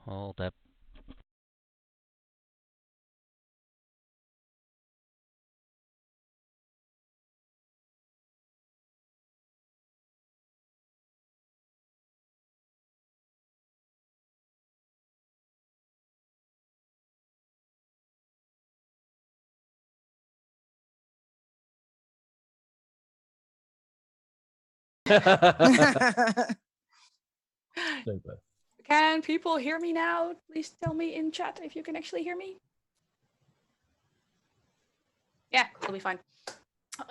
Hold up. Super. Can people hear me now? Please tell me in chat if you can actually hear me. Yeah, it'll be fine.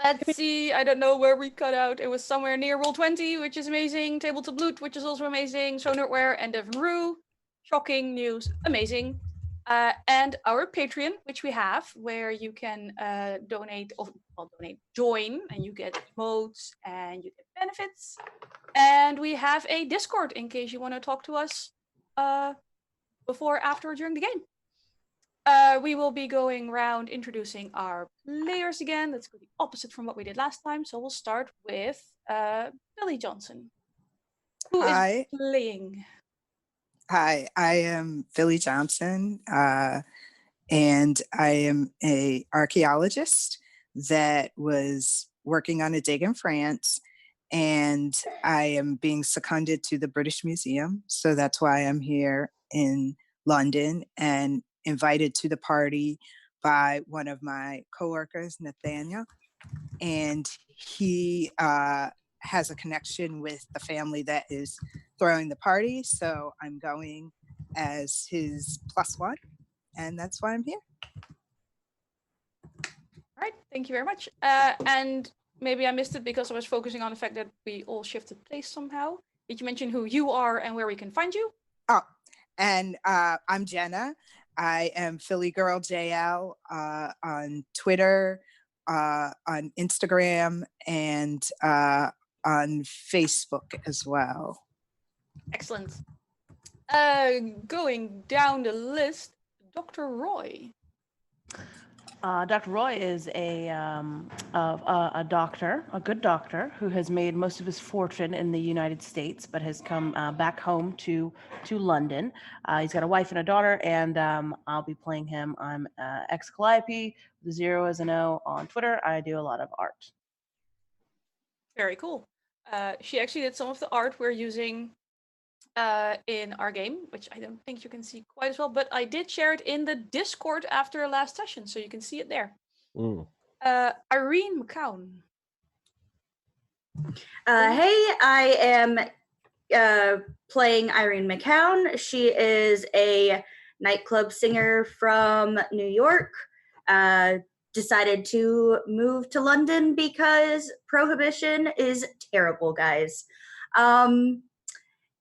Let's see. I don't know where we cut out. It was somewhere near Roll20, which is amazing. Tabletop Loot, which is also amazing. Sonarware and Devon Rue. Shocking news. Amazing. And our Patreon, which we have, where you can join, and you get emotes and you get benefits. And we have a Discord in case you want to talk to us before, after, or during the game. We will be going around introducing our players again. Let's go the opposite from what we did last time. So we'll start with Billy Johnson, who is playing. Hi, I am Philly Johnson, and I am an archaeologist that was working on a dig in France, and I am being seconded to the British Museum. So that's why I'm here in London and invited to the party by one of my coworkers, Nathaniel. And he has a connection with the family that is throwing the party. So I'm going as his +1, and that's why I'm here. All right, thank you very much. And maybe I missed it because I was focusing on the fact that we all shifted place somehow. Did you mention who you are and where we can find you? Oh, and I'm Jenna. I am Philly Girl JL on Twitter, on Instagram, and on Facebook as well. Excellent. Going down the list, Dr. Roy. Dr. Roy is a doctor, a good doctor, who has made most of his fortune in the United States, but has come back home to London. He's got a wife and a daughter, and I'll be playing him. I'm Calliope, with a 0 as an O on Twitter. I do a lot of art. Very cool. She actually did some of the art we're using in our game, which I don't think you can see quite as well, but I did share it in the Discord after last session, so you can see it there. Irene McCown. Hey, I am playing Irene McCown. She is a nightclub singer from New York. Decided to move to London because prohibition is terrible, guys.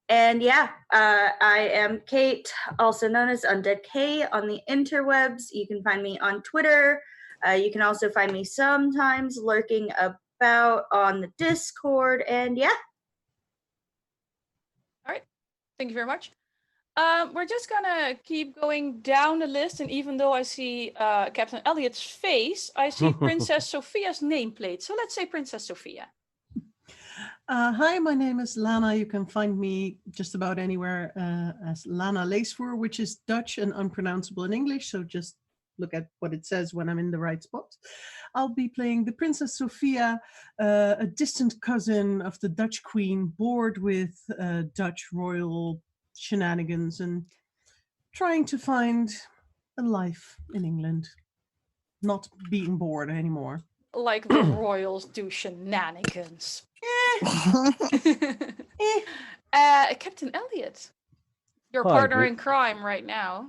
And yeah, I am Kate, also known as Undead K on the interwebs. You can find me on Twitter. You can also find me sometimes lurking about on the Discord. And yeah. All right. Thank you very much. We're just gonna keep going down the list, and even though I see Captain Elliot's face, I see Princess Sophia's nameplate. So let's say Princess Sophia. Hi, my name is Lana. You can find me just about anywhere as Lana Leesvoer, which is Dutch and unpronounceable in English. So just look at what it says when I'm in the right spot. I'll be playing the Princess Sophia, a distant cousin of the Dutch Queen, bored with Dutch royal shenanigans and trying to find a life in England, not being bored anymore. Like the royals do shenanigans. Captain Elliot, your partner in crime right now.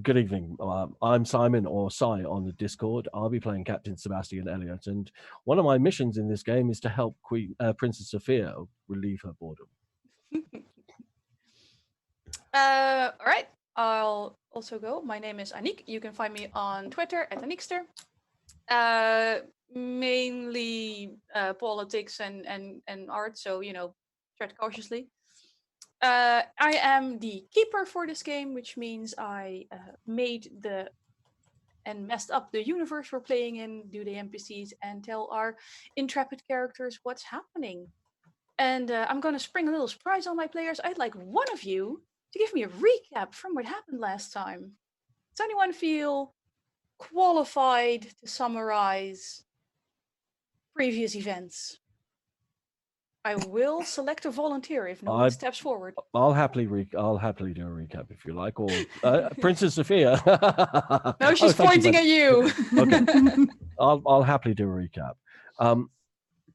Good evening. I'm Simon, or Sai on the Discord. I'll be playing Captain Sebastian Elliot, and one of my missions in this game is to help Princess Sophia relieve her boredom. All right, I'll also go. My name is Aniek. You can find me on Twitter at Aniekster. Mainly politics and art, so tread cautiously. I am the keeper for this game, which means I made and messed up the universe we're playing in, do the NPCs, and tell our intrepid characters what's happening. And I'm going to spring a little surprise on my players. I'd like one of you to give me a recap from what happened last time. Does anyone feel qualified to summarize previous events? I will select a volunteer if no one steps forward. I'll happily do a recap if you like, or Princess Sophia. No, she's pointing at you. Okay, I'll happily do a recap.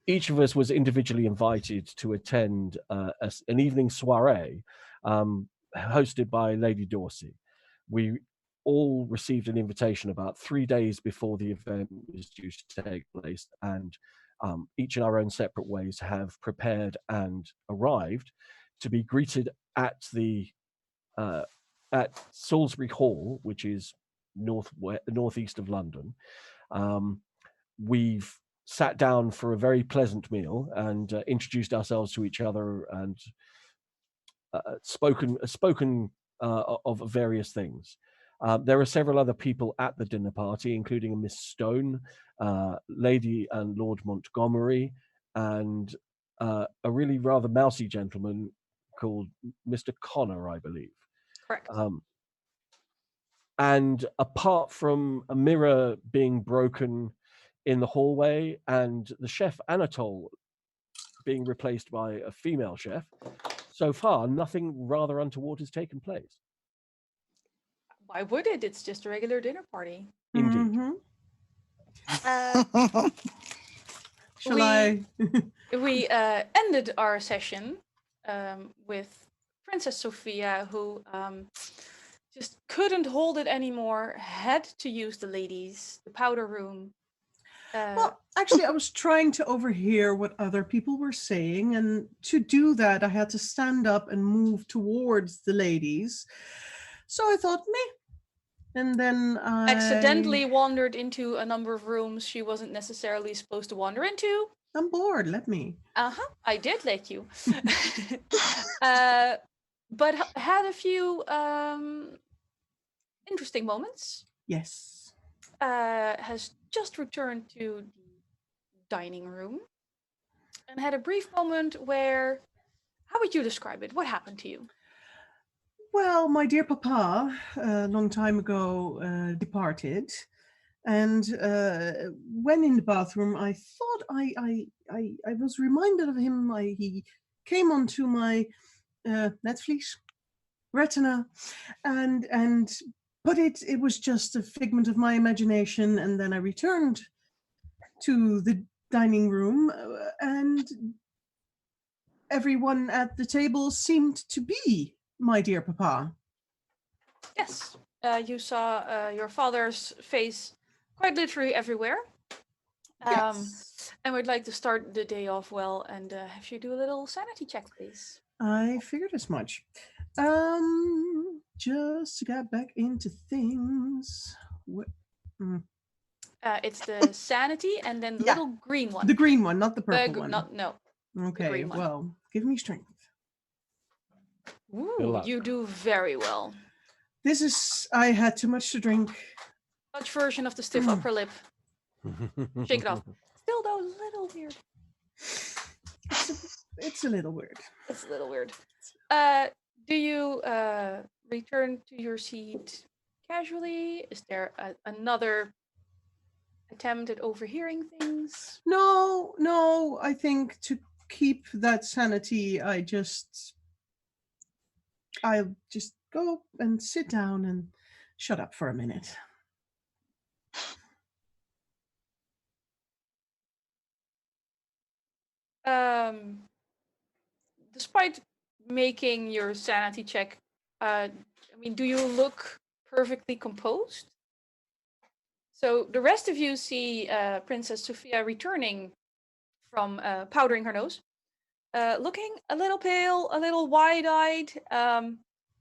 Each of us was individually invited to attend an evening soiree hosted by Lady Dorsey. We all received an invitation about 3 days before the event was due to take place, and each in our own separate ways have prepared and arrived to be greeted at the at Salisbury Hall, which is northeast of London. We've sat down for a very pleasant meal and introduced ourselves to each other and spoken of various things. There are several other people at the dinner party, including a Miss Stone, Lady and Lord Montgomery, and a really rather mousy gentleman called Mr. Connor, I believe. Correct. And apart from a mirror being broken in the hallway and the chef Anatole being replaced by a female chef, so far nothing rather untoward has taken place. Why would it? It's just a regular dinner party. Indeed. Shall I? We ended our session with Princess Sophia, who just couldn't hold it anymore, had to use the powder room. Well, actually, I was trying to overhear what other people were saying, and to do that, I had to stand up and move towards the ladies. So I thought, meh. And then I accidentally wandered into a number of rooms she wasn't necessarily supposed to wander into. I'm bored, let me. I did let you. But had a few interesting moments. Yes. Has just returned to the dining room and had a brief moment where, how would you describe it? What happened to you? Well, my dear papa, a long time ago, departed. And when in the bathroom, I thought I was reminded of him. He came onto my Netflix retina, but it was just a figment of my imagination. And then I returned to the dining room, and everyone at the table seemed to be my dear papa. Yes, you saw your father's face quite literally everywhere. Yes. And we'd like to start the day off well and have you do a little sanity check, please. I figured as much. Just to get back into things. What? It's the sanity and then the little green one. The green one, not the purple one. No. Okay, well, give me strength. Ooh, you do very well. This is, I had too much to drink. Dutch version of the stiff upper lip. Shake it off. Still though, a little weird. It's a little weird. It's a little weird. Do you return to your seat casually? Is there another attempt at overhearing things? No, I think to keep that sanity, I'll just go and sit down and shut up for a minute. Despite making your sanity check, do you look perfectly composed? So the rest of you see Princess Sophia returning from powdering her nose, looking a little pale, a little wide-eyed,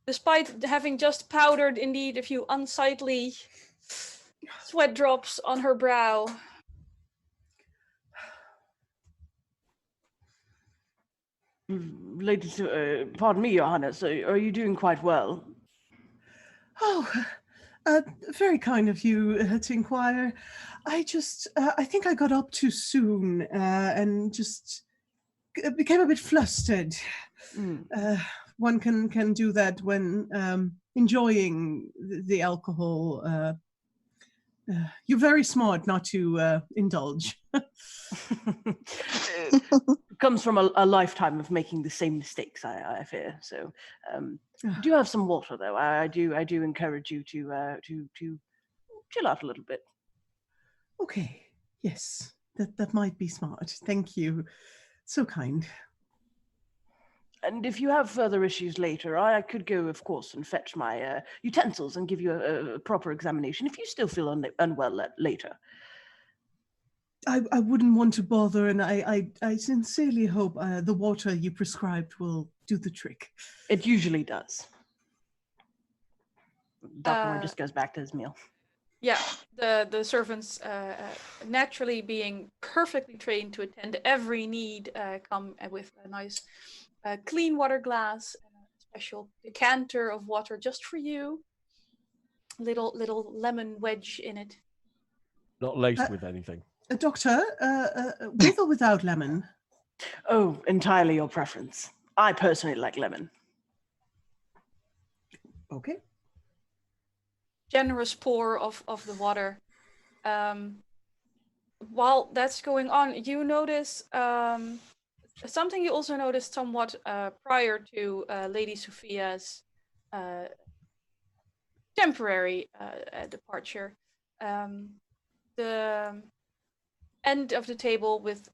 despite having just powdered indeed a few unsightly sweat drops on her brow. Ladies, pardon me, Your Highness, are you doing quite well? Oh, very kind of you to inquire. I think I got up too soon and just became a bit flustered. one can do that when enjoying the alcohol. You're very smart not to indulge. Comes from a lifetime of making the same mistakes, I fear. So, do have some water though. I do encourage you to chill out a little bit. Okay, yes, that might be smart. Thank you. So kind. And if you have further issues later, I could go, of course, and fetch my utensils and give you a proper examination if you still feel unwell later. I wouldn't want to bother, and I sincerely hope the water you prescribed will do the trick. It usually does. Dr. Moore Uh, just goes back to his meal. Yeah, the servants, naturally being perfectly trained to attend every need, come with a nice clean water glass and a special decanter of water just for you. Little lemon wedge in it. Not laced with anything. Doctor, with or without lemon? Oh, entirely your preference. I personally like lemon. Okay. Generous pour of the water. While that's going on, you notice something you also noticed somewhat prior to Lady Sophia's temporary departure. The end of the table with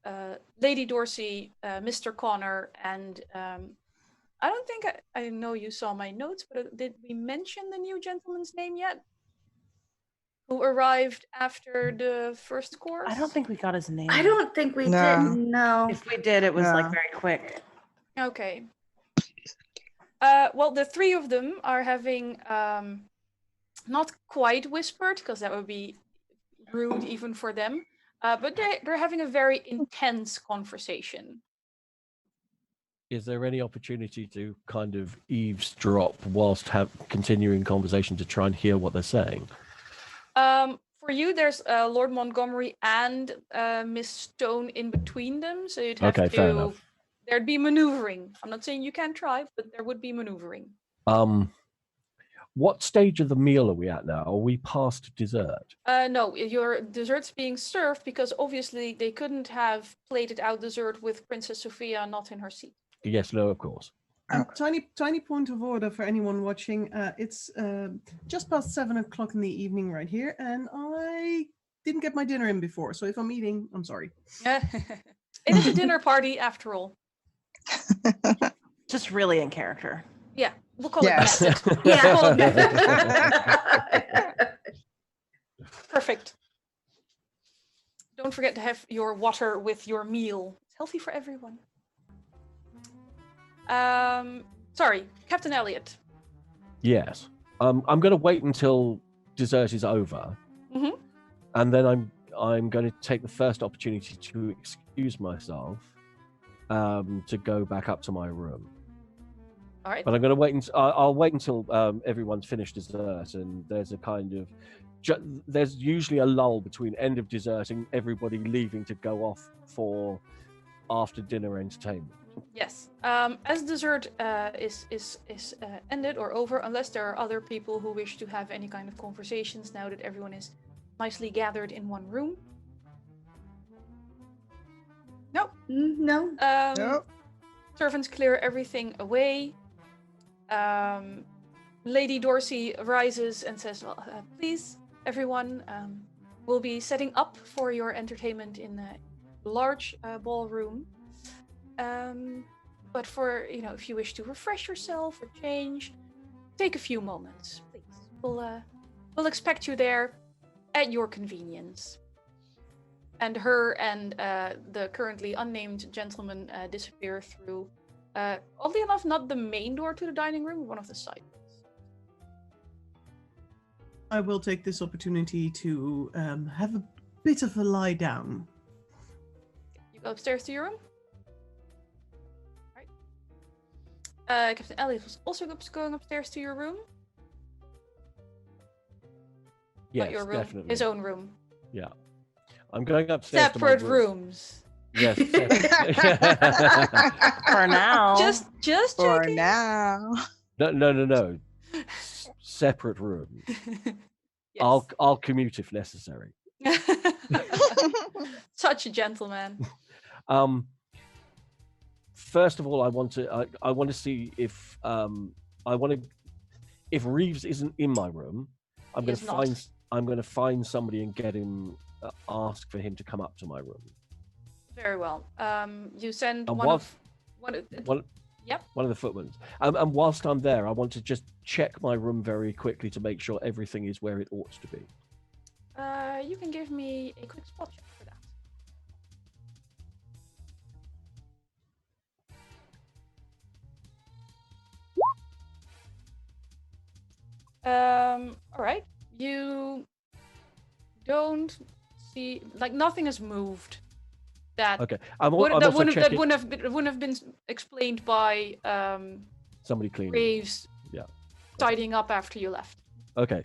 Lady Dorsey, Mr. Connor, and I don't think I know you saw my notes, but did we mention the new gentleman's name yet? Who arrived after the first course? I don't think we got his name. I don't think we No. did. No. If we did, it was like No. very quick. Okay. Well, the three of them are having not quite whispered, because that would be rude even for them. But they're having a very intense conversation. Is there any opportunity to kind of eavesdrop whilst continuing conversation to try and hear what they're saying? For you, there's Lord Montgomery and Miss Stone in between them, so you'd have Okay, fair to. enough. There'd be maneuvering. I'm not saying you can't try, but there would be maneuvering. What stage of the meal are we at now? Are we past dessert? No, your dessert's being served because obviously they couldn't have plated out dessert with Princess Sophia not in her seat. Yes, no, of course. Tiny point of order for anyone watching. It's just past 7 o'clock in the evening right here, and I didn't get my dinner in before. So if I'm eating, I'm sorry. It is a dinner party after all. Just really in character. Yeah, we'll call Yes. it method. Yeah. We'll call it method. Perfect. Don't forget to have your water with your meal. It's healthy for everyone. Sorry, Captain Elliot. Yes. I'm going to wait until dessert is over, Mhm. and then I'm going to take the first opportunity to excuse myself to go back up to my room. All right. But I'm going to wait. I'll wait until everyone's finished dessert, and there's a kind of there's usually a lull between end of dessert and everybody leaving to go off for after dinner entertainment. Yes. As dessert is ended or over, unless there are other people who wish to have any kind of conversations now that everyone is nicely gathered in one room. No. No. Nope. Servants clear everything away. Lady Dorsey rises and says, well, please, everyone, we'll be setting up for your entertainment in the large ballroom. But for, if you wish to refresh yourself or change, take a few moments, please. We'll expect you there at your convenience. And her and the currently unnamed gentleman disappear through, oddly enough, not the main door to the dining room, one of the side doors. I will take this opportunity to have a bit of a lie down. You go upstairs to your room? Captain Elliot was also going upstairs to your room? Yes, Not your room, definitely. his own room. Yeah. I'm going upstairs to my Separate room. rooms. Yes. For now. Just For checking. now. No. Separate rooms. Yes. I'll commute if necessary. Such a gentleman. First of all, I want to see if if Reeves isn't in my room, I'm He going to is not. find somebody and get him, ask for him to come up to my room. Very well. You send And one what- of one. Yep. One of the footmen. And whilst I'm there, I want to just check my room very quickly to make sure everything is where it ought to be. You can give me a quick spot check for that. All right. You don't see nothing has moved. That Okay. I'm that also wouldn't checking wouldn't have been explained by somebody cleaning. Reeves. Yeah. Tidying up after you left. Okay.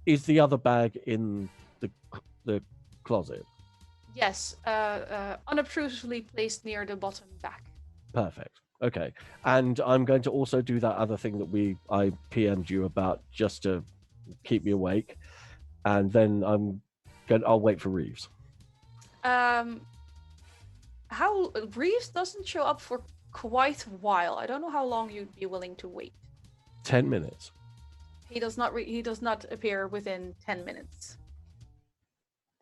Is the other bag in the closet? Yes. Unobtrusively placed near the bottom back. Perfect. Okay. And I'm going to also do that other thing that I PM'd you about just to keep me awake. And then I'll wait for Reeves. How Reeves doesn't show up for quite a while. I don't know how long you'd be willing to wait. 10 minutes. He does not appear within 10 minutes.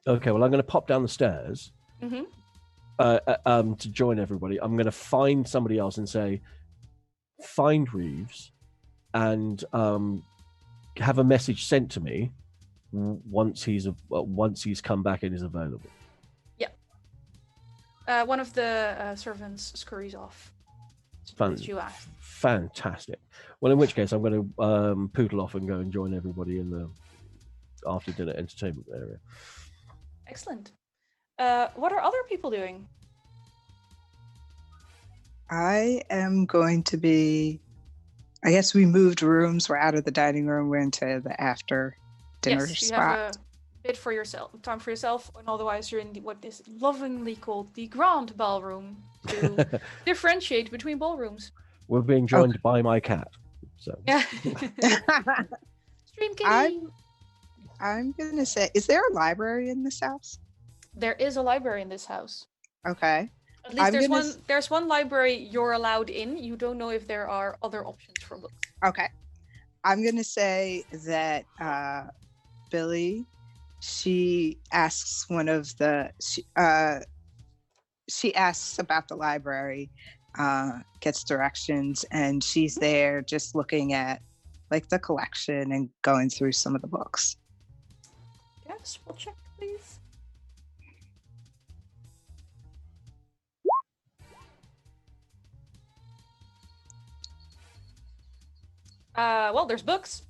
Okay, well, I'm going to pop down the stairs Mm-hmm. to join everybody. I'm going to find somebody else and say, find Reeves and have a message sent to me once he's come back and is available. One of the servants scurries off. As you asked. Fantastic. Well, in which case, I'm going to poodle off and go and join everybody in the after dinner entertainment area. Excellent. What are other people doing? I am going to be. I guess we moved rooms. We're out of the dining room. We're into the after dinner yes, you spot. have a bit for yourself, time for yourself, and otherwise you're in what is lovingly called the grand ballroom to differentiate between ballrooms. We're being joined by my cat. So Yeah. Stream kitty. I'm gonna say, is there a library in this house? There is a library in this house. Okay. At least I'm there's one library you're allowed in. You don't know if there are other options for books. Okay. I'm gonna say that Billy, she asks she asks about the library, gets directions, and she's there just looking at the collection and going through some of the books. Yes, we'll check, please. Well, there's books.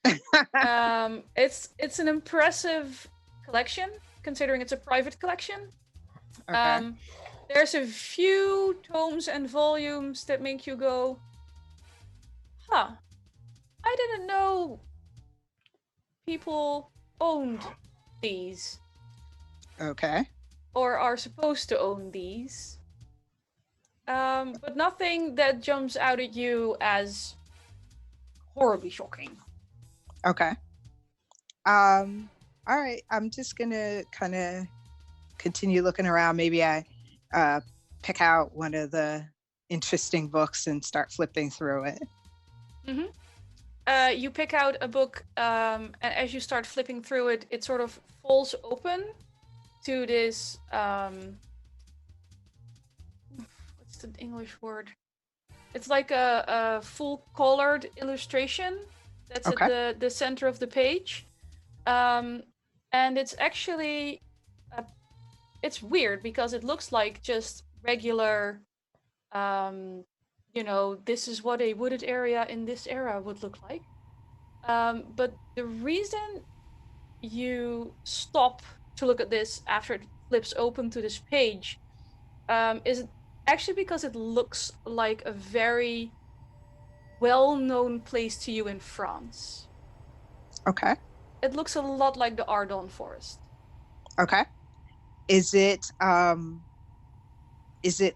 It's an impressive collection, considering it's a private collection. Okay. There's a few tomes and volumes that make you go, huh, I didn't know people owned these. Okay. Or are supposed to own these. But nothing that jumps out at you as horribly shocking. Okay. All right. I'm just gonna kind of continue looking around. Maybe I pick out one of the interesting books and start flipping through it. You pick out a book, and as you start flipping through it, it sort of falls open to this. What's the English word? It's like a full-colored illustration that's at the center of the page, and it's actually it's weird because it looks like just regular. This is what a wooded area in this era would look like. But the reason you stop to look at this after it flips open to this page is actually because it looks like a very well-known place to you in France. Okay. It looks a lot like the Ardon Forest. Okay. is it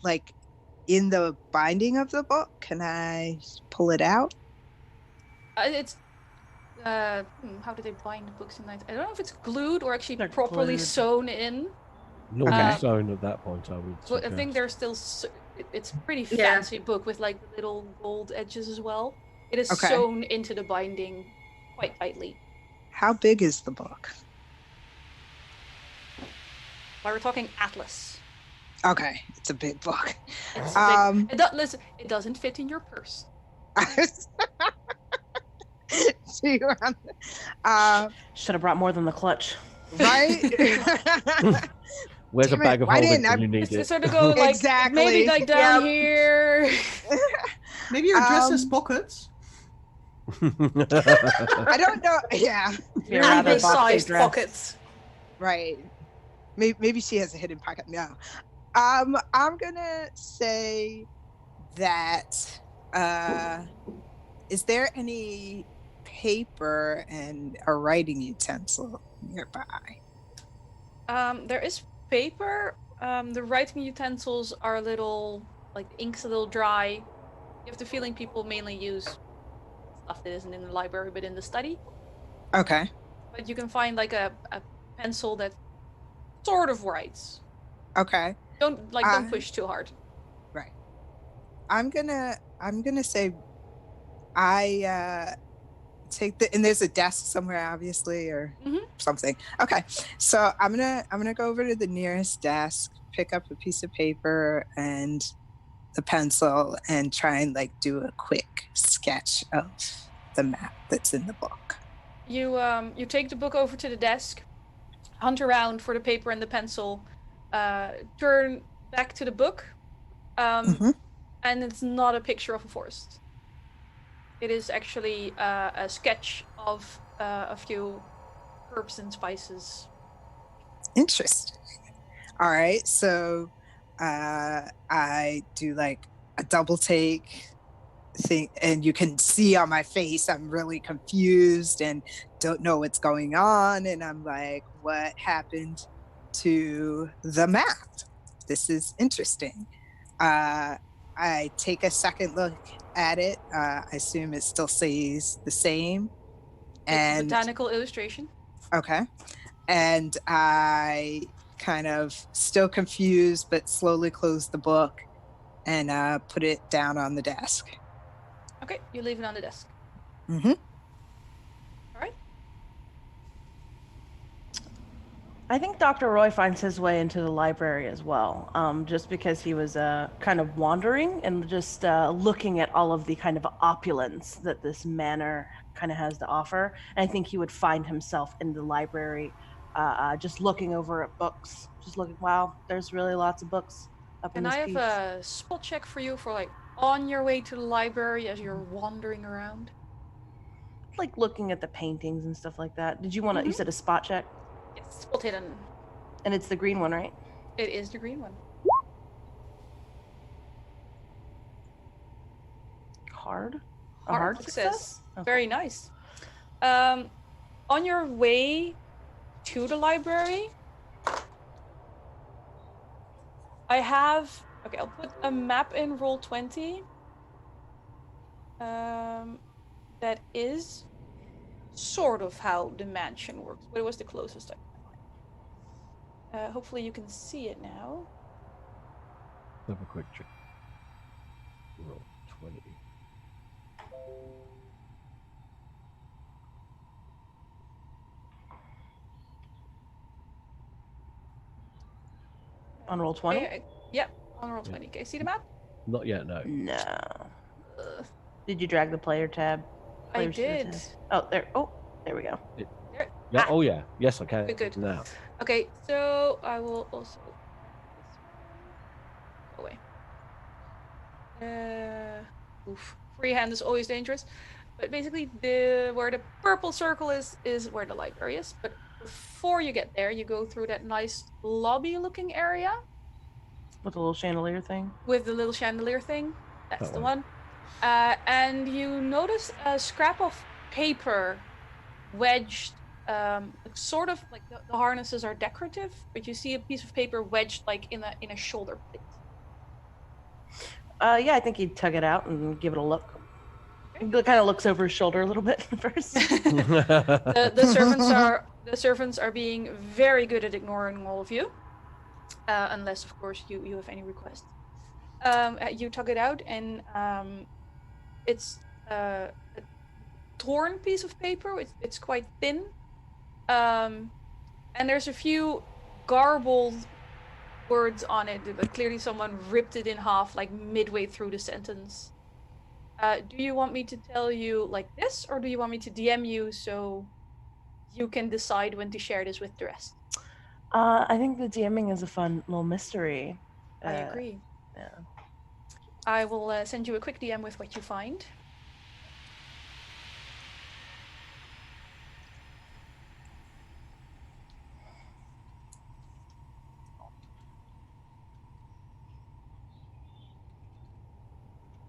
like in the binding of the book? Can I pull it out? It's how do they bind books in night? I don't know if it's glued or actually They're properly glued. sewn in. Normally Okay. sewn at that point, I would But I suggest. think there's still it's a pretty Yeah. fancy book with like the little gold edges as well. It is Okay. sewn into the binding quite tightly. How big is the book? But we're talking atlas. Okay, it's a big book. It's Um, big. Listen, it doesn't fit in your purse. Should have brought more than the clutch. Right? Where's a Damn it, bag of why holding didn't when I- you need It's it? sort of go like Exactly. maybe like down Yep. here. Maybe your dress has Um, pockets. I don't know. Yeah, You're rather boxy Sized dress. pockets. right. Maybe she has a hidden pocket now. I'm gonna say that. Is there any paper and a writing utensil nearby? There is paper. The writing utensils are a little, like the ink's a little dry. You have the feeling people mainly use stuff that isn't in the library but in the study. Okay. But you can find like a pencil that sort of writes. Okay. Don't push too hard. Right. I'm gonna say I take and there's a desk somewhere obviously or Mhm. something. Okay. So I'm gonna go over to the nearest desk, pick up a piece of paper and the pencil and try and like do a quick sketch of the map that's in the book. You take the book over to the desk, hunt around for the paper and the pencil, turn back to the book, Mhm. and it's not a picture of a forest. It is actually a sketch of a few herbs and spices. Interesting. All right. So I do like a double take thing, and you can see on my face I'm really confused and don't know what's going on. And I'm like, what happened to the map? This is interesting. I take a second look at it. I assume it still stays the same. It's a And botanical illustration. okay. And I kind of still confused, but slowly close the book and put it down on the desk. Okay, you leave it on the desk. Mm-hmm. All right. I think Dr. Roy finds his way into the library as well, just because he was kind of wandering and just looking at all of the kind of opulence that this manor kind of has to offer. And I think he would find himself in the library, just looking over at books, just looking, wow, there's really lots of books up in Can this I have piece. a spot check for you for like on your way to the library as you're wandering around? Like looking at the paintings and stuff like that. Did you want to, you said a spot check? Yes, spot hidden. And it's the green one, right? It is the green one. Hard? A Hard hard success. success? Okay. Very nice. On your way to the library, I have. Okay, I'll put a map in Roll20. That is sort of how the mansion works, but it was the closest I could find. Hopefully, you can see it now. Have a quick check. Roll 20. On roll 20? Okay, yep, on Roll20. Okay, see the map? Not yet, no. No. Ugh, Did you drag the player tab? I Players to the did. tab. Oh, there. Oh, there we go. There. Yeah. Ah. Oh, yeah. Yes, I can. Good. Now. Okay, so I will also go away. Freehand is always dangerous, but basically where the purple circle is where the library is. But before you get there, you go through that nice lobby-looking area With a little chandelier thing. with the little chandelier thing. That's That the one. one. And you notice a scrap of paper wedged sort of like the harnesses are decorative, but you see a piece of paper wedged like in a shoulder plate. Yeah, I think he'd tug it out and give it a look. He kind of looks over his shoulder a little bit first. The servants are being very good at ignoring all of you, unless of course you have any requests. You tug it out, and it's a torn piece of paper. It's quite thin, and there's a few garbled words on it, but clearly someone ripped it in half like midway through the sentence. Do you want me to tell you like this, or do you want me to DM you so you can decide when to share this with the rest? I think the DMing is a fun little mystery. I agree. Yeah. I will send you a quick DM with what you find.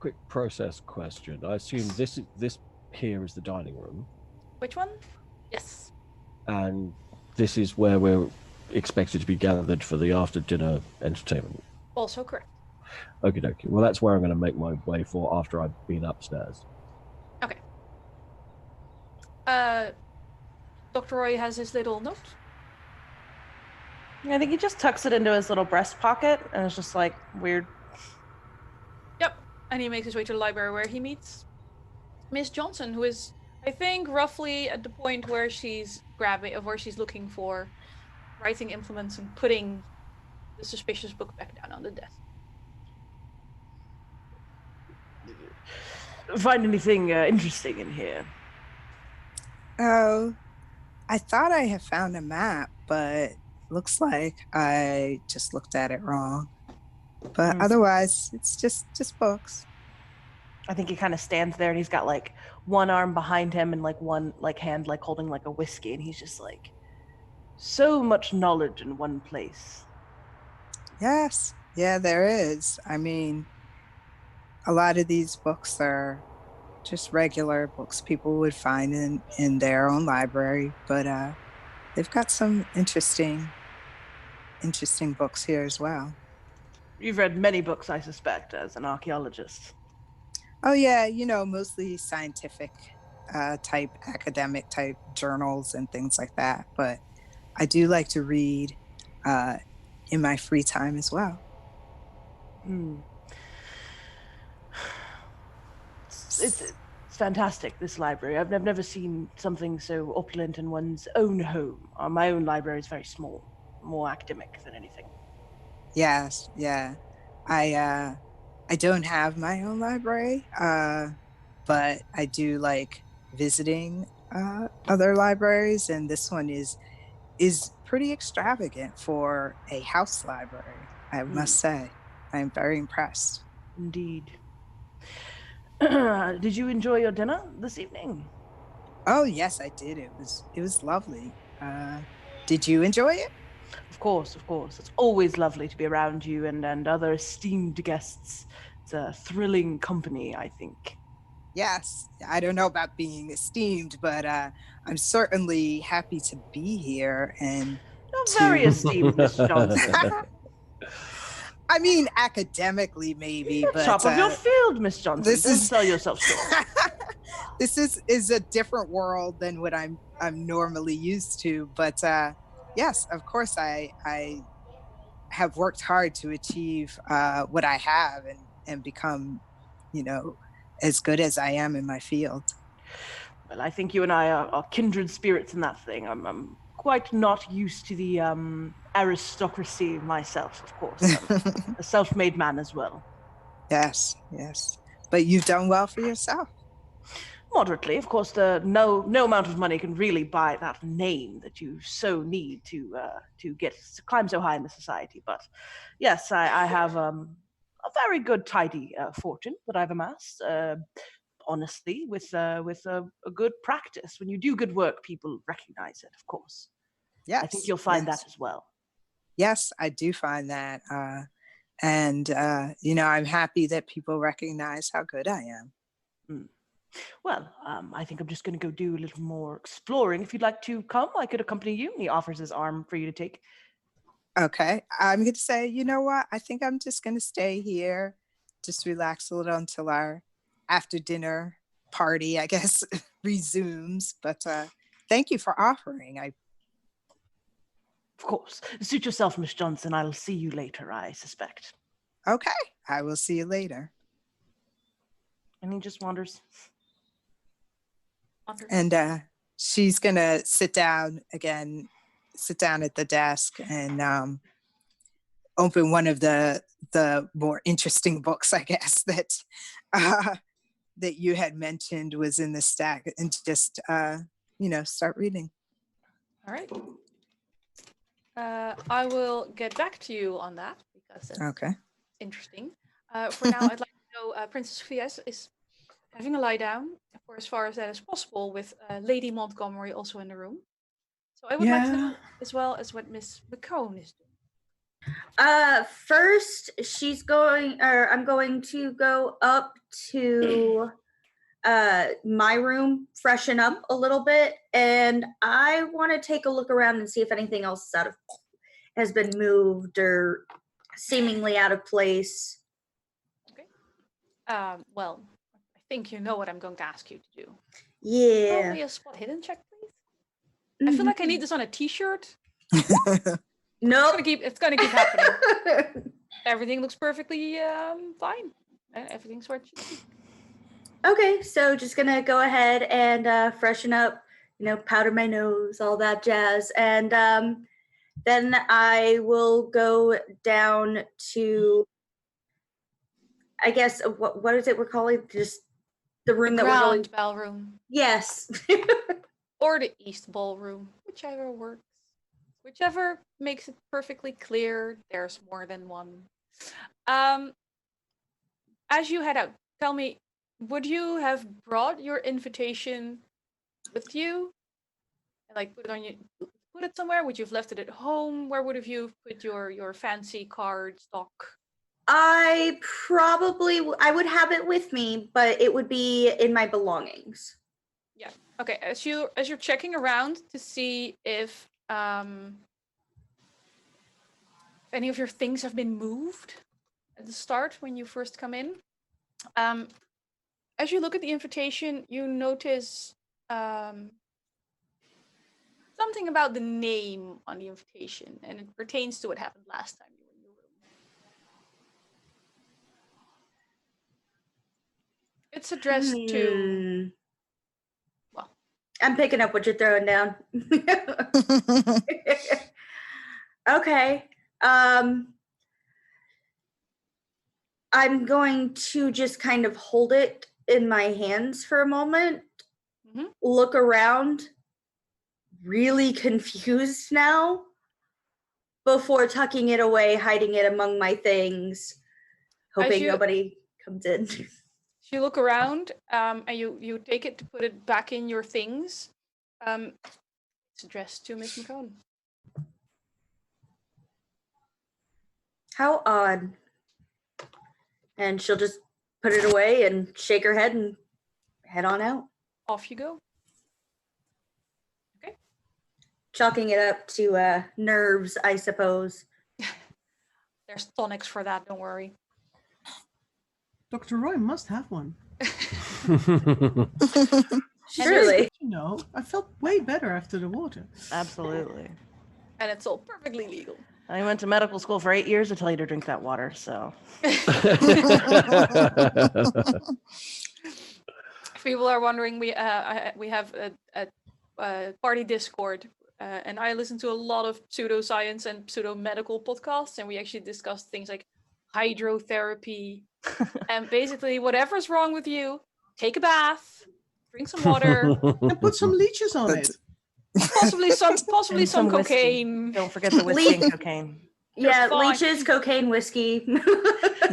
Quick process question. I assume this here is the dining room, Which one? Yes. and this is where we're expected to be gathered for the after dinner entertainment. Also correct. Okie dokie. Well, that's where I'm going to make my way for after I've been upstairs. Okay. Dr. Roy has his little note. I think he just tucks it into his little breast pocket, and it's just like weird. Yep. And he makes his way to the library where he meets Miss Johnson, who is, I think, roughly at the point where she's looking for writing implements and putting the suspicious book back down on the desk. Find anything interesting in here? Oh, I thought I had found a map, but looks like I just looked at it wrong. But otherwise, it's just books. I think he kind of stands there, and he's got like one arm behind him and like one like hand like holding like a whiskey, and he's just like, so much knowledge in one place. Yes, yeah, there is. I mean, a lot of these books are just regular books people would find in their own library, but they've got some interesting books here as well. You've read many books, I suspect, as an archaeologist. Oh yeah, mostly scientific type, academic type journals and things like that. But I do like to read in my free time as well. It's fantastic, this library. I've never seen something so opulent in one's own home. My own library is very small, more academic than anything. Yes, yeah. I don't have my own library, but I do like visiting other libraries, and this one is pretty extravagant for a house library, I must say. I'm very impressed. Indeed. Did you enjoy your dinner this evening? Oh yes, I did. It was lovely. Did you enjoy it? Of course. It's always lovely to be around you and other esteemed guests. It's a thrilling company, I think. Yes. I don't know about being esteemed, but I'm certainly happy to be here. And You're very esteemed, Miss Johnson. I mean, academically, maybe, but top of your field, Miss Johnson. This Don't is sell yourself short. This is a different world than what I'm normally used to. But yes, of course, I have worked hard to achieve what I have and become, as good as I am in my field. Well, I think you and I are kindred spirits in that thing. I'm quite not used to the aristocracy myself, of course. I'm a self-made man as well. Yes. But you've done well for yourself. Moderately, of course. No amount of money can really buy that name that you so need to climb so high in the society. But yes, I have a very good, tidy fortune that I've amassed. Honestly, with a good practice. When you do good work, people recognize it, of course. Yes, I think you'll find that as well. Yes, I do find that. And I'm happy that people recognize how good I am. Well, I think I'm just going to go do a little more exploring. If you'd like to come, I could accompany you. And he offers his arm for you to take. Okay. I'm going to say, you know what? I think I'm just going to stay here, just relax a little until our after dinner party, I guess, resumes. But thank you for offering. Of course. Suit yourself, Miss Johnson. I'll see you later, I suspect. Okay. I will see you later. And he just wanders. And she's going to sit down at the desk and open one of the more interesting books, I guess, that you had mentioned was in the stack, and just start reading. All right. I will get back to you on that because that's Okay. interesting. For now, I'd like to know Princess Sophia is having a lie down for as far as that is possible, with Lady Montgomery also in the room. So I would like to know as well as what Miss McCone is doing. First, I'm going to go up to my room, freshen up a little bit, and I want to take a look around and see if anything else has been moved or seemingly out of place. Okay. Well, I think you know what I'm going to ask you to do. Yeah. Probably a spot hidden check, please. I feel like I need this on a T-shirt. Nope. It's gonna keep happening. Everything looks perfectly fine. Everything's where it should be. Okay, so just gonna go ahead and freshen up, powder my nose, all that jazz, and then I will go down to, I guess, what is it we're calling, just the room that we're going. Ground ballroom. Yes. Or the East Ballroom, whichever works. Whichever makes it perfectly clear there's more than one. As you head out, tell me, would you have brought your invitation with you? Like put it somewhere? Would you have left it at home? Where would have you put your fancy card stock? I would have it with me, but it would be in my belongings. Yeah. Okay. As you're checking around to see if any of your things have been moved at the start when you first come in, as you look at the invitation, you notice something about the name on the invitation, and it pertains to what happened last time you were in your room. It's addressed to. Well, I'm picking up what you're throwing down. Okay. I'm going to just kind of hold it in my hands for a moment, look around, really confused now, before tucking it away, hiding it among my things, hoping nobody comes in. You look around, and you take it to put it back in your things. It's addressed to Miss McCone. How odd. And she'll just put it away and shake her head and head on out. Off you go. Okay. Chalking it up to nerves, I suppose. There's tonics for that, don't worry. Dr. Roy must have one. Surely. I felt way better after the water. Absolutely. And it's all perfectly legal. I went to medical school for 8 years to tell you to drink that water, so. If people are wondering, we have a party Discord, and I listen to a lot of pseudoscience and pseudo-medical podcasts, and we actually discuss things like hydrotherapy, and basically whatever's wrong with you, take a bath, drink some water, and put some leeches on it. Possibly some cocaine. Don't forget the whiskey and cocaine. Yeah, leeches, cocaine, whiskey.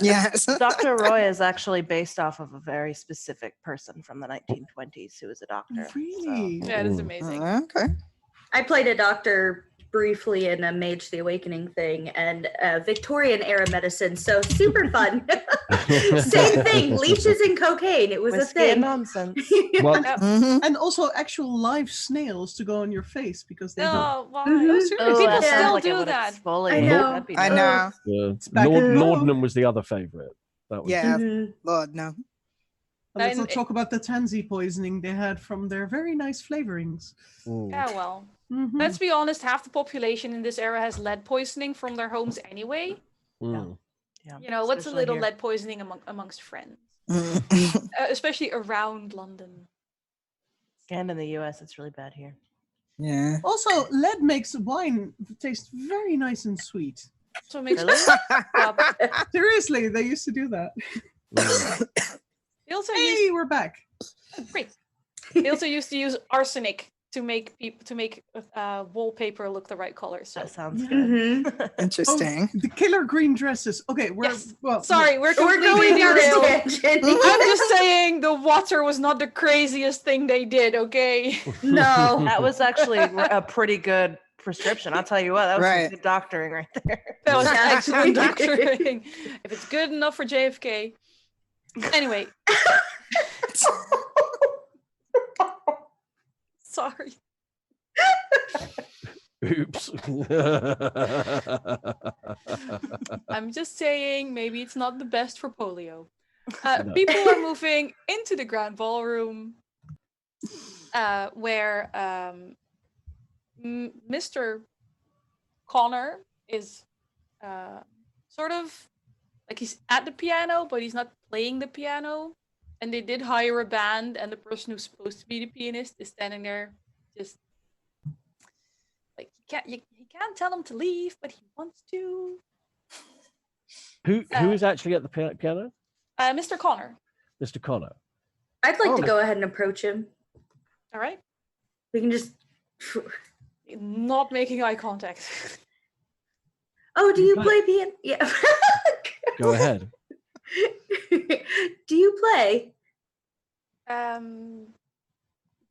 Yes. Dr. Roy is actually based off of a very specific person from the 1920s who was a doctor. Really? So. Yeah, it is amazing. Okay. I played a doctor briefly in a Mage the Awakening thing, and Victorian era medicine, so super fun. Same thing, leeches and cocaine. It was a Whiskey and thing. nonsense. Well, Mhm. And also actual live snails to go on your face because they don't. Oh, why? Mhm. Oh, seriously, Oh, people that sounds still like it do would that. exfoliate. I know. That'd be I nice. know. back in the Laudanum was the other favorite. That was Yeah, Mhm. Lord, no. But let's And not talk about the tansy poisoning they had from their very nice flavorings. Mm. Yeah, well, Mhm. let's be honest. Half the population in this era has lead poisoning from their homes anyway. Mm. Yeah, You know, what's a especially little here. lead poisoning amongst friends, Mhm. especially around London. And in the U.S., it's really bad here. Yeah. Also, lead makes wine taste very nice and sweet. So it makes Really? up. Seriously, they used to do that. Mm. They also Hey, we're back. great. They also used to use arsenic to make wallpaper look the right color. So That sounds Yeah. good. Mhm. Interesting. The killer green dresses. Okay, we're Yes. well. sorry, we're We're completely going on a derailed. tangent. I'm just saying the water was not the craziest thing they did. Okay. No. That was actually a pretty good prescription. I'll tell you what, that was some Right. good doctoring right there. That was Yeah. excellent doctoring. If it's good enough for JFK. Anyway, sorry. Oops. I'm just saying maybe it's not the best for polio. No. People are moving into the grand ballroom where Mr. Connor is sort of like he's at the piano, but he's not playing the piano. And they did hire a band, and the person who's supposed to be the pianist is standing there, just like he can't tell him to leave, but he wants to. Who is actually at the piano? Mr. Connor. Mr. Connor. I'd like Oh. to go ahead and approach him. All right, We can just. not making eye contact. Oh, do you Right. play piano? Yeah. Go ahead. Do you play?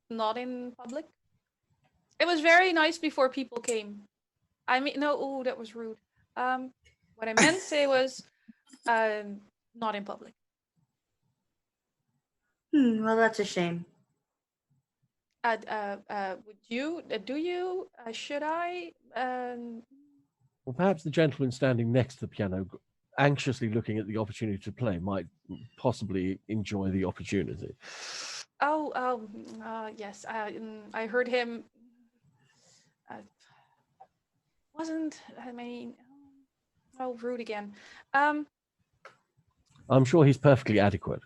Not in public. It was very nice before people came. I mean, no, oh, that was rude. What I meant to say was, not in public. Well, that's a shame. Would you? Do you? Should I? Well, perhaps the gentleman standing next to the piano, anxiously looking at the opportunity to play, might possibly enjoy the opportunity. Yes. I heard him. Wasn't. I mean. Oh, rude again. I'm sure he's perfectly adequate.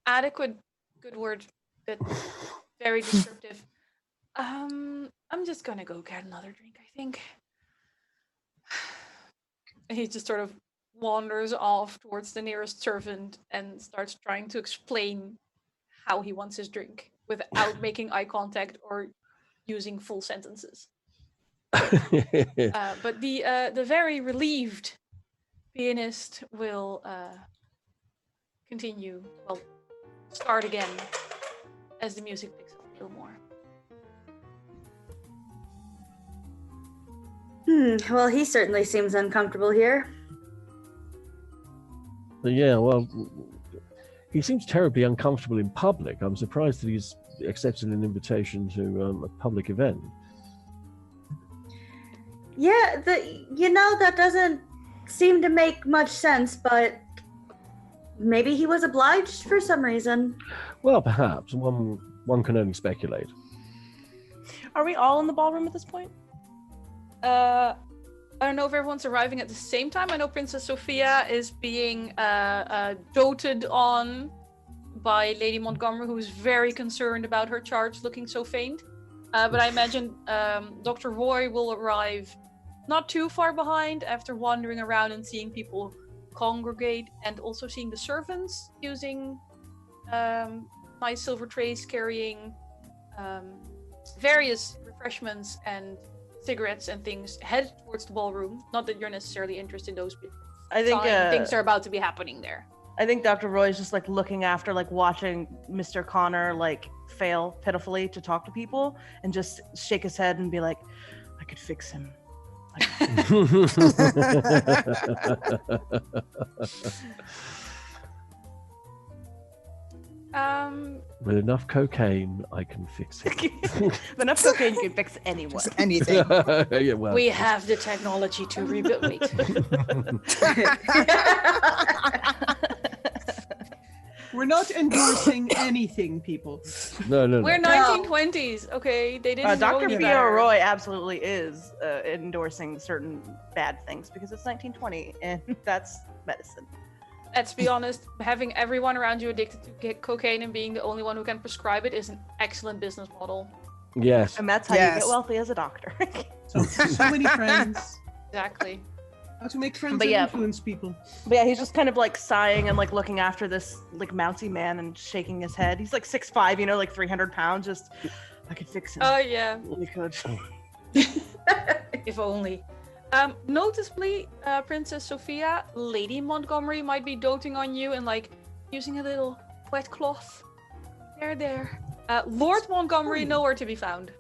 Adequate. Good word. But very descriptive. I'm just gonna go get another drink, I think. And he just sort of wanders off towards the nearest servant and starts trying to explain how he wants his drink without making eye contact or using full sentences. But the very relieved pianist will continue, well, start again as the music picks up a little more. Well, he certainly seems uncomfortable here. Yeah, well, he seems terribly uncomfortable in public. I'm surprised that he's accepted an invitation to a public event. Yeah, that doesn't seem to make much sense, but maybe he was obliged for some reason. Well, perhaps. One can only speculate. Are we all in the ballroom at this point? I don't know if everyone's arriving at the same time. I know Princess Sophia is being doted on by Lady Montgomery, who's very concerned about her charge looking so faint. But I imagine Dr. Roy will arrive not too far behind after wandering around and seeing people congregate, and also seeing the servants using nice silver trays carrying various refreshments and cigarettes and things head towards the ballroom. Not that you're necessarily interested in those, but I think things are about to be happening there. I think Dr. Roy is just like looking after, like watching Mr. Connor like fail pitifully to talk to people, and just shake his head and be like, I could fix him. With enough cocaine, I can fix it. With enough cocaine, you can fix anyone. Just anything. Yeah, well, we have the technology to rebuild. Wait. We're not endorsing anything, people. no. We're 1920s, okay? They didn't know Dr. any Theo better. Roy absolutely is endorsing certain bad things because it's 1920 and that's medicine. Let's be honest, having everyone around you addicted to cocaine and being the only one who can prescribe it is an excellent business model. Yes. And that's how you Yes. get wealthy as a doctor. So many friends. Exactly. How to make friends But and yeah. influence people. But yeah, he's just kind of like sighing and like looking after this like mousy man and shaking his head. He's like 6'5", like 300 pounds. Just, I could fix him. Oh, yeah. We could. If only. Noticeably, Princess Sophia, Lady Montgomery might be doting on you and like using a little wet cloth. There. Lord Montgomery, nowhere to be found.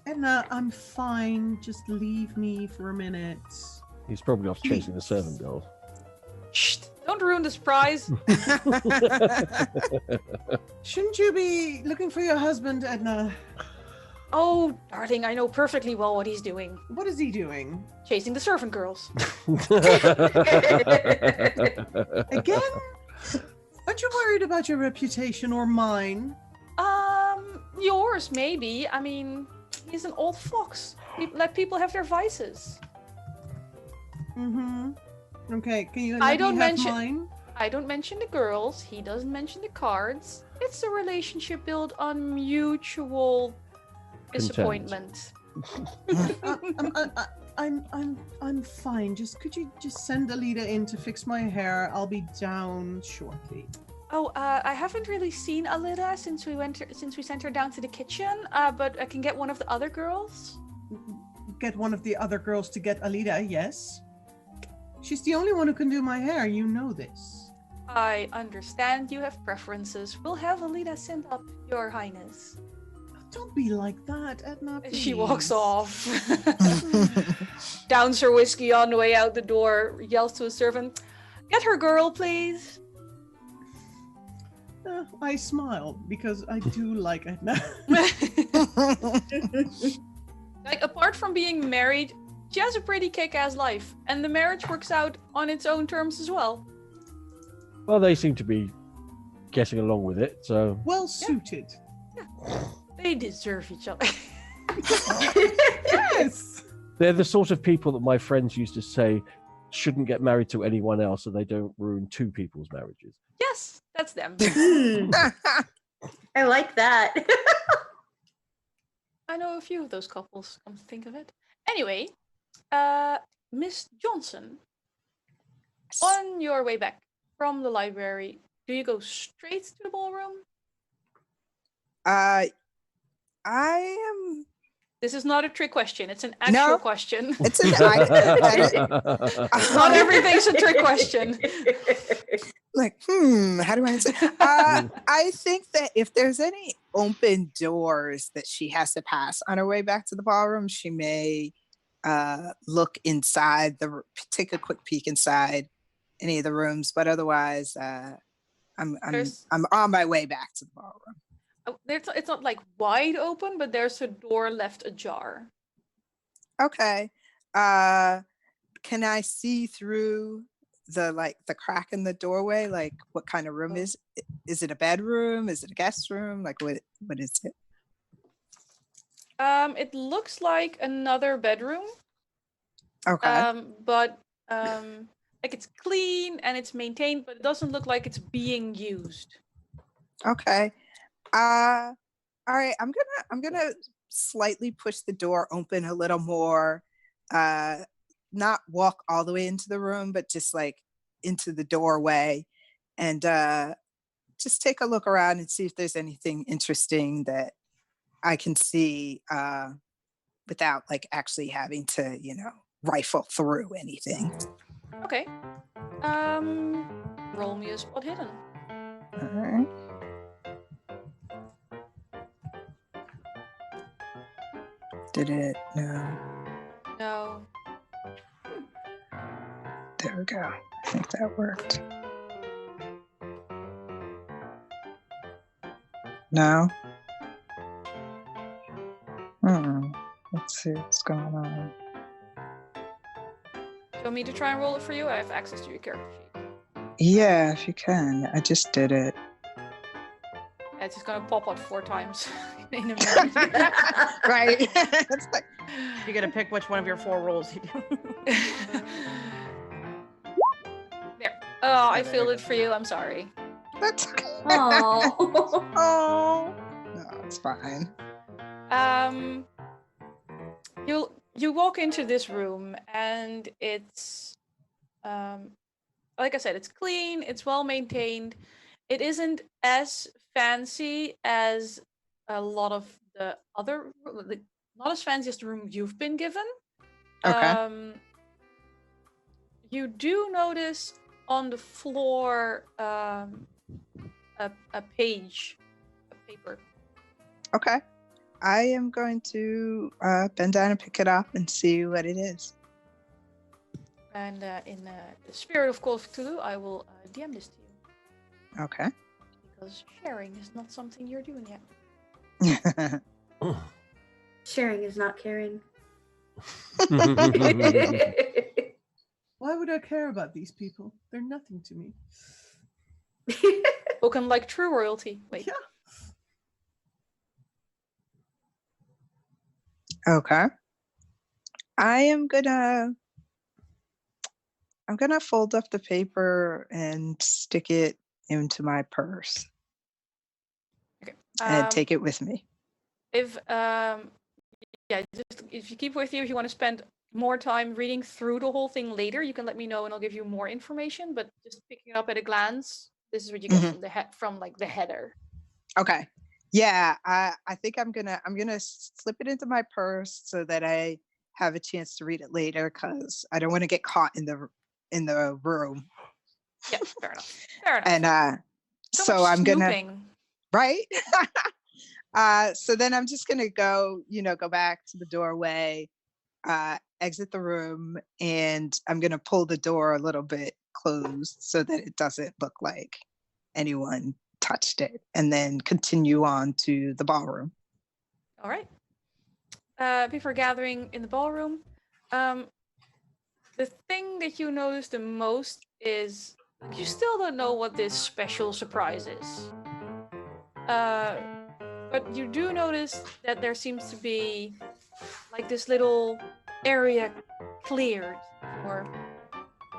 Edna, I'm fine. Just leave me for a minute. He's probably off chasing the servant girl. Shh! Don't ruin the surprise. Shouldn't you be looking for your husband, Edna? Oh, darling, I know perfectly well what he's doing. What is he doing? Chasing the servant girls. Again? Aren't you worried about your reputation or mine? Yours, maybe. I mean, he's an old fox. Let people have their vices. Mm-hmm. Okay, can you let I me don't have mention- mine? I don't mention the girls. He doesn't mention the cards. It's a relationship built on mutual disappointment. I'm fine. Could you just send Alita in to fix my hair? I'll be down shortly. Oh, I haven't really seen Alida since we sent her down to the kitchen. But I can get one of the other girls. Get one of the other girls to get Alita, yes? She's the only one who can do my hair, you know this. I understand you have preferences. We'll have Alida sent up, Your Highness. Don't be like that, Edna, please. She walks off. Downs her whiskey on the way out the door, yells to a servant, "Get her, girl, please." I smile because I do like Edna. Like, apart from being married, she has a pretty kick-ass life, and the marriage works out on its own terms as well. Well, they seem to be getting along with it, so. Well suited. They deserve each other. Yes! They're the sort of people that my friends used to say shouldn't get married to anyone else so they don't ruin two people's marriages. Yes, that's them. I like that. I know a few of those couples, come to think of it. Anyway, Miss Johnson, on your way back from the library, do you go straight to the ballroom? I am. This is not a trick question. It's an actual No. question. It's an. Not everything's a trick question. Like, how do I answer? I think that if there's any open doors that she has to pass on her way back to the ballroom, she may look inside take a quick peek inside any of the rooms. But otherwise, I'm on my way back to the ballroom. It's not like wide open, but there's a door left ajar. Okay. Can I see through the crack in the doorway? Like, what kind of room is it? A bedroom? Is it a guest room? Like, what is it? It looks like another bedroom. Okay. But like, it's clean and it's maintained, but it doesn't look like it's being used. Okay. All right. I'm gonna slightly push the door open a little more. Not walk all the way into the room, but just like into the doorway, and just take a look around and see if there's anything interesting that I can see without like actually having to, rifle through anything. Okay. Roll me a spot hidden. All right. Did it? No. No. There we go. I think that worked. No? Let's see what's going on. Do you want me to try and roll it for you? I have access to your character sheet. Yeah, if you can. I just did it. Yeah, it's just gonna pop out 4 times in a minute. Right. It's like, You got to pick which one of your 4 rolls you do. There. Oh, I failed it for you. I'm sorry. that's okay. Oh. Oh. No, it's fine. You walk into this room and it's like I said, it's clean, it's well maintained. It isn't as fancy as a lot of the other, not as fancy as the room you've been given. Okay. You do notice on the floor a page, a paper. Okay. I am going to bend down and pick it up and see what it is. And in the spirit of Call of Cthulhu, I will DM this to you. Okay. Because sharing is not something you're doing yet. Sharing is not caring. Why would I care about these people? They're nothing to me. Spoken like true royalty. Wait. Yeah. Okay. I'm gonna fold up the paper and stick it into my purse Okay. and take it with me. If just if you keep with you, if you want to spend more time reading through the whole thing later, you can let me know and I'll give you more information. But just picking it up at a glance, this is what you get from the header. Okay. Yeah, I think I'm gonna slip it into my purse so that I have a chance to read it later because I don't want to get caught in the room. Yeah, fair enough. Fair enough. And so much I'm gonna snooping. right. So then I'm just gonna go back to the doorway, exit the room, and I'm gonna pull the door a little bit closed so that it doesn't look like anyone touched it, and then continue on to the ballroom. All right. Before gathering in the ballroom, the thing that you notice the most is you still don't know what this special surprise is. But you do notice that there seems to be like this little area cleared for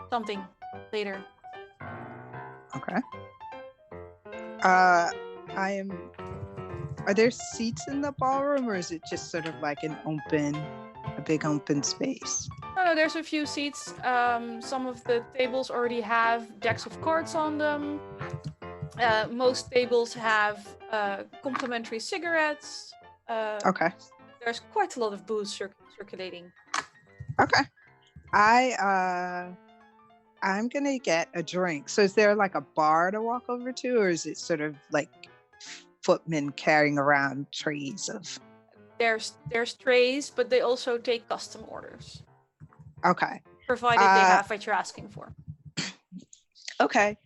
something later. Okay. Are there seats in the ballroom, or is it just sort of like a big open space? No, there's a few seats. Some of the tables already have decks of cards on them. Most tables have complimentary cigarettes. Okay. There's quite a lot of booze circulating. Okay. I'm gonna get a drink. So is there like a bar to walk over to, or is it sort of like footmen carrying around trays of? There's trays, but they also take custom orders. Okay. Provided they have what you're asking for. Okay.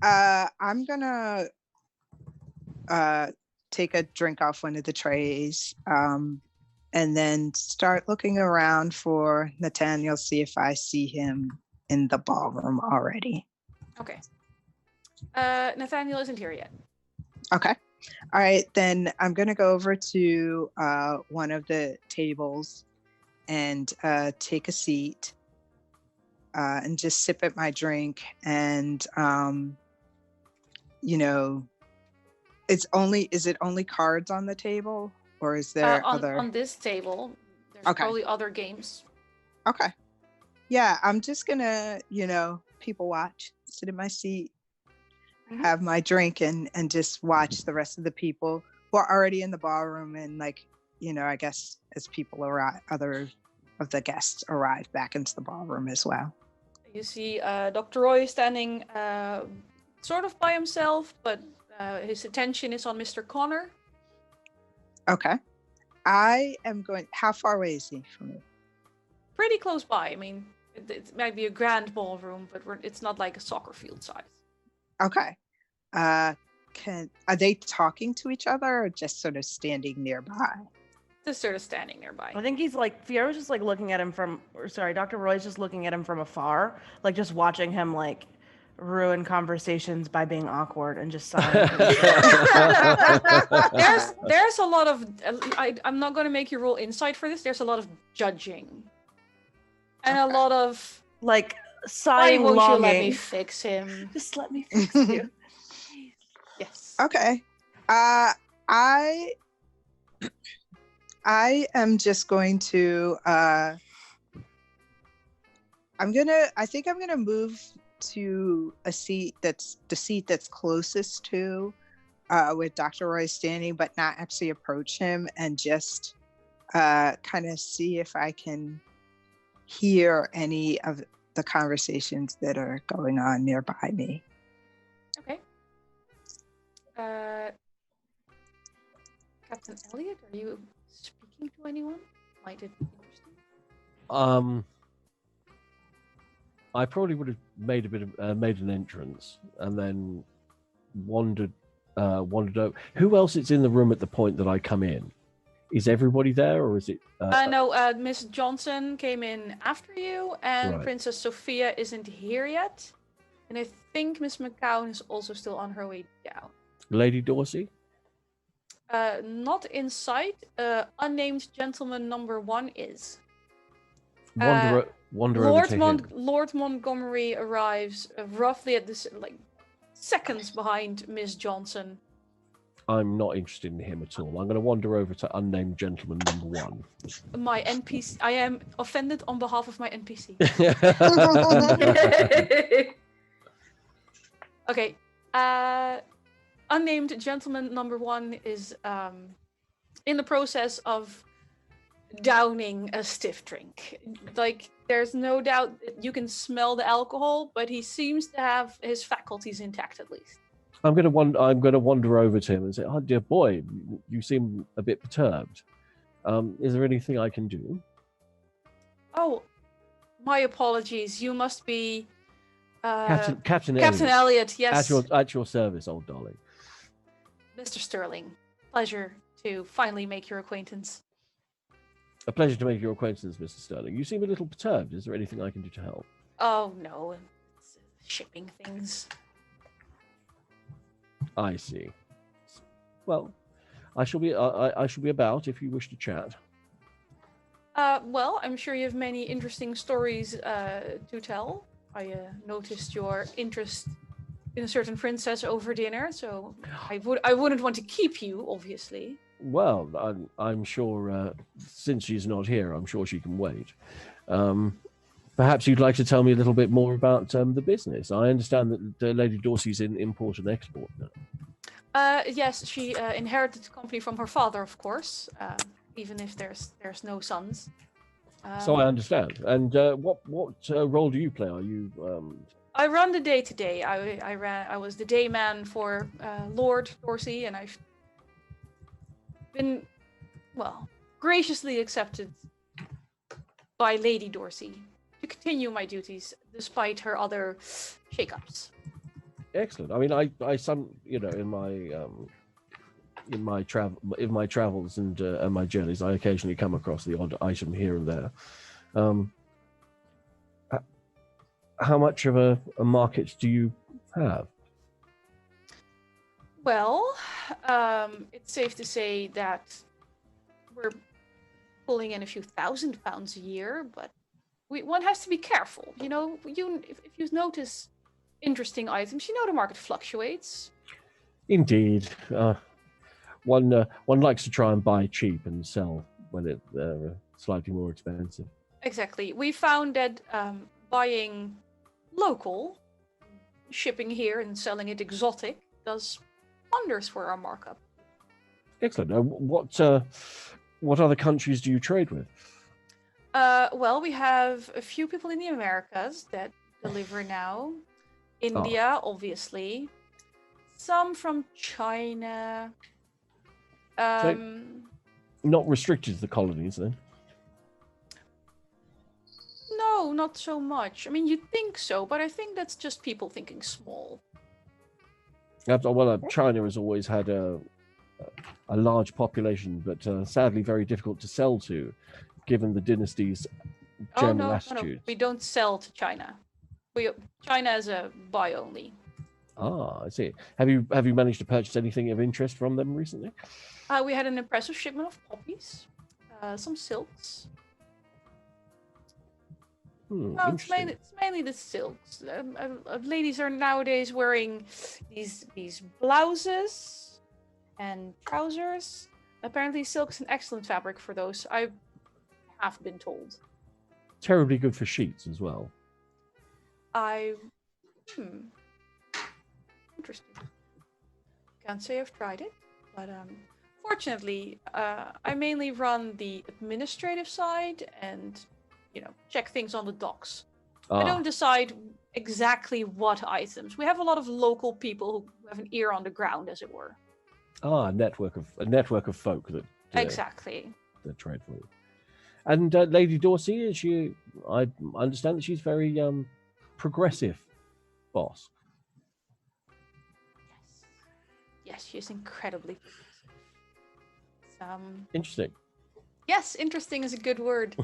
I'm gonna take a drink off one of the trays, and then start looking around for Nathaniel, see if I see him in the ballroom already. Okay. Nathaniel isn't here yet. Okay. All right, then I'm gonna go over to one of the tables and take a seat and just sip at my drink. And is it only cards on the table, or is there other? On this table, there's Okay. probably other games. Okay. Yeah, I'm just gonna, people watch, sit in my seat, have my drink, and just watch the rest of the people who are already in the ballroom, and I guess as people arrive, other of the guests arrive back into the ballroom as well. You see Dr. Roy standing sort of by himself, but his attention is on Mr. Connor. Okay. I am going. How far away is he from me? Pretty close by. I mean, it might be a grand ballroom, but it's not like a soccer field size. Okay. Are they talking to each other or just sort of standing nearby? Just sort of standing nearby. I think he's like, Fiora's just like looking at him Dr. Roy's just looking at him from afar, like just watching him like ruin conversations by being awkward and just sighing. There's a lot of, I'm not going to make you roll insight for this. There's a lot of judging. And a lot of like why sighing, won't longing. you let me fix him? Just let me fix you. Yes. Okay. I am just going to I think I'm gonna move to a seat that's the seat that's closest to where Dr. Roy's standing, but not actually approach him, and just kind of see if I can hear any of the conversations that are going on nearby me. Okay. Captain Elliot, are you speaking to anyone? Might it be interesting? I probably would have made an entrance and then wandered over. Who else is in the room at the point that I come in? Is everybody there, or is it? No, Miss Johnson came in after you, and Right. Princess Sophia isn't here yet. And I think Miss McCown is also still on her way down. Lady Dorsey? Not in sight. Unnamed gentleman number 1 is. Wander over to him. Lord Montgomery arrives roughly at this, like, seconds behind Miss Johnson. I'm not interested in him at all. I'm going to wander over to unnamed gentleman number 1. My NPC. I am offended on behalf of my NPC. Okay. Unnamed gentleman number 1 is in the process of downing a stiff drink. Like, there's no doubt that you can smell the alcohol, but he seems to have his faculties intact at least. I'm going to wander over to him and say, "Oh dear boy, you seem a bit perturbed. Is there anything I can do?" Oh, my apologies. You must be Captain Elliot. Yes, at your service, old darling. Mr. Sterling. Pleasure to finally make your acquaintance. A pleasure to make your acquaintance, Mr. Sterling. You seem a little perturbed. Is there anything I can do to help? Oh no, it's shipping things. I see. Well, I shall be about if you wish to chat. Well, I'm sure you have many interesting stories to tell. I noticed your interest in a certain princess over dinner, so I wouldn't want to keep you, obviously. Well, I'm sure since she's not here, I'm sure she can wait. Perhaps you'd like to tell me a little bit more about the business. I understand that Lady Dorsey's in import and export now. Yes, she inherited the company from her father, of course, even if there's no sons. So I understand. And what role do you play? Are you? I run the day-to-day. I was the day man for Lord Dorsey, and I've been, well, graciously accepted by Lady Dorsey to continue my duties despite her other shakeups. Excellent. I mean, I some in my travels and my journeys, I occasionally come across the odd item here and there. How much of a market do you have? Well, it's safe to say that we're pulling in a few £1,000s a year, but one has to be careful. You know, if you notice interesting items, the market fluctuates. Indeed. One likes to try and buy cheap and sell when they're slightly more expensive. Exactly. We found that buying local, shipping here and selling it exotic does wonders for our markup. Excellent. What other countries do you trade with? Well, we have a few people in the Americas that deliver now. India, obviously. Some from China. not restricted to the colonies then? No, not so much. I mean, you'd think so, but I think that's just people thinking small. Well, China has always had a large population, but sadly very difficult to sell to, given the dynasty's general attitude. We don't sell to China. China is a buy only. Ah, I see. Have you managed to purchase anything of interest from them recently? We had an impressive shipment of poppies, some silks. No, it's mainly the silks. Ladies are nowadays wearing these blouses and trousers. Apparently, silk's an excellent fabric for those. I have been told. Terribly good for sheets as well. Interesting. Can't say I've tried it, but fortunately, I mainly run the administrative side and, check things on the docks. I don't decide exactly what items. We have a lot of local people who have an ear on the ground, as it were. A network of folk that Exactly. that trade for you. And Lady Dorsey, I understand that she's very progressive boss. Yes, she's incredibly progressive. Interesting. Yes, interesting is a good word.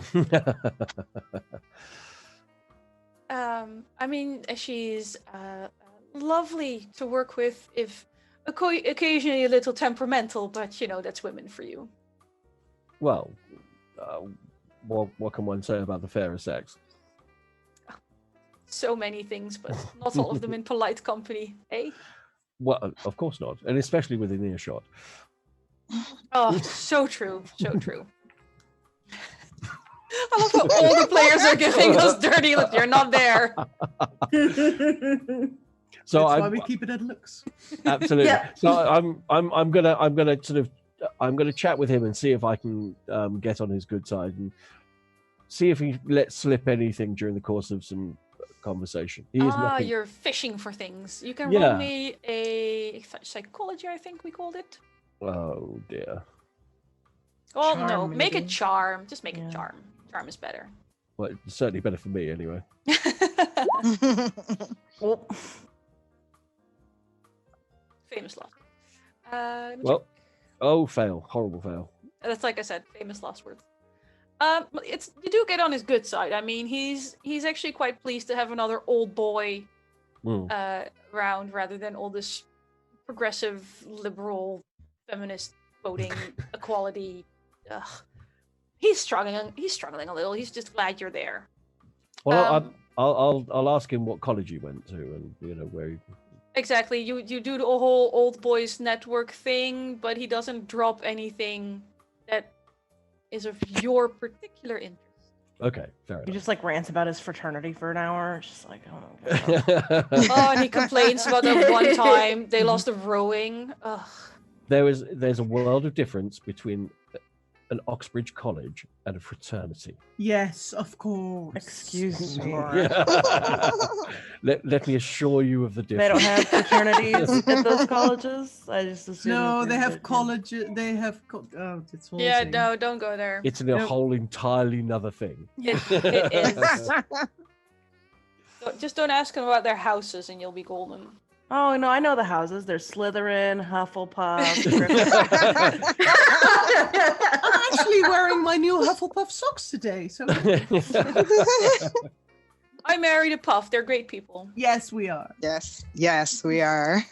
I mean, she's lovely to work with, if occasionally a little temperamental, but that's women for you. Well, what can one say about the fairer sex? So many things, but not all of them in polite company, eh? Well, of course not, and especially within earshot. Oh, so true, so true. I love how all the players are giving us dirty look. You're not there. So that's why we keep it at looks. Absolutely. Yeah. So I'm gonna chat with him and see if I can get on his good side and see if he lets slip anything during the course of some conversation. You're fishing for things. You can roll me a psychology, I think we called it. Oh dear. Well, Charm, no, make maybe? it charm. Just make it charm. Charm is better. Well, it's certainly better for me anyway. Well, Famous last. Fail. Horrible fail. That's like I said, famous last words. You do get on his good side. I mean, he's actually quite pleased to have another old boy around rather than all this progressive, liberal, feminist voting equality. Ugh. He's struggling a little. He's just glad you're there. Well, I'll ask him what college he went to and where he... Exactly. You do the whole old boys network thing, but he doesn't drop anything that is of your particular interest. Okay, fair enough. he just rants about his fraternity for an hour. It's just like, oh my god. Oh, and he complains about that one time they lost the rowing. Ugh. There's a world of difference between an Oxbridge college and a fraternity. Yes, of course. Excuse me. Let me assure you of the difference. They don't have fraternities at those colleges. I just assume. No, they have college. They have. It's whole Yeah, thing. no, don't go there. It's a whole entirely another thing. It is. Just don't ask them about their houses and you'll be golden. Oh no, I know the houses. There's Slytherin, Hufflepuff. I'm actually wearing my new Hufflepuff socks today. So I married a puff. They're great people. yes, we are. Yes, we are.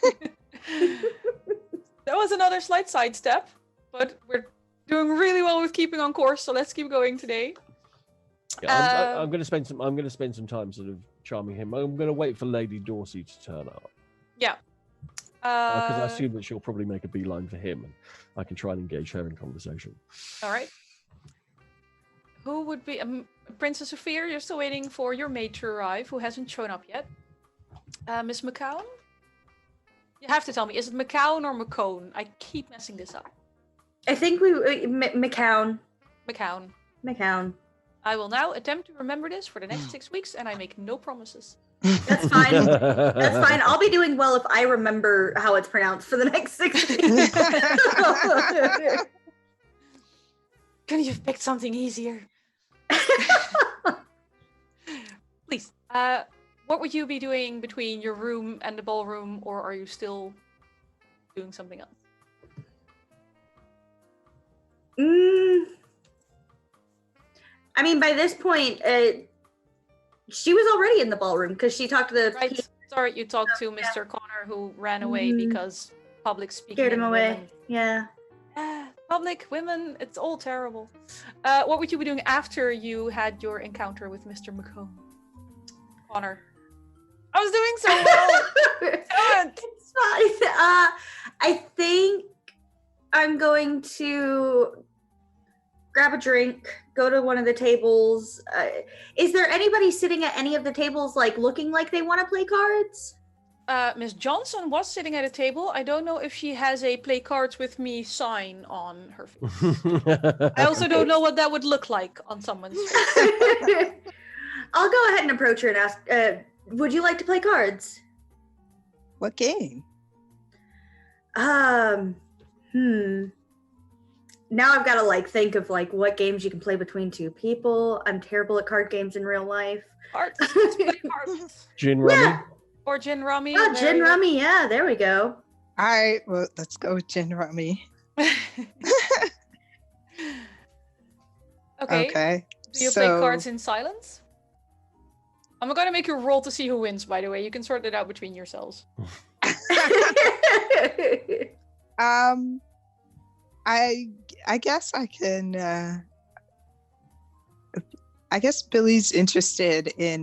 That was another slight sidestep, but we're doing really well with keeping on course. So let's keep going today. Yeah, I'm going to spend some time sort of charming him. I'm going to wait for Lady Dorsey to turn up. Yeah. Because I assume that she'll probably make a beeline for him, and I can try and engage her in conversation. All right. Who would be Princess Sophia? You're still waiting for your maid to arrive, who hasn't shown up yet. Miss McCown. You have to tell me, is it McCown or McCone? I keep messing this up. I think McCown. McCown. I will now attempt to remember this for the next 6 weeks, and I make no promises. That's fine. That's fine. I'll be doing well if I remember how it's pronounced for the next 6 weeks. Couldn't you have picked something easier? Please. What would you be doing between your room and the ballroom, or are you still doing something else? I mean, by this point, she was already in the ballroom because she talked to the Right. Sorry, you talked to Mr. Connor, who ran away Mhm. because public speaking. scared him and away. women. Yeah. Public, women, it's all terrible. What would you be doing after you had your encounter with Mr. McComb? Connor. I was doing so well. It's fine. I think I'm going to grab a drink, go to one of the tables. Is there anybody sitting at any of the tables, like looking like they want to play cards? Miss Johnson was sitting at a table. I don't know if she has a play cards with me sign on her face. I also don't know what that would look like on someone's face. I'll go ahead and approach her and ask, would you like to play cards? What game? Now I've got to like think of like what games you can play between two people. I'm terrible at card games in real life. Cards. Let's play cards. Gin rummy. Yeah. Or gin rummy. Oh, there gin you go. rummy. Yeah, there we go. All right, well, let's go with gin rummy. Okay. Okay. Do you play cards in silence? I'm not gonna make you roll to see who wins, by the way. You can sort it out between yourselves. I guess I can. I guess Billy's interested in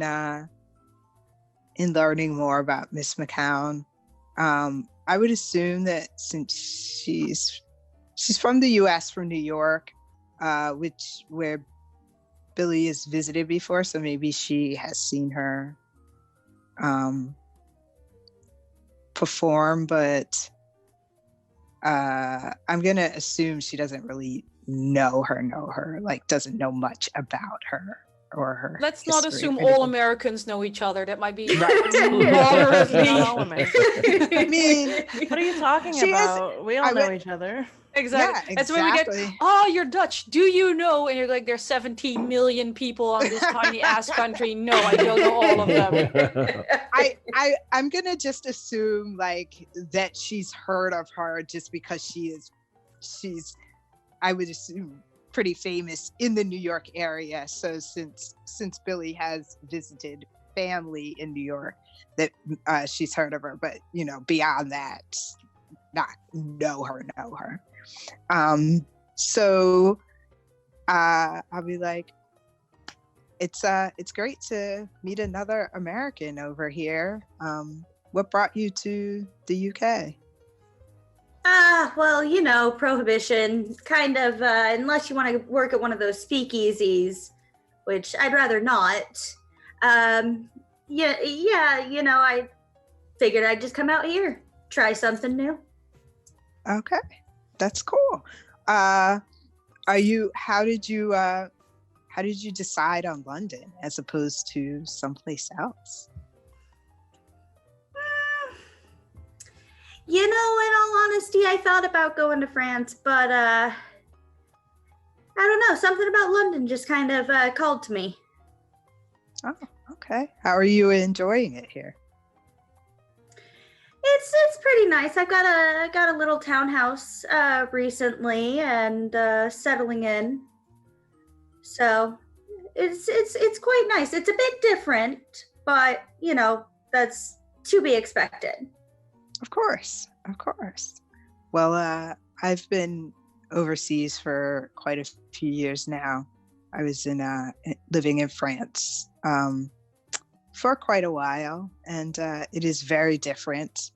learning more about Miss McCown. I would assume that since she's from the U.S., from New York, where Billy has visited before, so maybe she has seen her perform, but I'm gonna assume she doesn't really know her, like doesn't know much about her or her. Let's not history assume or all anything. Americans know each other. That might be Not moderately. all Americans. I mean, What are you talking She is- about? We all I know would- each other. Exactly. Yeah, That's when we get, exactly. oh, you're Dutch. Do you know? And you're like, there's 17 million people on this tiny ass country. No, I don't know all of them. I'm gonna just assume like that she's heard of her just because she's I would assume pretty famous in the New York area. So since Billy has visited family in New York, that she's heard of her, but beyond that, not know her. So I'll be like, it's great to meet another American over here. What brought you to the UK? Well, prohibition, kind of, unless you want to work at one of those speakeasies, which I'd rather not. I figured I'd just come out here, try something new. Okay, that's cool. How did you decide on London as opposed to someplace else? In all honesty, I thought about going to France, but I don't know, something about London just kind of called to me. Oh, okay. How are you enjoying it here? It's pretty nice. I got a little townhouse recently and settling in. So it's quite nice. It's a bit different, but that's to be expected. Of course. Well, I've been overseas for quite a few years now. I was living in France for quite a while, and it is very different.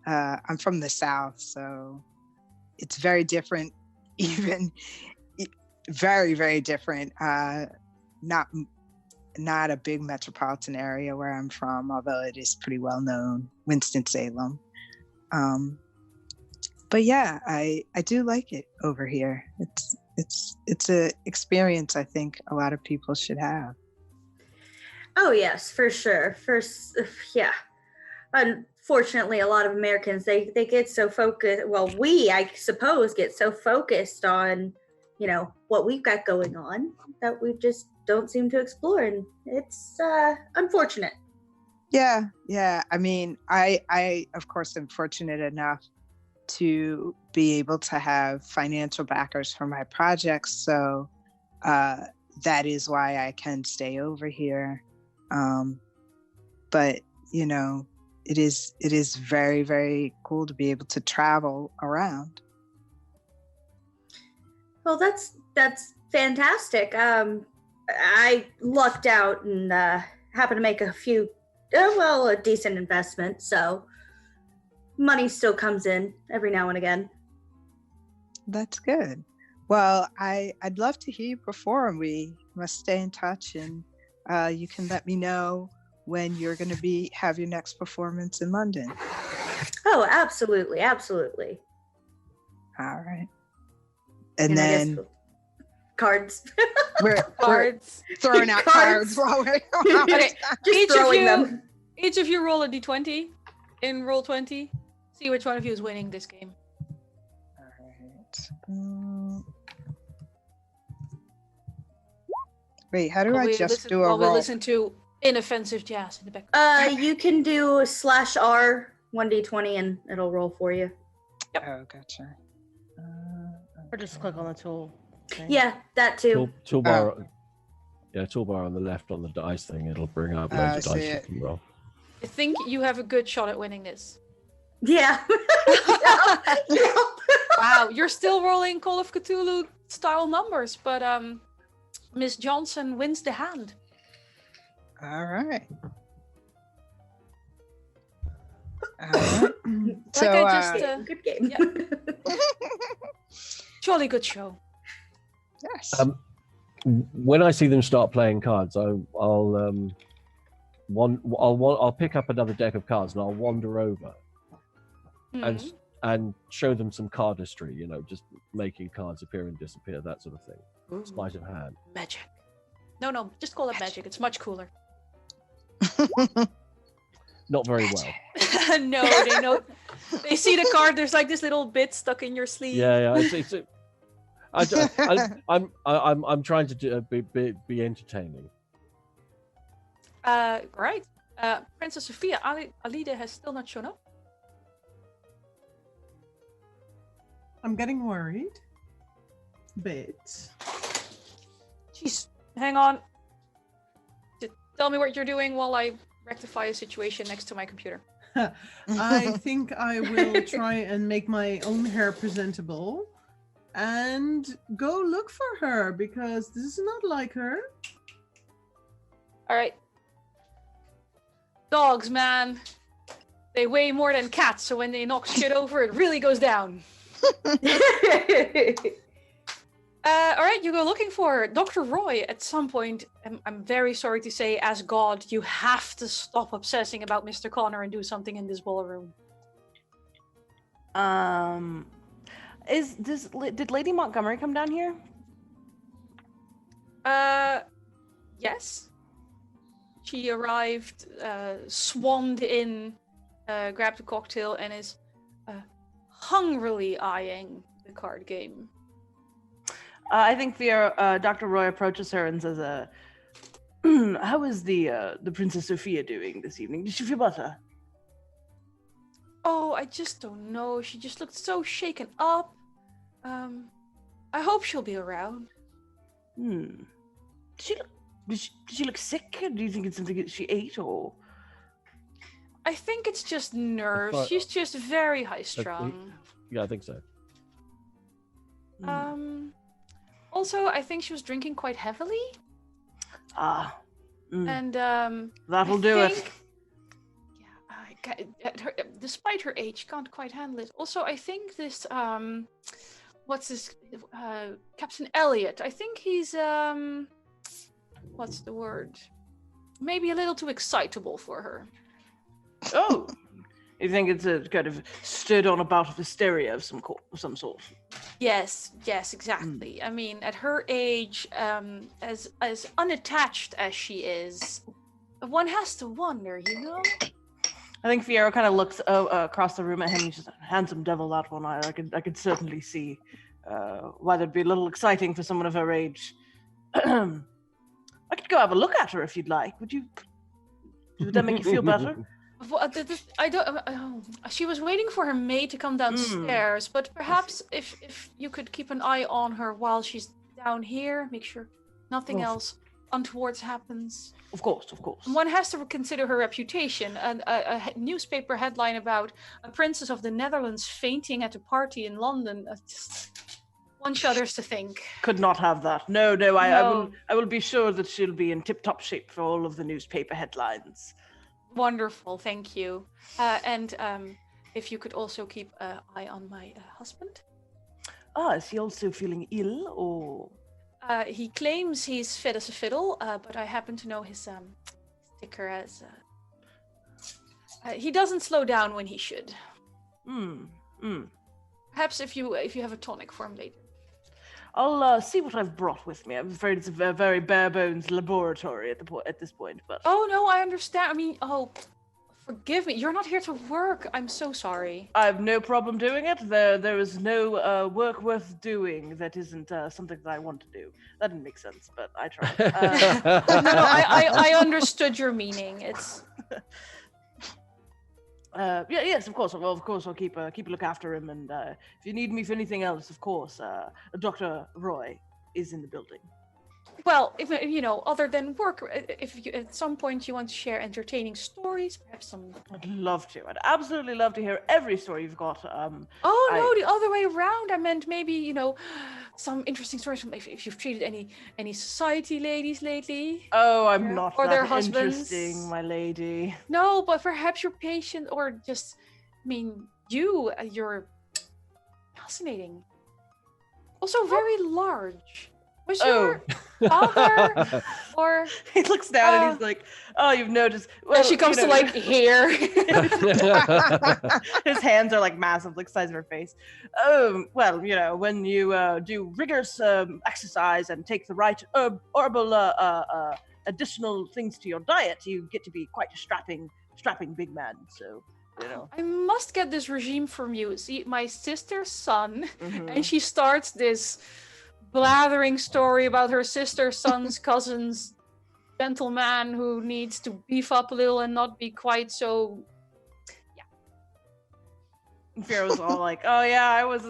I'm from the South, so it's very different, even very, very different. Not a big metropolitan area where I'm from, although it is pretty well known, Winston-Salem. But yeah, I do like it over here. It's a experience I think a lot of people should have. Oh yes, for sure. Yeah. Unfortunately, a lot of Americans they get so focused. Well, we, I suppose, get so focused on what we've got going on that we just don't seem to explore, and it's unfortunate. Yeah. I mean, I of course am fortunate enough to be able to have financial backers for my projects, so that is why I can stay over here. But you know, it is very, very cool to be able to travel around. Well, that's fantastic. I lucked out and happened to make a decent investment, so money still comes in every now and again. That's good. Well, I'd love to hear you perform. We must stay in touch, and you can let me know when you're going to have your next performance in London. Oh, absolutely. All right. And I guess then cards. we're Cards. throwing out cards while we're Okay, Just throwing them. Each of you roll a d20 in roll 20. See which one of you is winning this game. All right. Wait, how do While I we just listen- do a while we roll? listen to inoffensive jazz in the back. You can do /R 1d20 and it'll roll for you. Oh, gotcha. Or just click on the tool thing. Yeah, that too. Toolbar. Yeah, toolbar on the left on the dice thing. It'll bring up loads of I dice see you it. can roll. I think you have a good shot at winning this. Yeah. Wow, you're still rolling Call of Cthulhu style numbers, but Miss Johnson wins the hand. All right. So, Like I just Good game. yeah. Jolly good show. yes. When I see them start playing cards, I'll pick up another deck of cards and I'll wander over Mhm. and show them some cardistry. You know, just making cards appear and disappear, that sort of thing. Ooh, Sleight of hand. magic. No, just call it magic. It's much cooler. Not very well. No, they know. They see the card. There's like this little bit stuck in your sleeve. Yeah. I'm trying to be entertaining. Right. Princess Sophia, Alida has still not shown up. I'm getting worried. But Jeez, hang on. Tell me what you're doing while I rectify a situation next to my computer. I think I will try and make my own hair presentable and go look for her because this is not like her. All right. Dogs, man. They weigh more than cats, so when they knock shit over, it really goes down. All right, you go looking for Dr. Roy at some point. I'm very sorry to say, as God, you have to stop obsessing about Mr. Connor and do something in this ballroom. Did Lady Montgomery come down here? Yes. She arrived, swanned in, grabbed a cocktail, and is hungrily eyeing the card game. I think Dr. Roy approaches her and says, "How is the Princess Sophia doing this evening? Did she feel better?" Oh, I just don't know. She just looked so shaken up. I hope she'll be around. Did she look sick? Do you think it's something that she ate, or? I think it's just nerves. thought- She's just very high strung. Yeah, I think so. Also, I think she was drinking quite heavily, and That'll I do it. think- Yeah, despite her age, can't quite handle it. Also, I think this what's this? Captain Elliot. I think he's what's the word? Maybe a little too excitable for her. Oh, you think it's a kind of stirred on a bout of hysteria of some sort? Yes, exactly. I mean, at her age, as unattached as she is, one has to wonder, you know? I think Fierro kind of looks across the room at him. He's just a handsome devil, that one. I could certainly see why that'd be a little exciting for someone of her age. I could go have a look at her if you'd like. Would that make you feel better? Well, I don't. She was waiting for her maid to come downstairs, but perhaps if you could keep an eye on her while she's down here, make sure nothing else untoward happens. Of course. One has to consider her reputation. A newspaper headline about a princess of the Netherlands fainting at a party in London. One shudders to think. Could not have that. No. I will be sure that she'll be in tip-top shape for all of the newspaper headlines. Wonderful, thank you. And if you could also keep an eye on my husband. Is he also feeling ill, or? He claims he's fit as a fiddle, but I happen to know his sticker as... he doesn't slow down when he should. Perhaps if you have a tonic for him later. I'll see what I've brought with me. I'm afraid it's a very bare bones laboratory at this point. But oh no, I understand. I mean, forgive me. You're not here to work. I'm so sorry. I have no problem doing it. There is no work worth doing that isn't something that I want to do. That didn't make sense, but I tried. No, I understood your meaning. It's. Yes, of course. Well, of course, I'll keep a look after him. And if you need me for anything else, of course, Dr. Roy is in the building. Well, if other than work, if you, at some point you want to share entertaining stories, perhaps some. I'd love to. I'd absolutely love to hear every story you've got. The other way around. I meant maybe some interesting stories from if you've treated any society ladies lately. Oh, I'm not or that their husbands. Interesting, my lady. No, but perhaps your patient, or just, you're fascinating. Also very large. Was your father or he looks down and he's like, "Oh, you've noticed." Well, and she comes to like here. His hands are like massive, like size of her face. Oh, well, when you do rigorous exercise and take the right herbal additional things to your diet, you get to be quite a strapping big man. So. I must get this regime from you. See, my sister's son, and she starts this blathering story about her sister's son's cousin's gentleman who needs to beef up a little and not be quite so. Yeah. Vera was all like, "Oh yeah, I was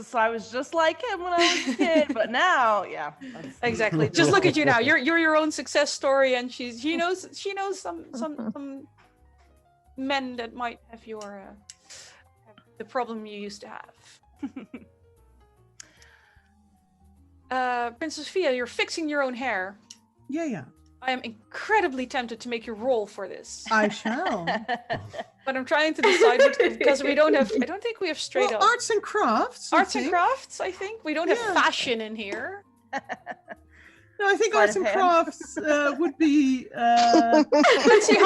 just like him when I was a kid, but now, yeah." Exactly. Just look at you now. You're your own success story, and she knows some men that might have the problem you used to have. Princess Fia, you're fixing your own hair. Yeah. I am incredibly tempted to make you roll for this. I shall. But I'm trying to decide because I don't think we have straight up arts and crafts. Arts and crafts, I think. We don't have fashion in here. No, I think arts and crafts would be. Let's see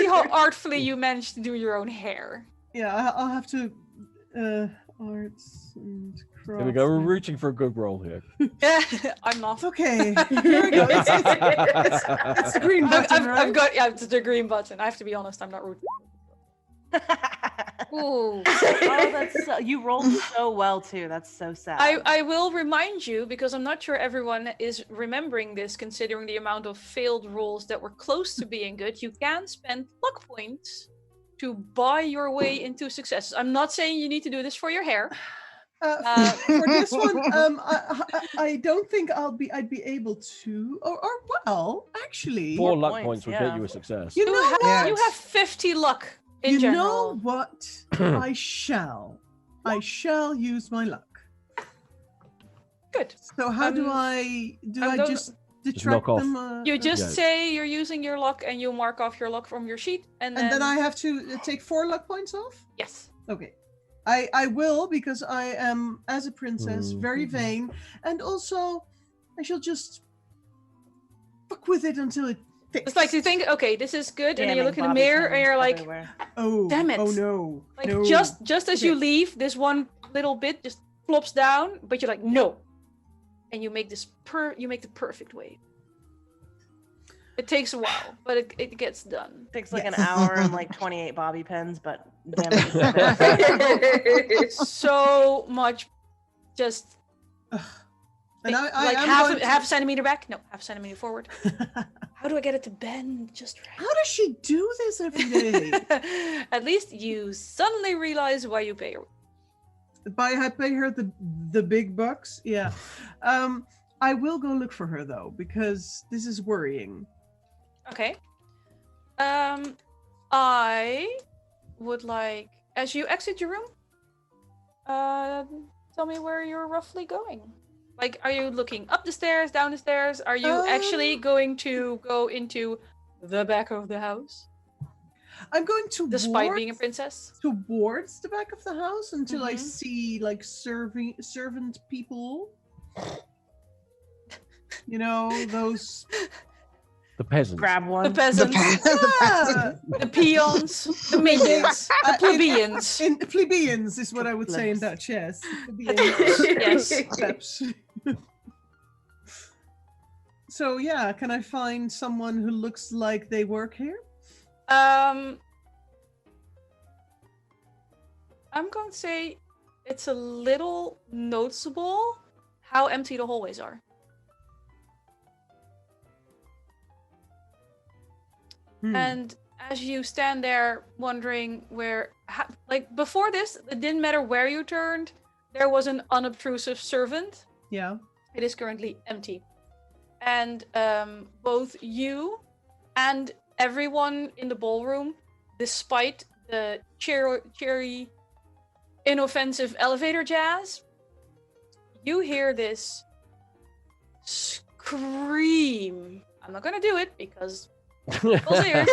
how artfully you managed to do your own hair. Yeah, I'll have to arts and crafts. There we go. We're reaching for a good roll here. I'm not. Okay, here we go. It's the green button, right? I've got it's the green button. I have to be honest. I'm not rooting. Ooh. You rolled so well too. That's so sad. I will remind you, because I'm not sure everyone is remembering this, considering the amount of failed rolls that were close to being good. You can spend luck points to buy your way into success. I'm not saying you need to do this for your hair. For this one, I don't think I'd be able to, or well, actually, 4 luck points would get you a success. You know what? You have 50 luck in general. You know what? I shall use my luck. Good. So how do I just detract knock them? You just say you're using your luck, and you mark off your luck from your sheet, and then I have to take 4 luck points off? Yes. Okay. I will, because I am, as a princess, very vain, and also I shall just fuck with it until it fits. It's like you think, okay, this is good, and then you look in the mirror and you're like, oh, damn it. Oh no. Like no. just as you leave, this one little bit just flops down, but you're like, no. And you make the perfect wave. It takes a while, but it gets done. It takes like an hour and like 28 bobby pins, but damn it. So much just And I like am half going to- half a centimeter back? No, half a centimeter forward. How do I get it to bend just How does she do this every day? right? At least you suddenly realize why you pay her. I pay her the big bucks. Yeah. I will go look for her though, because this is worrying. Okay. I would like, as you exit your room, tell me where you're roughly going. Like, are you looking up the stairs, down the stairs? Are you actually going to go into the back of the house? I'm going to Despite being a princess? towards the back of the house until I Mhm. see like servant people. You know, those The peasants. Grab The one. peasants, yeah, the peons, the minions, the plebeians. in plebeians is what I would say in Plebs. Dutch. Yes, plebeians. Yes. Plebs. So yeah, can I find someone who looks like they work here? I'm going to say it's a little noticeable how empty the hallways are. Hmm. And as you stand there wondering where, like before this, it didn't matter where you turned, there was an unobtrusive servant. Yeah. It is currently empty. And both you and everyone in the ballroom, despite the cheery, inoffensive elevator jazz, you hear this scream. I'm not going to do it because people's ears.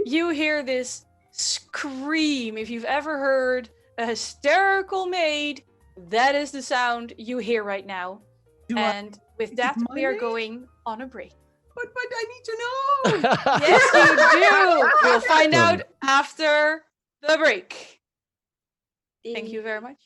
You hear this scream. If you've ever heard a hysterical maid, that is the sound you hear right now. And with Is it that, my we are maid? going on a break. But I need to know. Yes, you do. We'll find out after the break. Thank you very much.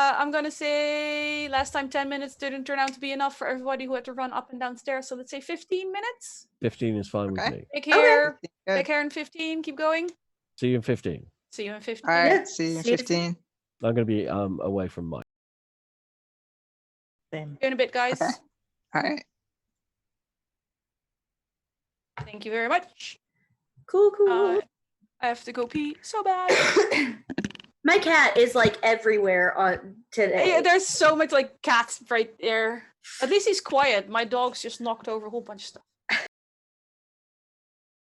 I'm gonna say last time 10 minutes didn't turn out to be enough for everybody who had to run up and down stairs. So let's say 15 minutes. 15 is fine Okay. with me. Take care. Good. Take care in 15. Keep going. See you in 15. See you in 15. All right. Yeah. See you in See you- 15. I'm going to be away from Mike. Same. See you in a bit, guys. Okay. All right. Thank you very much. Cool, cool. I have to go pee so bad. My cat is like everywhere on today. Yeah, there's so much like cats right there. At least he's quiet. My dog's just knocked over a whole bunch of stuff.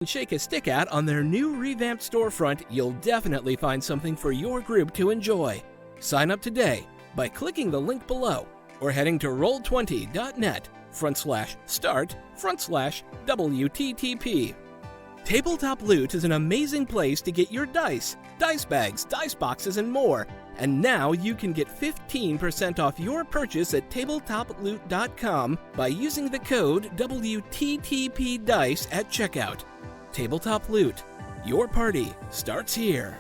Shake a stick at on their new revamped storefront, you'll definitely find something for your group to enjoy. Sign up today by clicking the link below or heading to roll20.net/start/WTTP. Tabletop Loot is an amazing place to get your dice bags, dice boxes, and more. And now you can get 15% off your purchase at tabletoploot.com by using the code WTTPDICE at checkout. Tabletop Loot. Your party starts here.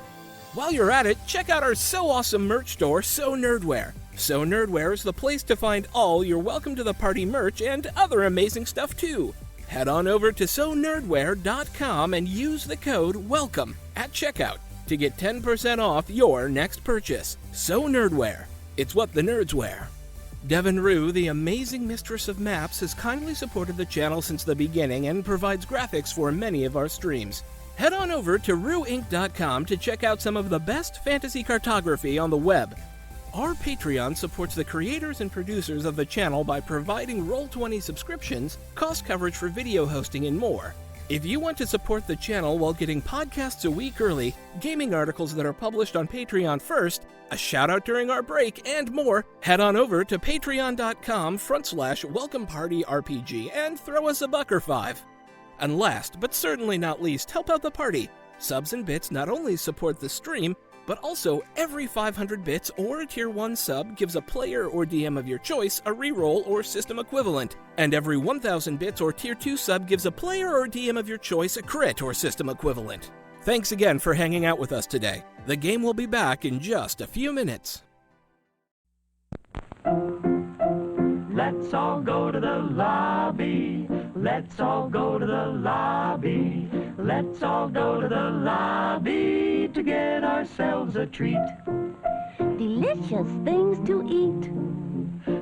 While you're at it, check out our so awesome merch store, So Nerdware. So Nerdware is the place to find all your Welcome to the Party merch and other amazing stuff too. Head on over to sonerdware.com and use the code WELCOME at checkout to get 10% off your next purchase. So Nerdware. It's what the nerds wear. Devin Rue, the amazing mistress of maps, has kindly supported the channel since the beginning and provides graphics for many of our streams. Head on over to rueinc.com to check out some of the best fantasy cartography on the web. Our Patreon supports the creators and producers of the channel by providing Roll20 subscriptions, cost coverage for video hosting, and more. If you want to support the channel while getting podcasts a week early, gaming articles that are published on Patreon first, a shout out during our break, and more, head on over to patreon.com/welcomepartyrpg and throw us a buck or $5. And last, but certainly not least, help out the party. Subs and bits not only support the stream, but also every 500 bits or a tier 1 sub gives a player or DM of your choice a reroll or system equivalent, and every 1000 bits or tier 2 sub gives a player or DM of your choice a crit or system equivalent. Thanks again for hanging out with us today. The game will be back in just a few minutes. Let's all go to the lobby. Let's all go to the lobby. Let's all go to the lobby to get ourselves a treat. The delicious things to eat.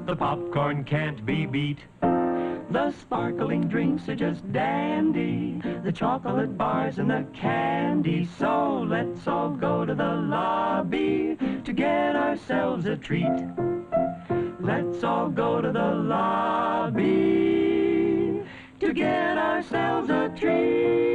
The popcorn can't be beat. The sparkling drinks are just dandy. The chocolate bars and the candy. So let's all go to the lobby to get ourselves a treat. Let's all go to the lobby to get ourselves a treat.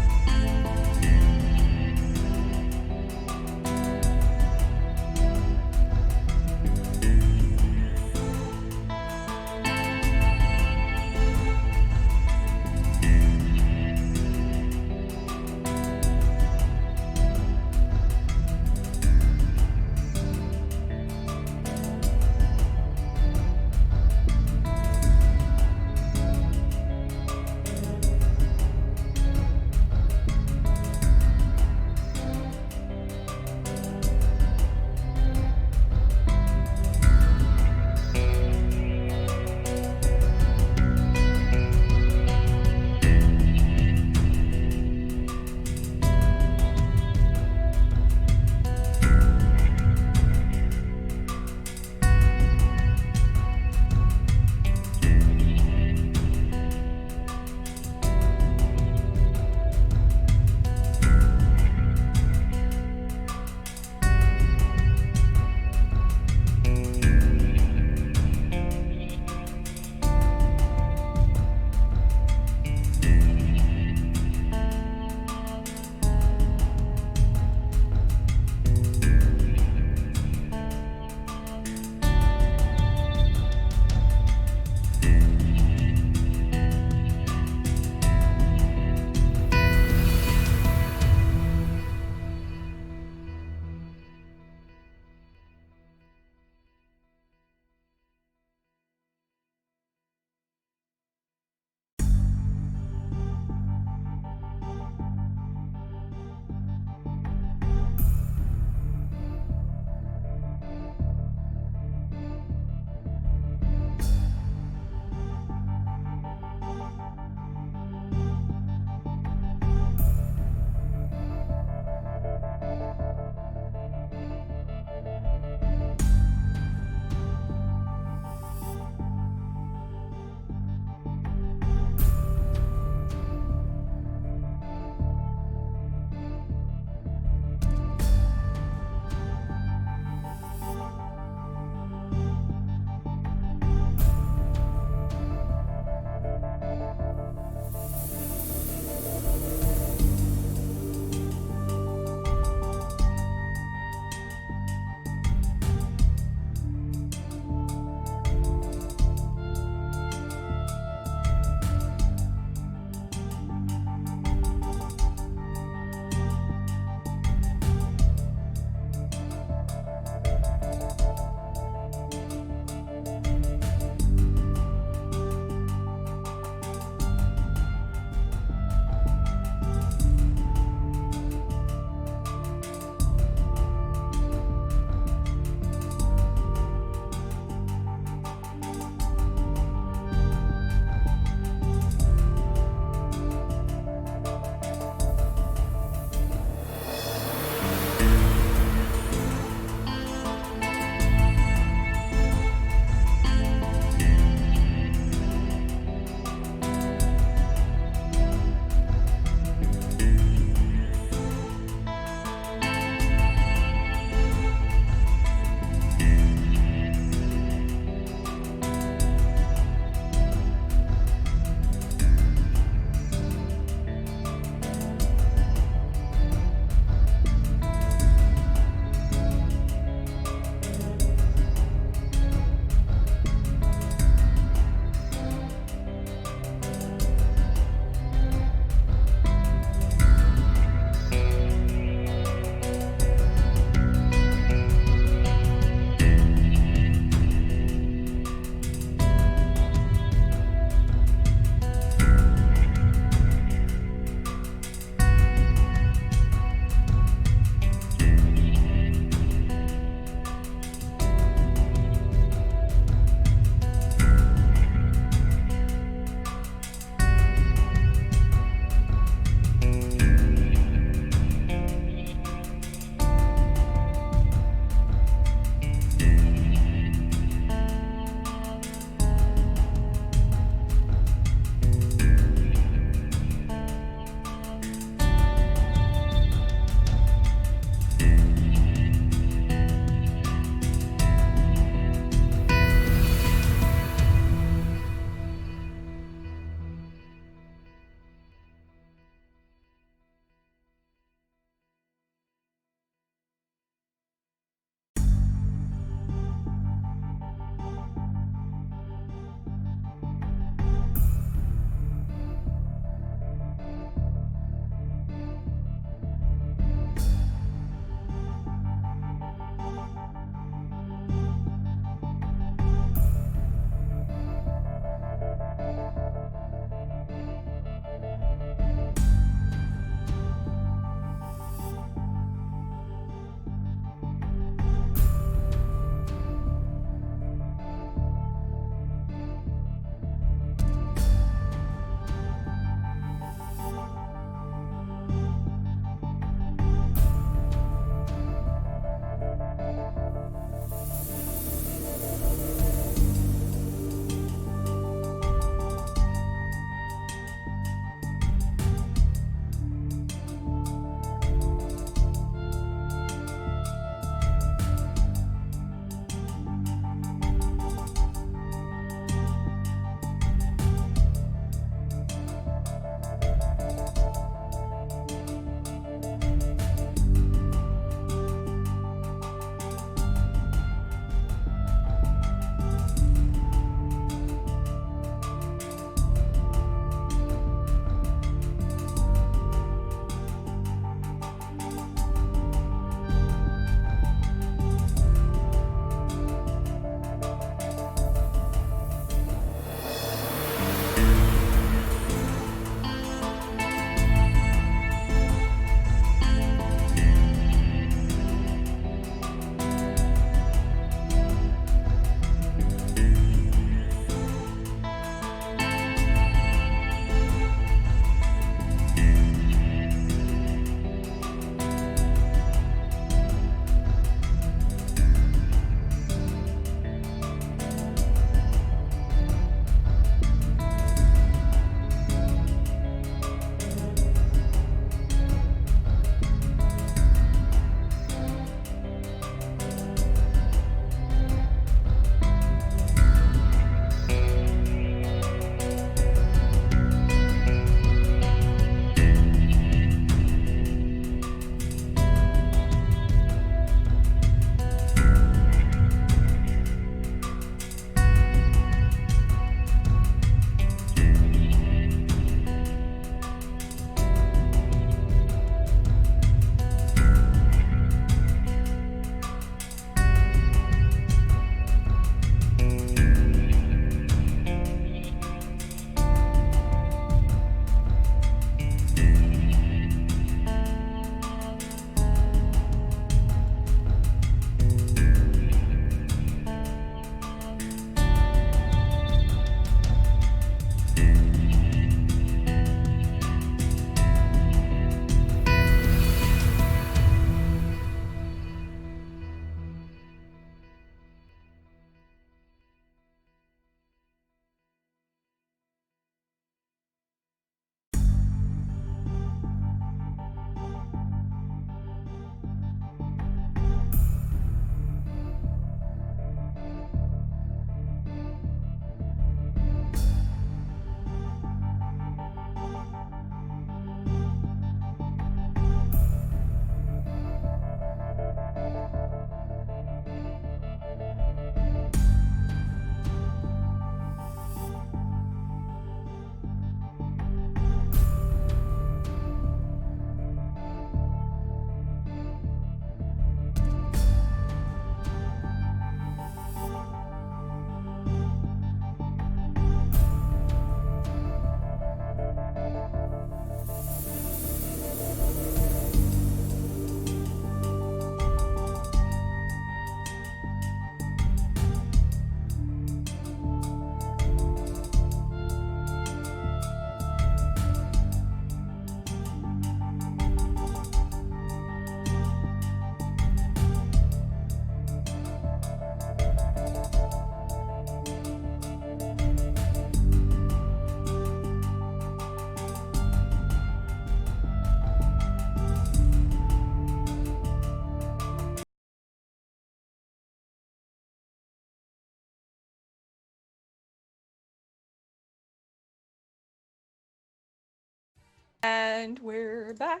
And we're back.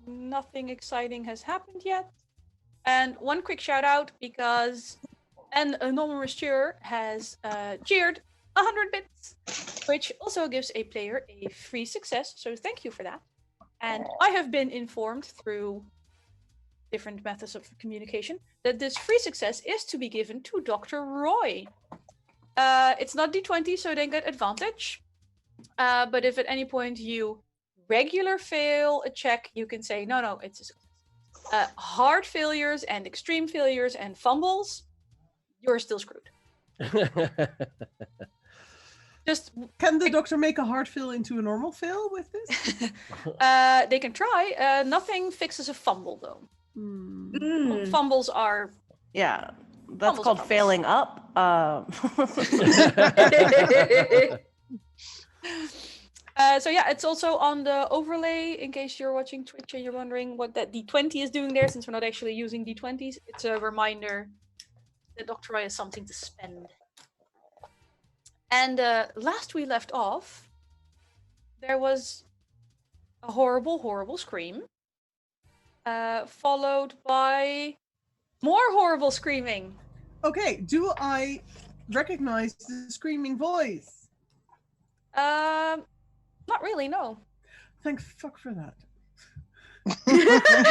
Nothing exciting has happened yet. And one quick shout out because an anonymous cheer has cheered 100 bits, which also gives a player a free success. So thank you for that. And I have been informed through different methods of communication that this free success is to be given to Dr. Roy. It's not D20, so they get advantage. But if at any point you regular fail a check, you can say, no, it's a success. Hard failures and extreme failures and fumbles, you're still screwed. Just Can the doctor make a hard fail into a normal fail with this? they can try. Nothing fixes a fumble though. Fumbles are Yeah, that's Fumbles called are failing up. So yeah, it's also on the overlay in case you're watching Twitch and you're wondering what that D20 is doing there, since we're not actually using D20s. It's a reminder that Dr. Roy has something to spend. And last we left off, there was a horrible, horrible scream, followed by more horrible screaming. Okay, do I recognize the screaming voice? Not really, no. Thank fuck for that.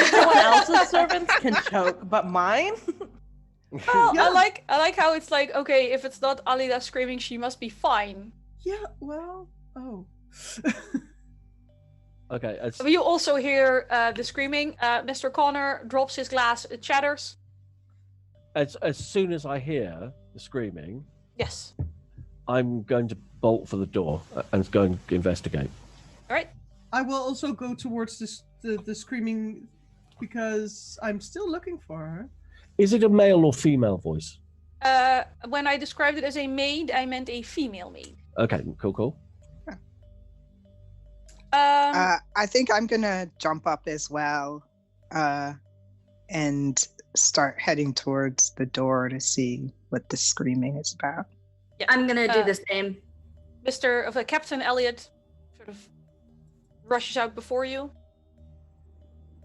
Someone else's servants can choke, but mine? Well, Yeah. I like how it's like, okay, if it's not Alida screaming, she must be fine. Yeah, well, oh. Okay. But you also hear the screaming. Mr. Connor drops his glass, it shatters. As soon as I hear the screaming, Yes. I'm going to bolt for the door and go and investigate. All right. I will also go towards the screaming because I'm still looking for her. Is it a male or female voice? When I described it as a maid, I meant a female maid. Okay, cool. I think I'm gonna jump up as well, and start heading towards the door to see what the screaming is about. Yeah. I'm gonna do the same. Captain Elliot sort of rushes out before you.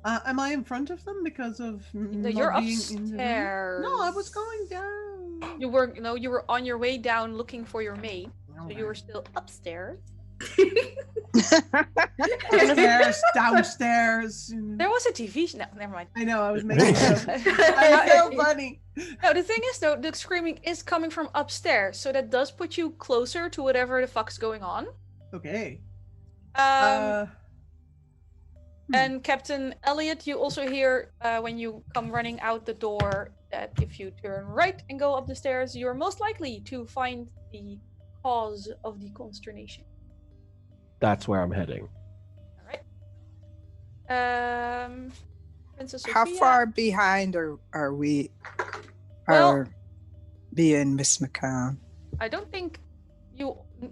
Am I in front of them because of You're not being in the room? upstairs. No, I was going down. You were on your way down looking for your maid, so you were still upstairs. Upstairs, downstairs. There was a TV. No, never mind. I know, I was making it up. I'm so funny. No, the thing is though, the screaming is coming from upstairs, so that does put you closer to whatever the fuck's going on. Okay. And Captain Elliot, you also hear when you come running out the door that if you turn right and go up the stairs, you're most likely to find the cause of the consternation. That's where I'm heading. All right. Princess How Sophia. far behind are we? Well- Are being Miss McCown? I don't think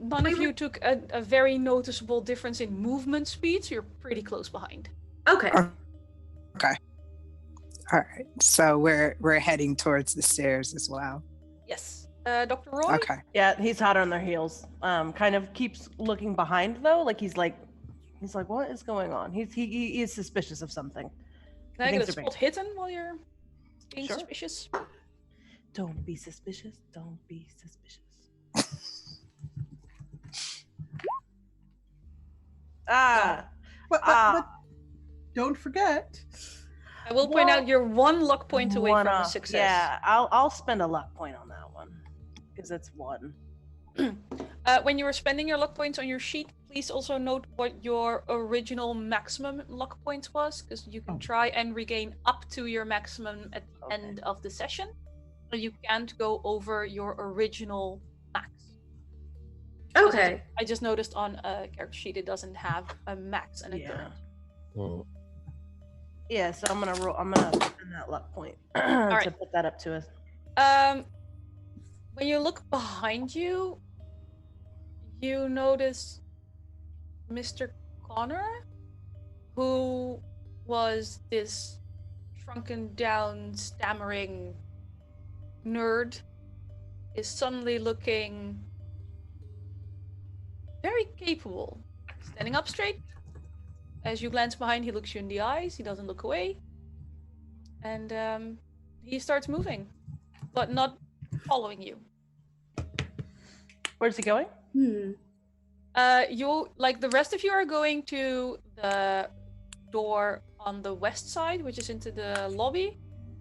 none of you took a very noticeable difference in movement speed, so you're pretty close behind. Okay. Okay. All right. So we're heading towards the stairs as well. Yes. Dr. Roy? Okay. Yeah, he's hot on their heels. Kind of keeps looking behind though, like he's like, what is going on? He is suspicious of something. Can I He get a thinks they're spot hidden while you're being Sure. suspicious? Don't be suspicious. Don't be suspicious. But don't forget. I will point out you're one luck point away from a success. Yeah, I'll spend a luck point on that one because it's one. When you were spending your luck points on your sheet, please also note what your original maximum luck points was, because you can try and regain up to your maximum at the end of the session, but you can't go over your original max. Okay. I just noticed on a character sheet it doesn't have a max and a current. Oh. Yeah, so I'm gonna spend that luck point to put that up to us. When you look behind you, you notice Mr. Connor, who was this shrunken down, stammering nerd, is suddenly looking very capable. Standing up straight, as you glance behind, he looks you in the eyes. He doesn't look away. And he starts moving, but not following you. Where's he going? You like the rest of you are going to the door on the west side, which is into the lobby.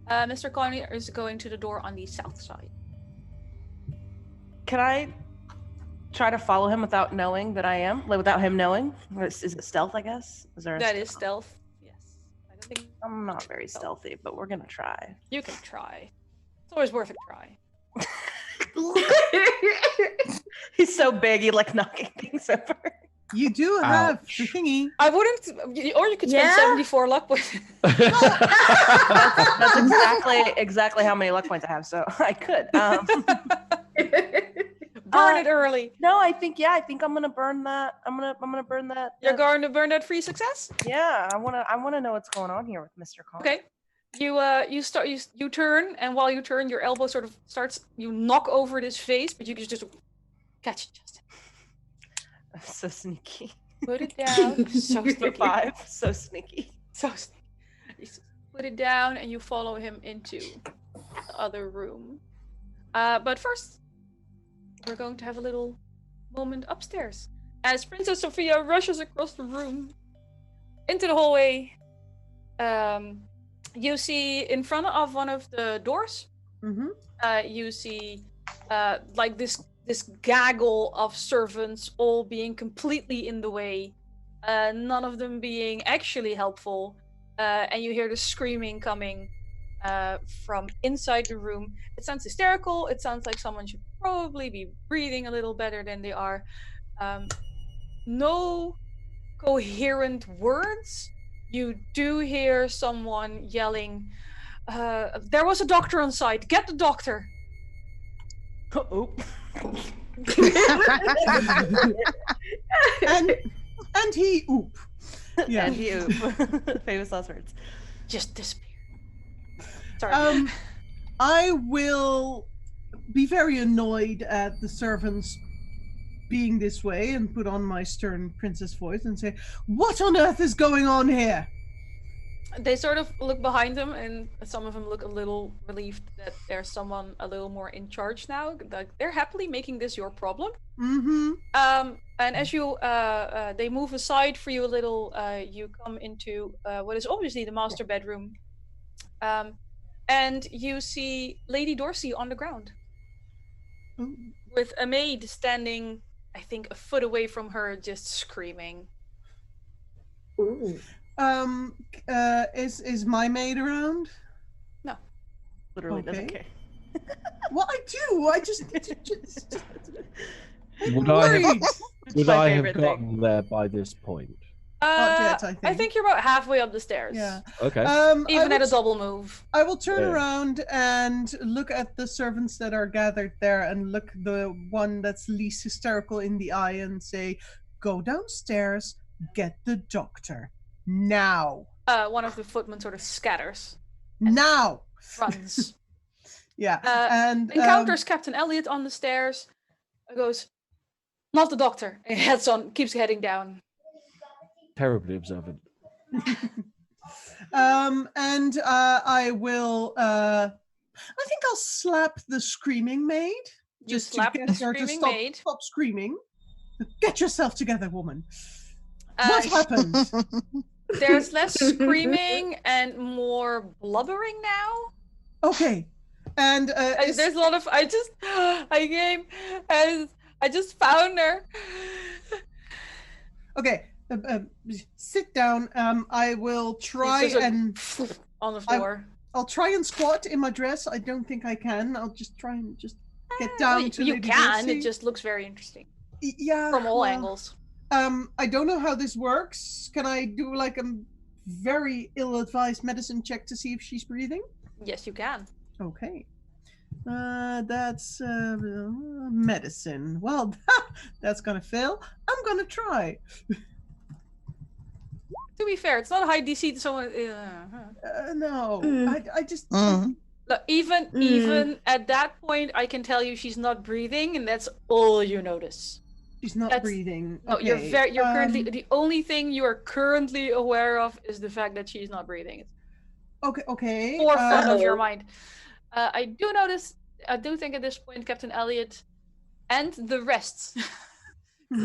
Mr. Connie is going to the door on the south side. Can I try to follow him without knowing that I am? Like, without him knowing? Or is it stealth, I guess? Is there That is stealth. Yes. I don't think I'm not very stealthy, but we're gonna try. you can try. It's always worth a try. He's so big, he like knocking things over. You do have the thingy. I wouldn't, or you could spend 74 luck points. That's exactly how many luck points I have, so I could. Burn it early. No, I think I'm gonna burn that. I'm gonna burn that. You're going to burn that free success? Yeah, I wanna know what's going on here with Mr. Kong. Okay. You turn, and while you turn, your elbow sort of starts. You knock over this face, but you can just catch it, Justin. I'm so sneaky. Put it down. So sneaky. 5, so sneaky. So sneaky. You put it down, and you follow him into the other room. But first, we're going to have a little moment upstairs as Princess Sophia rushes across the room into the hallway. You see in front of one of the doors, you see like this gaggle of servants all being completely in the way, none of them being actually helpful, and you hear the screaming coming from inside the room. It sounds hysterical. It sounds like someone should probably be breathing a little better than they are. No coherent words. You do hear someone yelling, there was a doctor on site. Get the doctor. Oh. and he oop. Yeah. And he oop. Famous last words. Just disappear. Sorry. I will be very annoyed at the servants being this way and put on my stern princess voice and say, what on earth is going on here? They sort of look behind them, and some of them look a little relieved that there's someone a little more in charge now. Like, they're happily making this your problem. And as you they move aside for you a little, you come into what is obviously the master bedroom, and you see Lady Dorsey on the ground with a maid standing, I think, a foot away from her, just screaming. Ooh. Is my maid around? No. Literally doesn't care. Well, I do. I just Would I have gotten there by this point? I think you're about halfway up the stairs. Yeah. Okay. Even at a double move. I will turn around and look at the servants that are gathered there and look the one that's least hysterical in the eye and say, go downstairs, get the doctor. Now. One of the footmen sort of scatters. Now. Runs. Yeah. And encounters Captain Elliot on the stairs. Goes, not the doctor. And heads on, keeps heading down. Terribly observant. And I will. I think I'll slap the screaming maid. Just slap to get the her to screaming stop, maid? stop screaming. Get yourself together, woman. What happened? There's less screaming and more blubbering now. Okay. And there's a lot of I just found her. Okay. Sit down. I will try and on the floor. I'll try and squat in my dress. I don't think I can. I'll just try and just get down to you Lady can. Dorsey. It just looks very interesting. Yeah. From all angles. I don't know how this works. Can I do like a very ill-advised medicine check to see if she's breathing? Yes, you can. Okay. That's medicine. Well, that's gonna fail. I'm gonna try. To be fair, it's not a high DC to someone. No, I just. Look, even at that point, I can tell you she's not breathing, and that's all you notice. She's not breathing. No, Okay. you're currently the only thing you are currently aware of is the fact that she's not breathing. It's Okay. forefront of your mind. I do think at this point Captain Elliot and the rest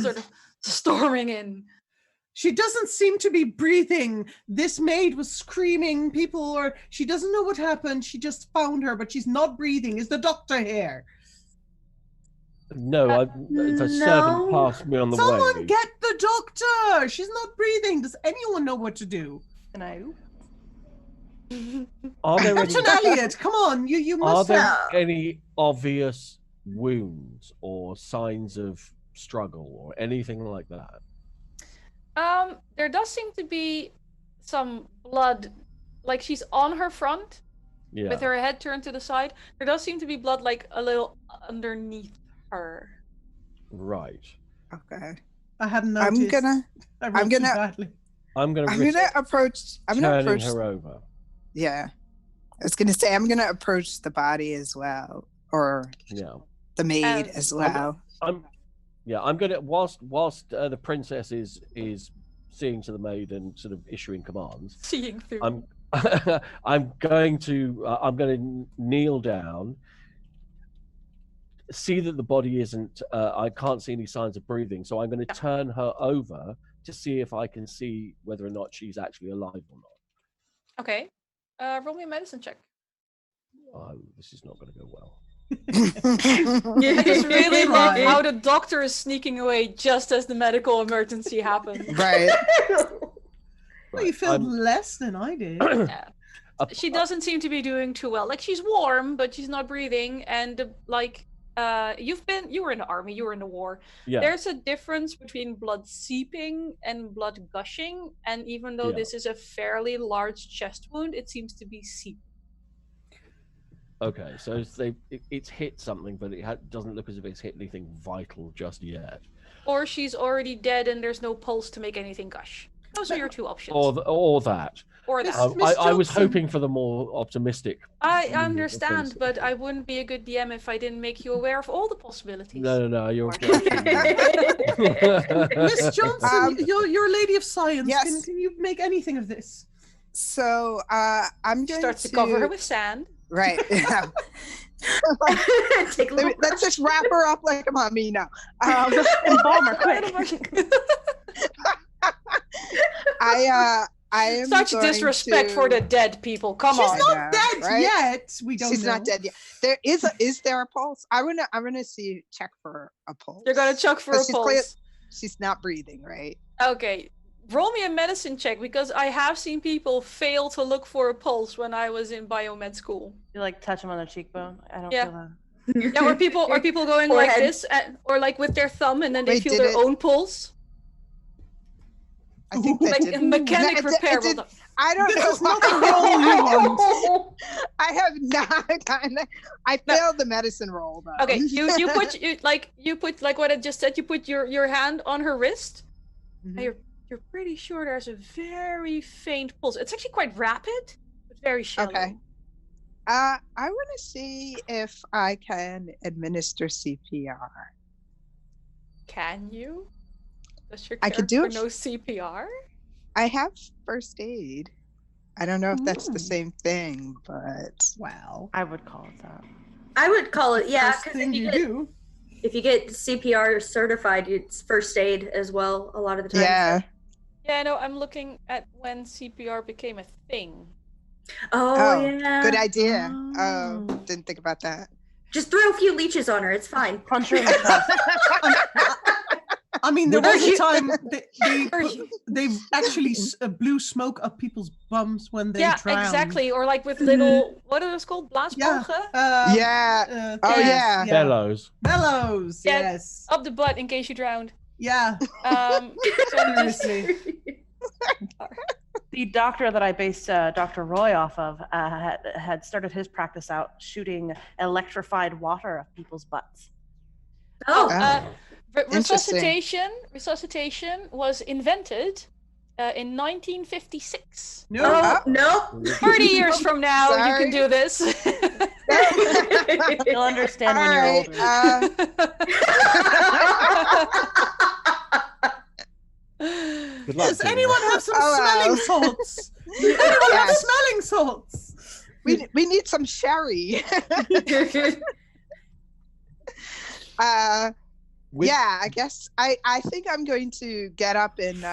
sort of storming in. She doesn't seem to be breathing. This maid was screaming. She doesn't know what happened. She just found her, but she's not breathing. Is the doctor here? No, the servant passed me on the way. Someone get the doctor. She's not breathing. Does anyone know what to do? No. Are there Captain Elliot, come on. You must Are there have. any obvious wounds or signs of struggle or anything like that? There does seem to be some blood, like she's on her front with her head turned to the side. There does seem to be blood like a little underneath her. Right. Okay. I hadn't noticed. I'm gonna approach her over. Yeah. I was gonna say I'm gonna approach the body as well. Or the maid as well. I'm gonna whilst the princess is seeing to the maid and sort of issuing commands. Seeing through. I'm going to kneel down, see that the body isn't. I can't see any signs of breathing, so I'm going to turn her over to see if I can see whether or not she's actually alive or not. Okay. Roll me a medicine check. This is not going to go well. I just really love how the doctor is sneaking away just as the medical emergency happens. Right. Well, you felt less than I did. Yeah. She doesn't seem to be doing too well. Like she's warm, but she's not breathing. And you were in the army, you were in the war. Yeah. There's a difference between blood seeping and blood gushing. And even though this is a fairly large chest wound, it seems to be seeping. Okay, so it's hit something, but it doesn't look as if it's hit anything vital just yet. Or she's already dead and there's no pulse to make anything gush. Those are your two options. Or that. Or that. I was hoping for the more optimistic. I understand, but I wouldn't be a good DM if I didn't make you aware of all the possibilities. No, you're Miss Johnson, you're a lady of science. Yes. Can you make anything of this? So I'm going Start to cover her with sand. Right. Yeah. Let's just wrap her up like a mommy now. Embalm her quick. I am such disrespect for the dead people. Come on. She's not dead yet. We don't know. She's not dead yet. Is there a pulse? I'm gonna check for a pulse. You're gonna check for a pulse. She's not breathing, right? Okay. Roll me a medicine check because I have seen people fail to look for a pulse when I was in biomed school. You like touch them on their cheekbone? I don't feel that. Yeah, or people going like this, or like with their thumb, and then they feel their own pulse. I think that like mechanic repair. I don't know. Not the roll you want. I have not. I failed the medicine roll though. Okay, you put like what I just said. You put your hand on her wrist. Mm-hmm. And you're pretty sure there's a very faint pulse. It's actually quite rapid, but very shallow. Okay. I want to see if I can administer CPR. Can you? Does your I could do it. No CPR? I have first aid. I don't know if that's the same thing, but wow. I would call it that. I would call it, yeah, because if you get CPR certified, it's first aid as well a lot of the time. Yeah. Yeah, no, I'm looking at when CPR became a thing. Oh yeah. Good idea. Oh, didn't think about that. Just throw a few leeches on her. It's fine. Punch her in the chest. I mean, there was a time they actually blew smoke up people's bums when they drowned. Yeah, exactly. Or like with little, what are those called? Blaasbalgen? Yeah. Bellows. Bellows, yes. Up the butt in case you drowned. Yeah. Seriously. The doctor that I based Dr. Roy off of had started his practice out shooting electrified water at people's butts. Resuscitation was invented in 1956. No. 30 years from now, you can do this. You'll understand when you're older. luck. Does to you. anyone have some Oh, smelling well. salts? Does anyone have Yes. smelling salts? We need some sherry. With- Yeah, I guess I think I'm going to get up and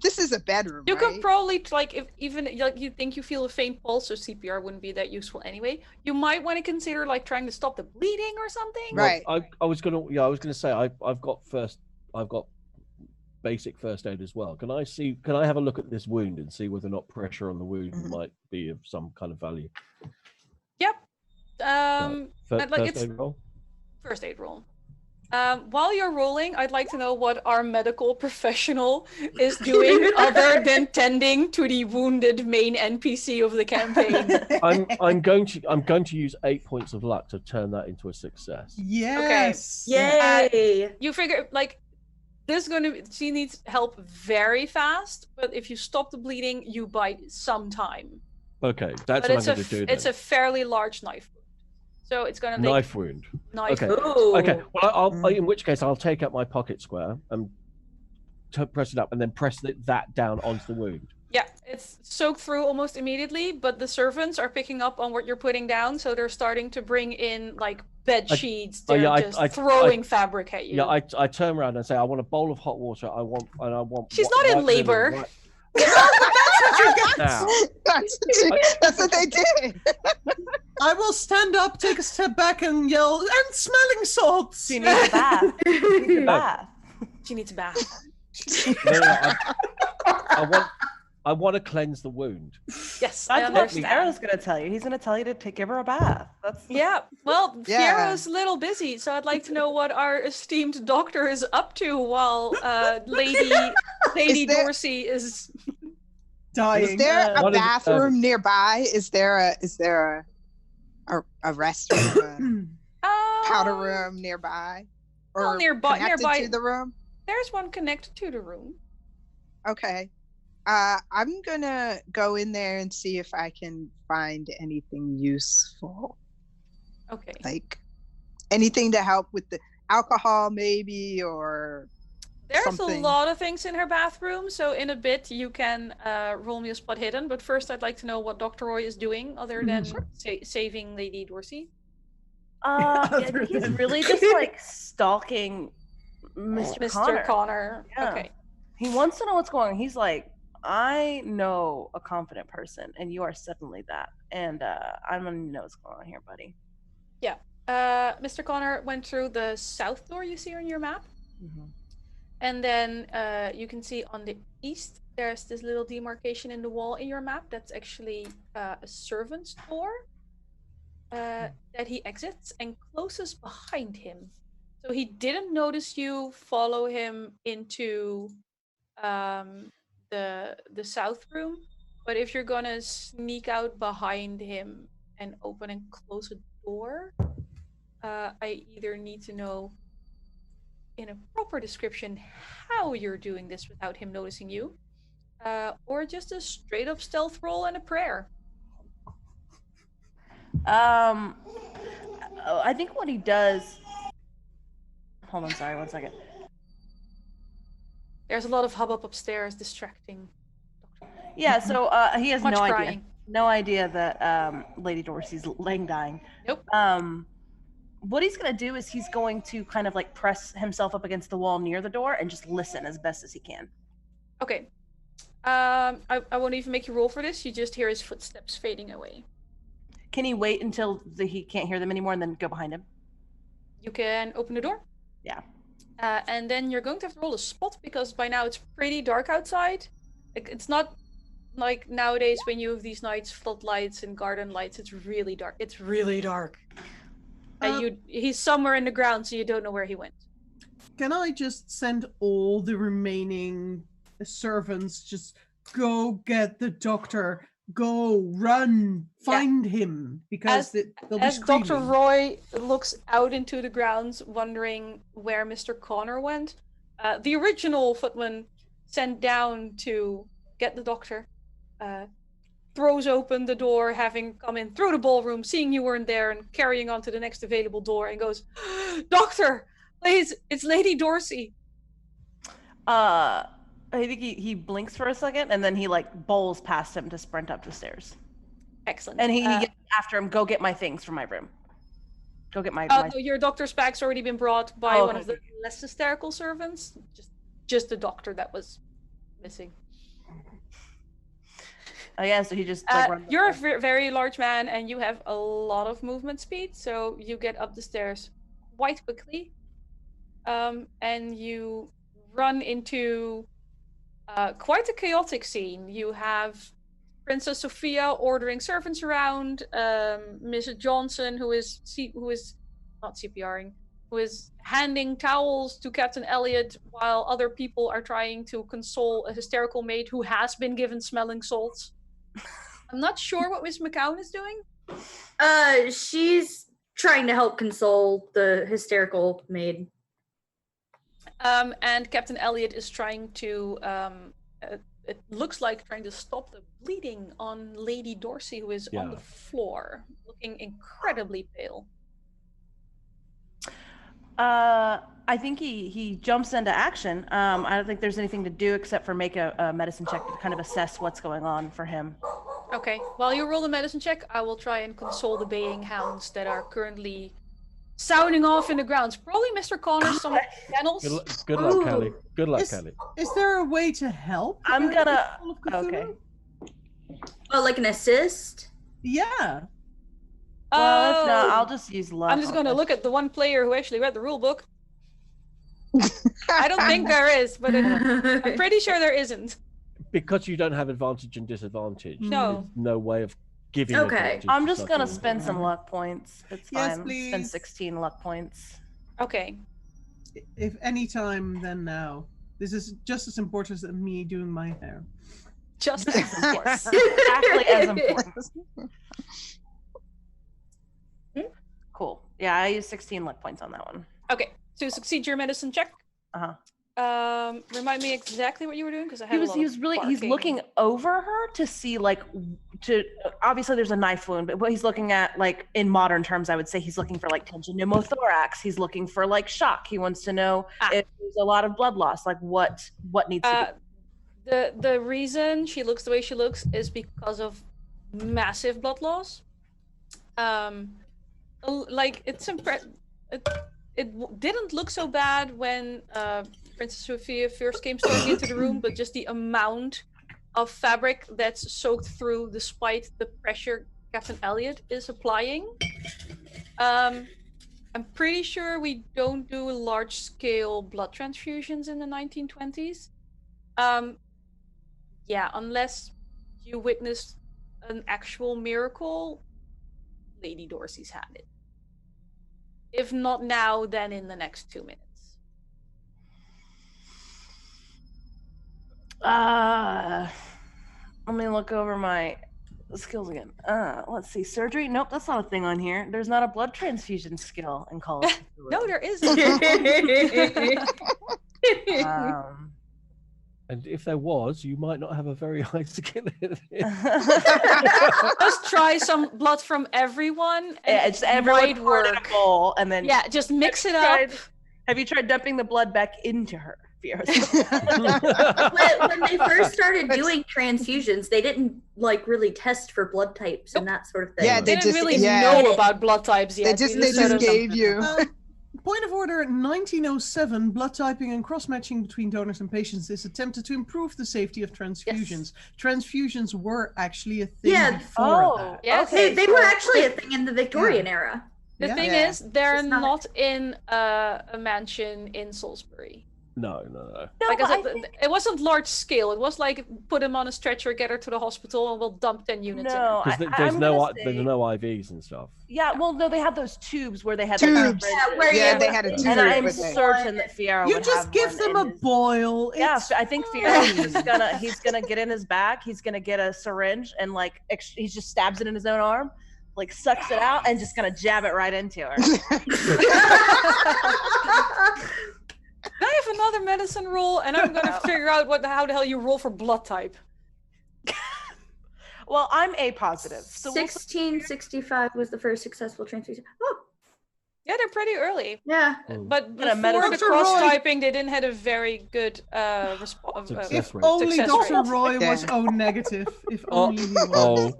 this is a bedroom, You right? could probably like if even like you think you feel a faint pulse, so CPR wouldn't be that useful anyway. You might want to consider like trying to stop the bleeding or something. Well, Right. I was gonna say I've got basic first aid as well. Can I have a look at this wound and see whether or not pressure on the wound Mhm. might be of some kind of value? Yep. Like Like first it's aid roll? first aid roll. While you're rolling, I'd like to know what our medical professional is doing other than tending to the wounded main NPC of the campaign. I'm going to use 8 points of luck to turn that into a success. Yes. Yay! You figure like she needs help very fast, but if you stop the bleeding, you buy some time. Okay, that's But what I'm going to do. it's then. a fairly large knife wound, so it's gonna take Knife wound. knife Okay. wound. Ooh. Okay. Well, in which case I'll take out my pocket square and press it up, and then press that down onto the wound. Yeah, it's soaked through almost immediately, but the servants are picking up on what you're putting down, so they're starting to bring in like bed sheets. They're just throwing fabric at you. Yeah, I turn around and say, I want a bowl of hot water. I want. She's not in white linen, labor. right That's what you get. now. That's what they did. I will stand up, take a step back, and yell, "And smelling salts!" She needs a bath. She needs a bath. She needs a bath. No, I want to cleanse the wound. Yes, I That's what understand. Fiero's gonna tell you. He's gonna tell you to give her a bath. That's Yeah, well, Yeah. Fiero's a little busy, so I'd like to know what our esteemed doctor is up to while Lady there- Dorsey is. Dying. Is there a What is- bathroom nearby? Is there a restroom, a powder room nearby, or Well, nearby- connected to the room? There's one connected to the room. Okay. I'm gonna go in there and see if I can find anything useful, Okay. like anything to help with the alcohol, maybe, or There's something. a lot of things in her bathroom, so in a bit you can roll me a spot hidden. But first, I'd like to know what Dr. Roy is doing other than saving Lady Dorsey. I think he's really just like stalking Mr. Connor. Yeah. Okay. He wants to know what's going on. He's like, I know a confident person, and you are certainly that. And I'm gonna know what's going on here, buddy. Mr. Connor went through the south door you see on your map. Mhm. And then you can see on the east, there's this little demarcation in the wall in your map. That's actually a servant's door that he exits and closes behind him. So he didn't notice you follow him into the south room. But if you're gonna sneak out behind him and open and close a door, I either need to know in a proper description how you're doing this without him noticing you, or just a straight up stealth roll and a prayer. I think what he does. Hold on, sorry, 1 second. There's a lot of hubbub upstairs distracting. Yeah, so he has Much no idea. crying. No idea that Lady Dorsey's laying dying. Nope. What he's gonna do is he's going to kind of like press himself up against the wall near the door and just listen as best as he can. Okay. I won't even make you roll for this. You just hear his footsteps fading away. Can he wait until he can't hear them anymore and then go behind him? You can open the door. Yeah. And then you're going to have to roll a spot because by now it's pretty dark outside. Like, it's not like nowadays when you have these nights floodlights and garden lights. It's really dark. It's really dark. And he's somewhere in the ground, so you don't know where he went. Can I just send all the remaining servants, just go get the doctor, go, run, find him, because they'll be As screaming. Dr. Roy looks out into the grounds, wondering where Mr. Connor went, the original footman sent down to get the doctor throws open the door, having come in through the ballroom, seeing you weren't there, and carrying on to the next available door, and goes, "Doctor, please, it's Lady Dorsey." I think he blinks for a second and then he like bowls past him to sprint up the stairs. Excellent. And he gets after him, go get my things from my room. Go get my. No, your doctor's bag's already been brought by Oh, one of okay. the less hysterical servants. Just the doctor that was missing. Oh yeah, so he just. You're a very large man, and you have a lot of movement speed, so you get up the stairs quite quickly, and you run into quite a chaotic scene. You have Princess Sophia ordering servants around, Mrs. Johnson, who is not CPRing, who is handing towels to Captain Elliot, while other people are trying to console a hysterical maid who has been given smelling salts. I'm not sure what Miss McCown is doing. She's trying to help console the hysterical maid. And Captain Elliot is trying to, it looks like trying to stop the bleeding on Lady Dorsey, who is on the floor, looking incredibly pale. I think he jumps into action. I don't think there's anything to do except for make a medicine check to kind of assess what's going on for him. Okay, while you roll the medicine check, I will try and console the baying hounds that are currently sounding off in the grounds. Probably Mr. Connors, some kennels. Good luck, Kelly. Good luck, Kelly. Is there a way to help? I'm gonna. Okay. Oh, like an assist? Yeah. Well, if not, I'll just use luck. I'm just going to look at the one player who actually read the rule book. I don't think there is, but I'm pretty sure there isn't. Because you don't have advantage and disadvantage, No. there's no way of giving advantage. I'm just gonna something. spend some luck points. It's Yes, fine. please. Spend 16 luck points. Okay. If any time, then now. This is just as important as me doing my hair. Just as important. Exactly as important. Cool. Yeah, I used 16 luck points on that one. Okay, to succeed your medicine check. Remind me exactly what you were doing, because I had He's looking over her to see obviously there's a knife wound, but what he's looking at, like in modern terms, I would say he's looking for like tension pneumothorax. He's looking for like shock. He wants to know if there's a lot of blood loss, like what needs to be. The reason she looks the way she looks is because of massive blood loss. Like it didn't look so bad when Princess Sophia first came storming into the room, but just the amount of fabric that's soaked through despite the pressure Captain Elliot is applying. I'm pretty sure we don't do large-scale blood transfusions in the 1920s. Yeah, unless you witnessed an actual miracle, Lady Dorsey's had it. If not now, then in the next 2 minutes. Let me look over my skills again. Let's see. Surgery? Nope, that's not a thing on here. There's not a blood transfusion skill in Call of Cthulhu. No, there isn't. And if there was, you might not have a very high skill in it. Just try some blood from everyone. Yeah, it's everyone might poured in a bowl, and then just mix it up. Have you tried dumping the blood back into her? When they first started doing transfusions, they didn't like really test for blood types and that sort of thing. Yeah, they didn't really know about blood types yet. They just gave you. Point of order, 1907, blood typing and cross-matching between donors and patients is attempted to improve the safety of transfusions. Yes. Transfusions were actually a thing before that. Yes. They were actually a thing in the Victorian era. The thing is, they're not in a mansion in Salisbury. No. Like I said, it wasn't large scale. It was like put him on a stretcher, get her to the hospital, and we'll dump 10 units in. Because there's no IVs and stuff. Yeah, well, no, they had those tubes where they had tubes. They had a tube. And I'm certain that Fiera You would just have give them a boil. Yeah, I think Fiera he's gonna get in his bag. He's gonna get a syringe and like he just stabs it in his own arm, like sucks it out, and just gonna jab it right into her. I have another medicine roll, and I'm gonna figure out how the hell you roll for blood type. Well, I'm A positive. So 1665 was the first successful transfusion. Oh, Yeah, they're pretty early. Yeah. But And a before the Dr. cross Roy- typing, they didn't have a very good response. Success If rate. only Success Dr. rate. Roy was Yeah. O negative. If only he was.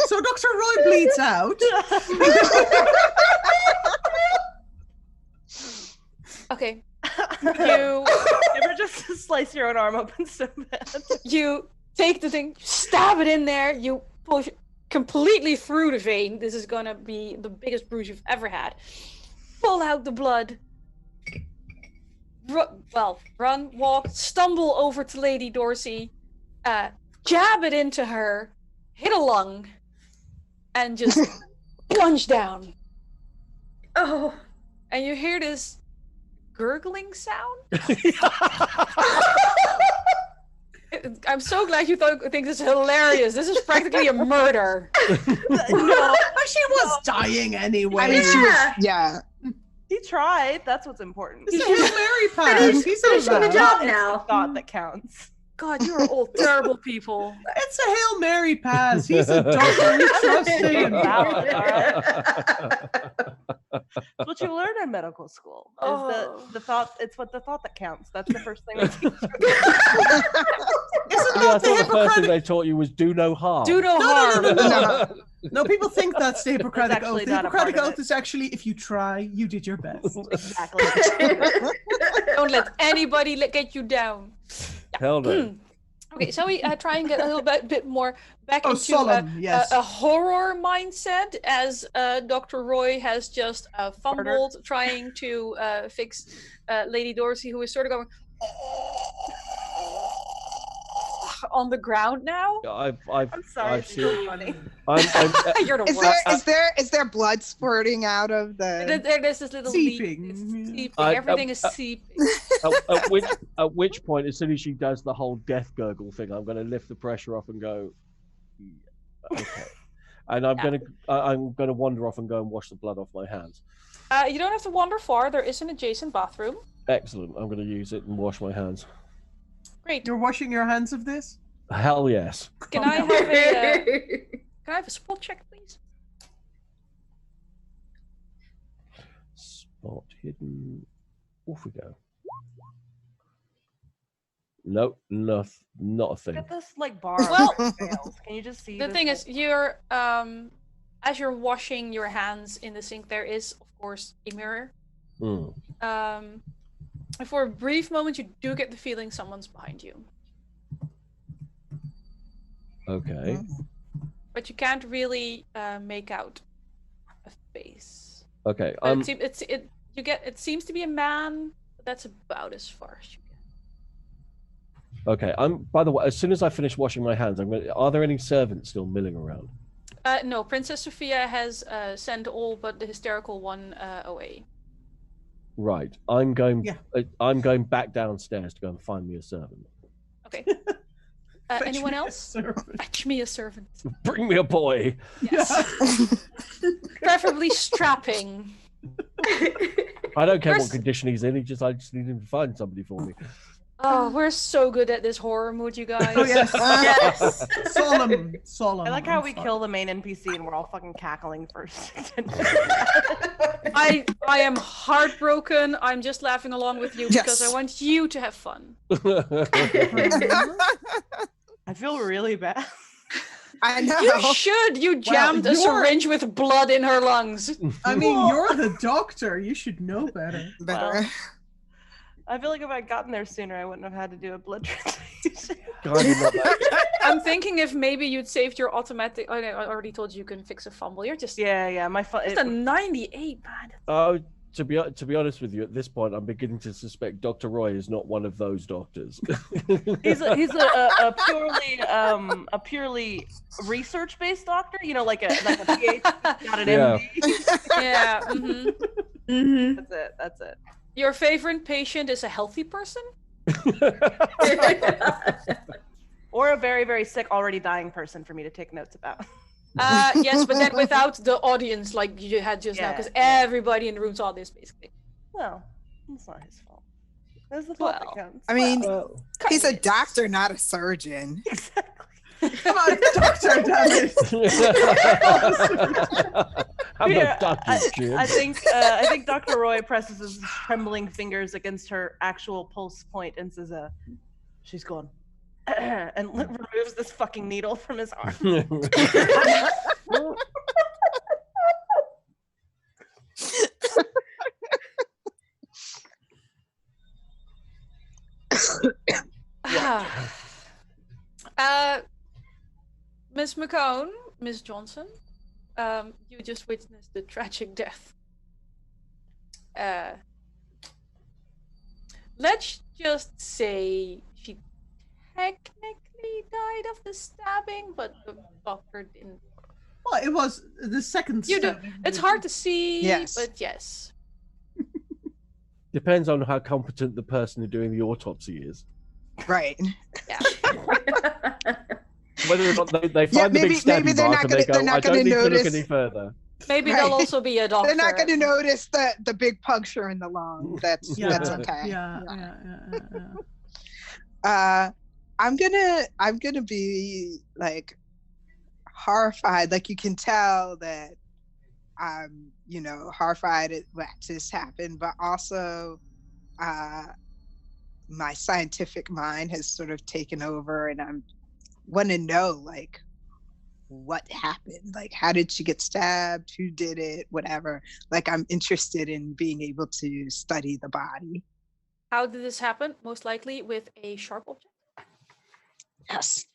So Dr. Roy bleeds out. Okay. Ever just slice your own arm open so bad? You take the thing, stab it in there, you push completely through the vein. This is gonna be the biggest bruise you've ever had. Pull out the blood. Run, walk, stumble over to Lady Dorsey, jab it into her, hit a lung, and just plunge down. Oh. And you hear this gurgling sound. I'm so glad you think this is hilarious. This is practically a murder. No, she was dying anyway. I mean, she was, yeah. He tried. That's what's important. It's a Hail Mary pass. He's Finishing the allowed. job It's now. the thought that counts. God, you are all terrible people. It's a Hail Mary pass. He's a doctor. We trust him. Valid, all right? It's what you learn in medical school. Is Oh. the thought? It's what the thought that counts. That's the first thing they teach you. Isn't I that the thought the first thing Hippocratic? they taught you was do no harm. Do no No, harm. no, no, no. No, people think that's the Hippocratic actually Oath. The not a part Hippocratic of Oath it. is actually, if you try, you did your best. Exactly. Don't let anybody get you down. Hell no. Okay, so we try and get a little bit more back Oh, into solemn, yes. a horror mindset, as Dr. Roy has just fumbled trying to fix Lady Dorsey, who is sort of going on the ground now. I'm sorry. I've It's seen. really funny. You're the Is worst. there blood spurting out of the? There's this little leak. Seeping. It's seeping. I- Everything is seeping. at which point, as soon as she does the whole death gurgle thing, I'm going to lift the pressure off and go, "Yeah, okay. And I'm going to wander off and go and wash the blood off my hands. You don't have to wander far. There is an adjacent bathroom. Excellent. I'm going to use it and wash my hands. Great. You're washing your hands of this? Hell yes. Can I have a spot check, please? Spot hidden. Off we go. Nope, not a thing. Look at this like bar. Well, fails. Can you just see? The this, thing like- is, you're as you're washing your hands in the sink, there is of course a mirror. Mm. And for a brief moment, you do get the feeling someone's behind you, Okay. but you can't really make out a face. Okay. But it seems to be a man, but that's about as far as you get. Okay. By the way, as soon as I finish washing my hands, are there any servants still milling around? No, Princess Sophia has sent all but the hysterical one away. Right. I'm going. Yeah. I'm going back downstairs to go and find me a servant. Okay. Fetch Anyone me a else? servant. Fetch me a servant. Bring me a boy. Yes. Preferably strapping. I don't care Where's- what condition he's in. I just need him to find somebody for me. Oh, we're so good at this horror mood, you guys. Oh, yes. Yes. Solemn. I like how I'm we sorry. kill the main NPC and we're all fucking cackling first. I am heartbroken. I'm just laughing along with you because I Yes. want you to have fun. I feel really bad. I know. You should. You jammed a you're- syringe with blood in her lungs. I mean, you're the doctor. You should know better. Better. Well, I feel like if I'd gotten there sooner, I wouldn't have had to do a blood transfusion. Kind of not that- I'm thinking if maybe you'd saved your automatic. Oh, no, I already told you can fix a fumble. You're just Yeah, my fun. just a 98, man. Oh, to be honest with you, at this point, I'm beginning to suspect Dr. Roy is not one of those doctors. He's a purely research based doctor. You know, like a PhD, not an Yeah. MD. Yeah. hmm Mhm. That's it. Your favorite patient is a healthy person? Or a very, very sick, already dying person for me to take notes about. Yes, but then without the audience like you had just now, Yeah, because yeah. everybody in the room saw this basically. Well, it's not his fault. That's the thought Well, that counts. I mean, Well, he's a Kinda is. doctor, not a surgeon. Exactly. Come on, doctor, damn it. I'm Here, not ducky, Jim. I think Dr. Roy presses his trembling fingers against her actual pulse point and says, she's gone. And removes this fucking needle from his arm. Miss McCone, Miss Johnson, you just witnessed the tragic death. Let's just say she technically died of the stabbing, but the doctor didn't. Well, it was the second You do. stabbing. It's hard to see, Yes. but yes. Depends on how competent the person doing the autopsy is. Right. Yeah. Whether or not they Yeah, find the big maybe stabbing they're mark not and they gonna- go, they're not I don't gonna need to look notice." any further. Maybe Right. there'll also be a doctor. They're not going to notice the big puncture in the lung. That's okay. Yeah. I'm gonna be like horrified. Like you can tell that I'm, horrified at what just happened, but also my scientific mind has sort of taken over, and I'm want to know like what happened. Like, how did she get stabbed? Who did it? Whatever. Like, I'm interested in being able to study the body. How did this happen? Most likely with a sharp object. Yes.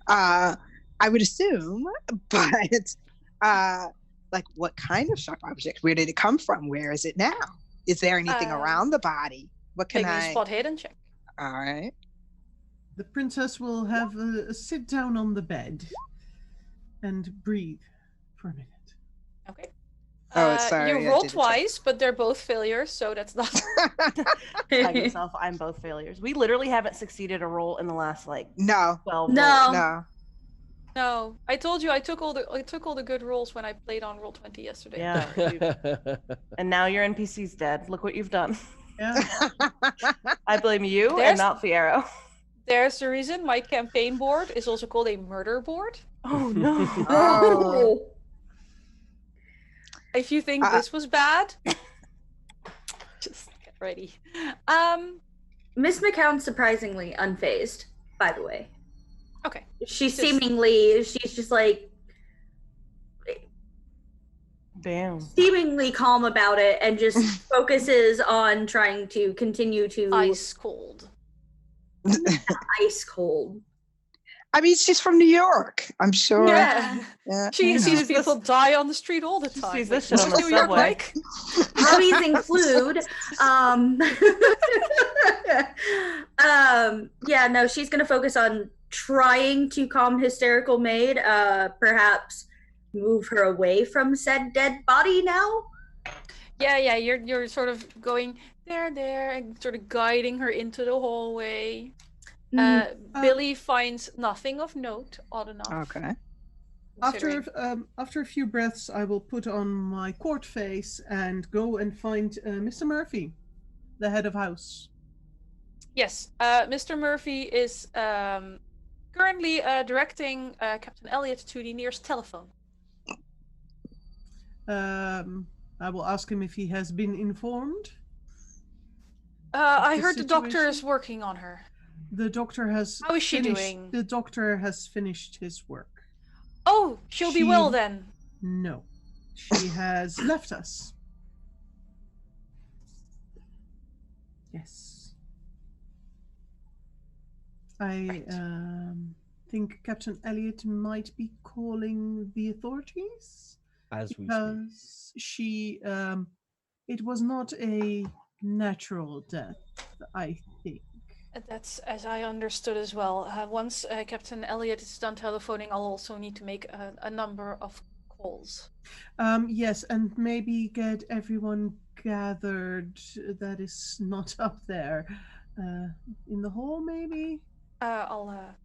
Uh, I would assume, but like what kind of sharp object? Where did it come from? Where is it now? Is there anything around the body? What can Make me I a spot hidden check. All right. The princess will have a sit down on the bed and breathe for a minute. Okay. Oh, sorry, You I rolled did a check. twice, but they're both failures, so that's not. Tell yourself, I'm both failures. We literally haven't succeeded a roll in the last No. 12 No. rolls. No. No, I told you I took all the good rolls when I played on Roll20 yesterday. Yeah. And now your NPC's dead. Look what you've done. Yeah. I blame you and There's- not Fiero. There's the reason my campaign board is also called a murder board. Oh no. Oh. If you think this was bad, just get ready. Miss McCown's surprisingly unfazed, by the way. Okay. She's Just- she's just like Damn. seemingly calm about it and just focuses on trying to continue to Ice cold. ice cold. I mean, she's from New York. I'm sure. Yeah. Yeah. She Yeah. sees people die on the street all the time. sees Like, this shit on what's the New York subway. like? Hobbies include yeah, no, she's gonna focus on trying to calm hysterical maid, perhaps move her away from said dead body now. Yeah, you're sort of going there, and sort of guiding her into the hallway. Billy finds nothing of note, odd enough. Okay. considering- After a few breaths, I will put on my court face and go and find Mr. Murphy, the head of house. Yes, Mr. Murphy is currently directing Captain Elliot to the nearest telephone. I will ask him if he has been informed. I the heard the doctor is situation? working on her. The doctor has. How is she finished- doing? The doctor has finished his work. Oh, she'll be well She- then. No, she has left us. Yes. I think Captain Elliot might be calling the authorities As we speak. because she. It was not a natural death, I think. That's as I understood as well. Once Captain Elliot is done telephoning, I'll also need to make a number of calls. Yes, and maybe get everyone gathered that is not up there in the hall, maybe? I'll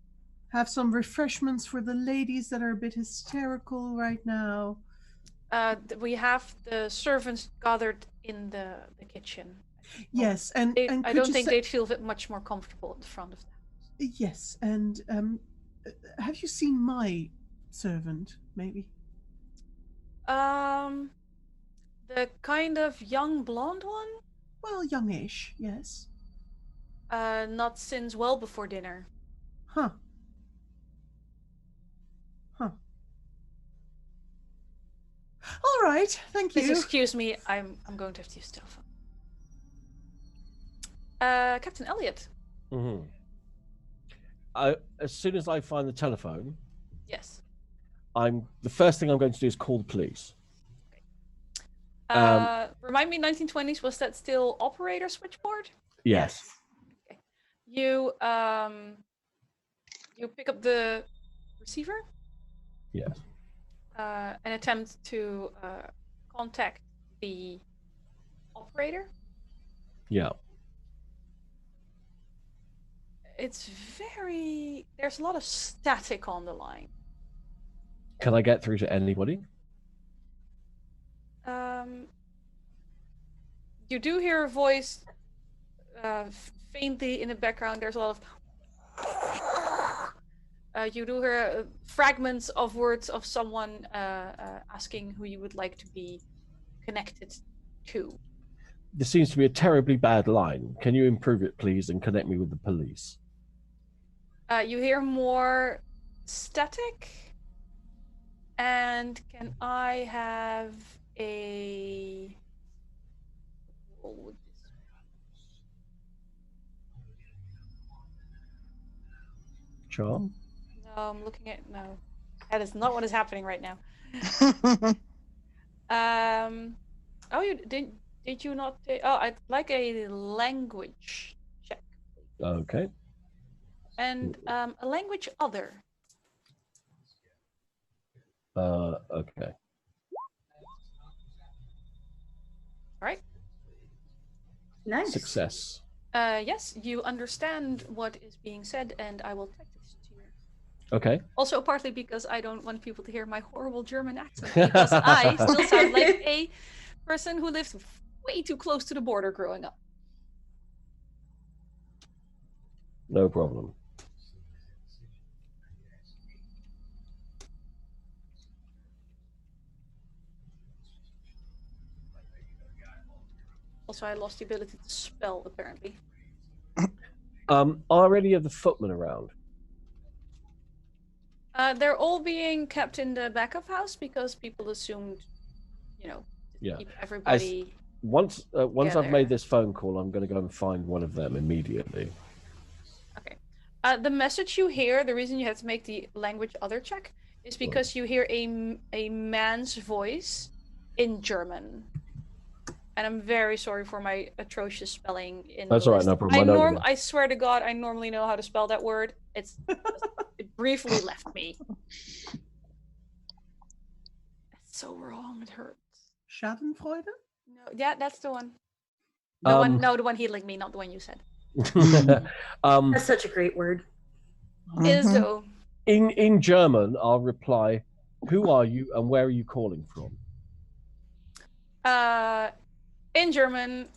Have some refreshments for the ladies that are a bit hysterical right now. we have the servants gathered in the kitchen. Yes, and I could don't you think say- they'd feel much more comfortable at the front of the house. Yes, and have you seen my servant, maybe? The kind of young blonde one? Well, youngish, yes. Not since well before dinner. Huh. Huh. All right, thank Please you. excuse me, I'm going to have to use the telephone. Captain Elliot. Mm-hmm. As soon as I find the telephone, Yes. the first thing I'm going to do is call the police. Remind me, 1920s, was that still operator switchboard? Yes. Okay. You pick up the receiver? Yes. And attempt to contact the operator. Yeah. It's there's a lot of static on the line. Can I get through to anybody? You do hear a voice faintly in the background. There's a lot of you do hear fragments of words of someone asking who you would like to be connected to. This seems to be a terribly bad line. Can you improve it, please, and connect me with the police? You hear more static. And can I have a... What would this... Charm? No, I'm looking at... No. That is not what is happening right now. Oh, you did you not... Oh, I'd like a language check. Okay. And a language other. Okay. All right. Nice. Success. Yes, you understand what is being said, and I will type this to you. Okay. Also, partly because I don't want people to hear my horrible German accent, because I still sound like a person who lived way too close to the border growing up. No problem. Also, I lost the ability to spell, apparently. Are any of the footmen around? They're all being kept in the back of house because people assumed, to keep everybody... Once I've there. made this phone call, I'm going to go and find one of them immediately. Okay. The message you hear, the reason you have to make the language other check, is because you hear a man's voice in German. And I'm very sorry for my atrocious spelling in That's the all right, list. no problem. I swear to God, I normally know how to spell that word. It briefly left me. That's so wrong, it hurts. Schadenfreude? No, yeah, that's the one. The one healing me, not the one you said. That's such a great word. Is though. In German, I'll reply, "Who are you and where are you calling from?" In German,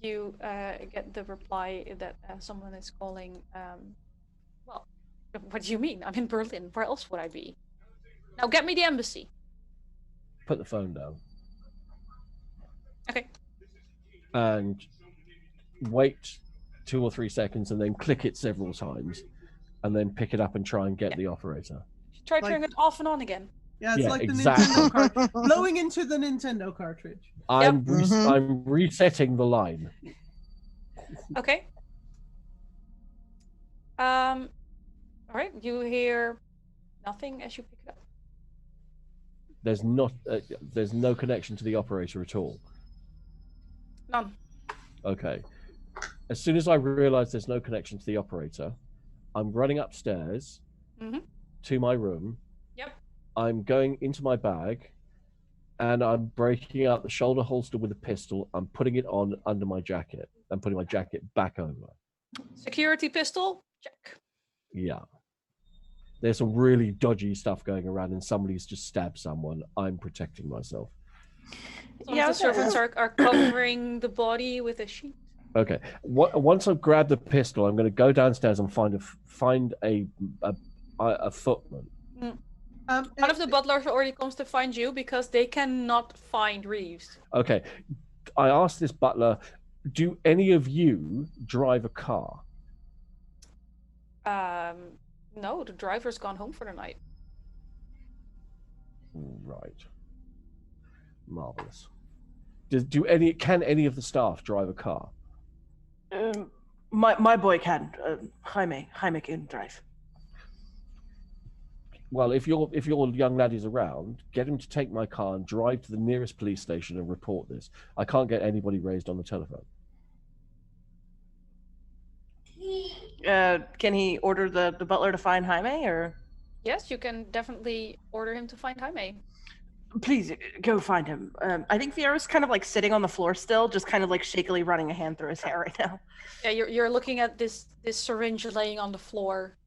you get the reply that someone is calling. Well, what do you mean? I'm in Berlin. Where else would I be? Now get me the embassy. Put the phone down. Okay. And wait 2 or 3 seconds, and then click it several times, and then pick it up and try and get the operator. Try turning it off and on again. Yeah, it's like exactly. the Nintendo cartridge. Blowing into the Nintendo cartridge. I'm resetting the line. Okay. All right. You hear nothing as you pick it up. There's no connection to the operator at all. None. Okay. As soon as I realize there's no connection to the operator, I'm running upstairs to my room. Yep. I'm going into my bag, and I'm breaking out the shoulder holster with a pistol. I'm putting it on under my jacket and putting my jacket back over. Security pistol, check. Yeah. There's some really dodgy stuff going around, and somebody's just stabbed someone. I'm protecting myself. The servants are covering the body with a sheet. Okay. Once I've grabbed the pistol, I'm going to go downstairs and find a A footman. One of the butlers already comes to find you because they cannot find Reeves. Okay. I asked this butler, do any of you drive a car? No, the driver's gone home for the night. Right. Marvelous. Can any of the staff drive a car? My boy can. Jaime can drive. Well, if your young lad is around, get him to take my car and drive to the nearest police station and report this. I can't get anybody raised on the telephone. Can he order the butler to find Jaime, or? Yes, you can definitely order him to find Jaime. Please go find him. I think Fierro's kind of like sitting on the floor still, just kind of like shakily running a hand through his hair right now. Yeah, you're looking at this syringe laying on the floor,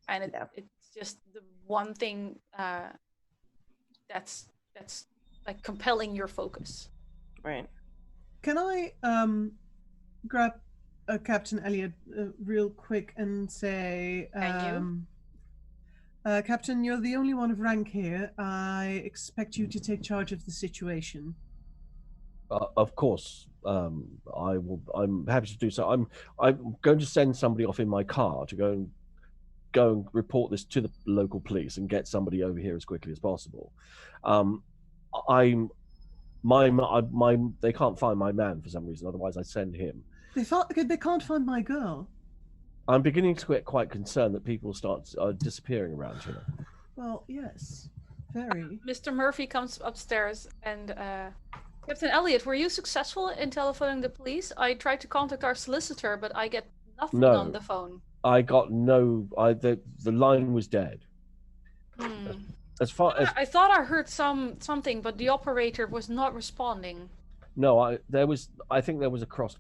and it's just the one thing that's like compelling your focus. Right. Can I grab Captain Elliot real quick and say, Captain, you're the only one of rank here. I expect you to take charge of the situation. Of course, I will. I'm happy to do so. I'm going to send somebody off in my car to go and report this to the local police and get somebody over here as quickly as possible. They can't find my man for some reason. Otherwise, I'd send him. They can't find my girl. I'm beginning to get quite concerned that people start disappearing around here. Well, yes, very. Mr. Murphy comes upstairs and Captain Elliot, were you successful in telephoning the police? I tried to contact our solicitor, but I get nothing on the phone. I got no. The line was dead. As far as I thought I heard something, but the operator was not responding. No, I think there was a cross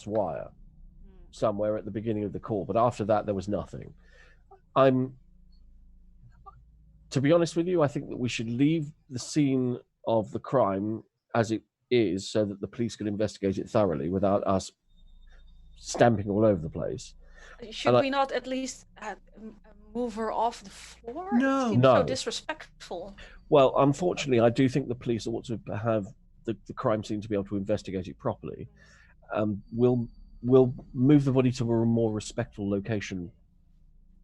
wire somewhere at the beginning of the call, but after that there was nothing. To be honest with you, I think that we should leave the scene of the crime as it is, so that the police can investigate it thoroughly without us stamping all over the place. Should we not at least move her off the floor? No. It seems No. so disrespectful. Well, unfortunately, I do think the police ought to have the crime scene to be able to investigate it properly. We'll move the body to a more respectful location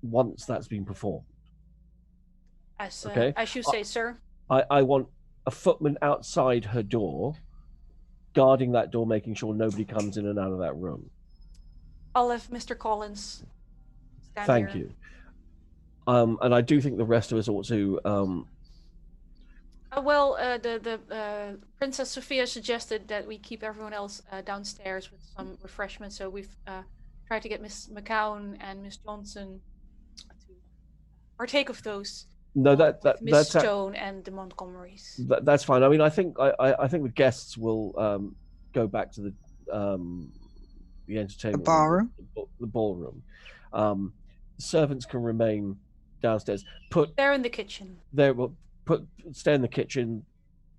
once that's been performed. As you say, sir. I want a footman outside her door, guarding that door, making sure nobody comes in and out of that room. I'll have Mr. Collins stand Thank here. you. And I do think the rest of us ought to. The Princess Sophia suggested that we keep everyone else downstairs with some refreshments. So we've tried to get Miss McCown and Miss Johnson to partake of those. No, Miss Stone and the Montgomerys. That's fine. I mean, I think the guests will go back to the entertainment ballroom. The ballroom. Servants can remain downstairs. They're in the kitchen. Stay in the kitchen.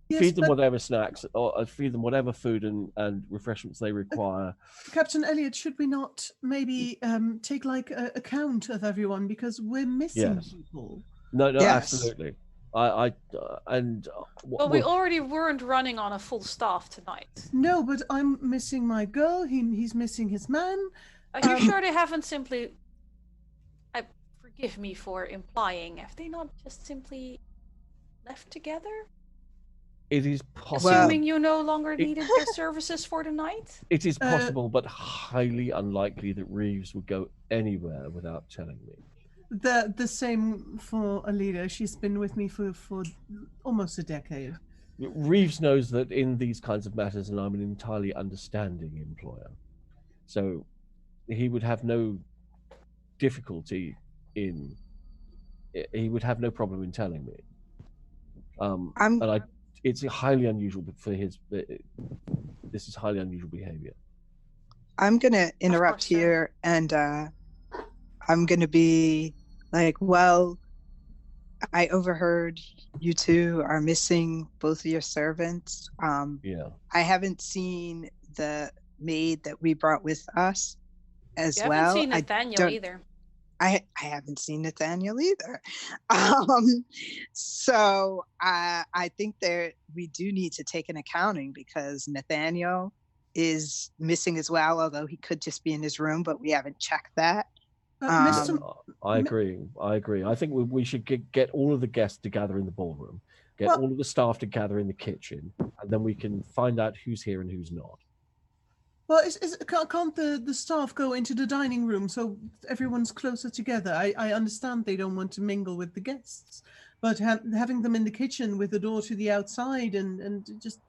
Yes, feed them whatever snacks, or feed them whatever food and refreshments they require. Captain Elliot, should we not maybe take like a count of everyone, because we're missing people? No, Yes. absolutely. We already weren't running on a full staff tonight. No, but I'm missing my girl. He's missing his man. Are you sure they haven't simply? Forgive me for implying. Have they not just simply left together? It is possible. Assuming you no longer needed their services for the night? It is possible, but highly unlikely that Reeves would go anywhere without telling me. The same for Alida. She's been with me for almost a decade. Reeves knows that in these kinds of matters, and I'm an entirely understanding employer, so he would have no difficulty in. He would have no problem in telling me. It's highly unusual for his. This is highly unusual behavior. I'm gonna interrupt here, and I'm gonna be like, well, I overheard you two are missing both of your servants. Yeah. I haven't seen the maid that we brought with us as You well. haven't seen Nathaniel either. I haven't seen Nathaniel either. So I think we do need to take an accounting because Nathaniel is missing as well, although he could just be in his room, but we haven't checked that. Mr. I agree. I think we should get all of the guests to gather in the ballroom, get Well- all of the staff to gather in the kitchen, and then we can find out who's here and who's not. Well, can't the staff go into the dining room so everyone's closer together? I understand they don't want to mingle with the guests, but having them in the kitchen with the door to the outside and just...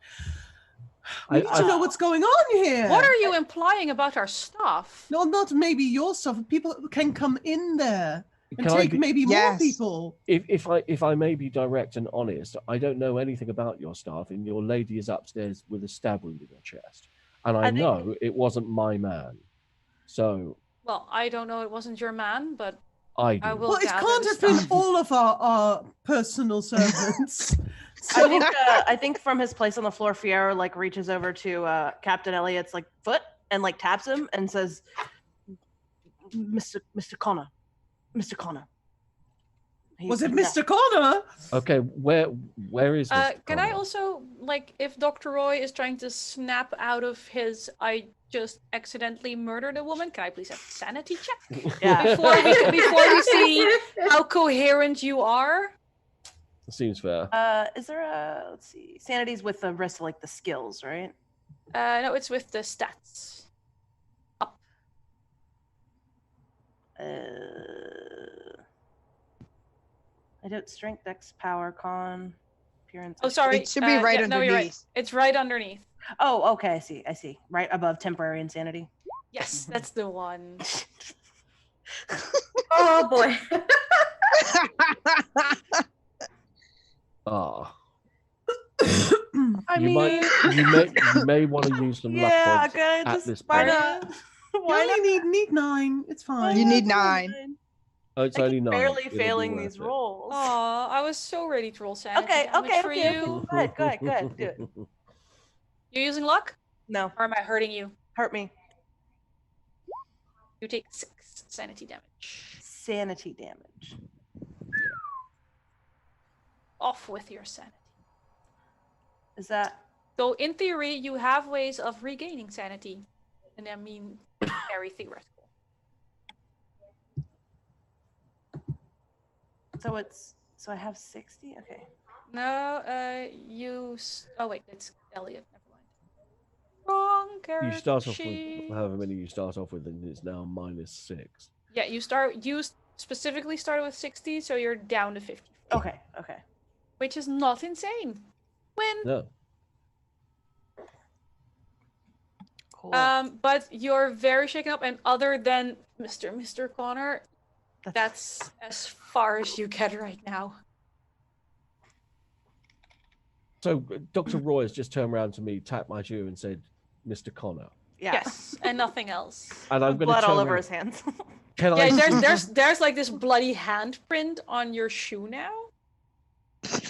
We need to know what's going on here. What are you implying about our staff? No, not maybe your stuff. People can come in there and Can I take be- maybe more Yes. people. If I may be direct and honest, I don't know anything about your staff, and your lady is upstairs with a stab wound in her chest, and I think- know it wasn't my man. So Well, I don't know. It wasn't your man, but I do. I will. Well, it gather can't the have been stuff. all of our personal servants. So, I think from his place on the floor, Fierro like reaches over to Captain Elliot's like foot and like taps him and says, "Mr. Connor, Mr. Connor." was it Mr. Connor? Okay, where is this? Can I also, like, if Dr. Roy is trying to snap out of his "I just accidentally murdered a woman," can I please have a sanity check Yeah. before we see how coherent you are? Seems fair. Is there a let's see? Sanity's with the rest of like the skills, right? No, it's with the stats. Up. I don't strength, dex, power, con, appearance. Oh, sorry. It should be right no, you're right. underneath. It's right underneath. Oh, okay. I see. Right above temporary insanity. Yes, that's the one. Oh boy. Ah, I you mean, might you may want to use some luck yeah, points okay, at just this why point. not? You Why not? only need 9. It's fine. You need 9. Oh, it's I only keep 9. barely It'll be failing worth these it. rolls. Aw, I was so ready to roll sanity Okay, damage for okay. you. Go ahead. Do it. You're using luck? No, Or am I hurting you? hurt me. You take 6 sanity damage. Sanity damage. Off with your sanity. Is that So in theory, you have ways of regaining sanity. And I mean, very theoretical. so? So I have 60. Okay. No, oh wait, that's Elliot. Never mind. Wrong character You start off sheet. with however many you start off with, and it's now -6. Yeah, you specifically started with 60, so you're down to 50. Okay. Which is not insane. Win. No. Cool. But you're very shaken up, and other than Mr. Connor, that's as far as you get right now. So Dr. Roy has just turned around to me, tapped my shoe, and said, "Mr. Connor." yeah. Yes, and nothing else. And I'm going to Blood turn all over around. his hands. Can Yeah, I? there's like this bloody handprint on your shoe now.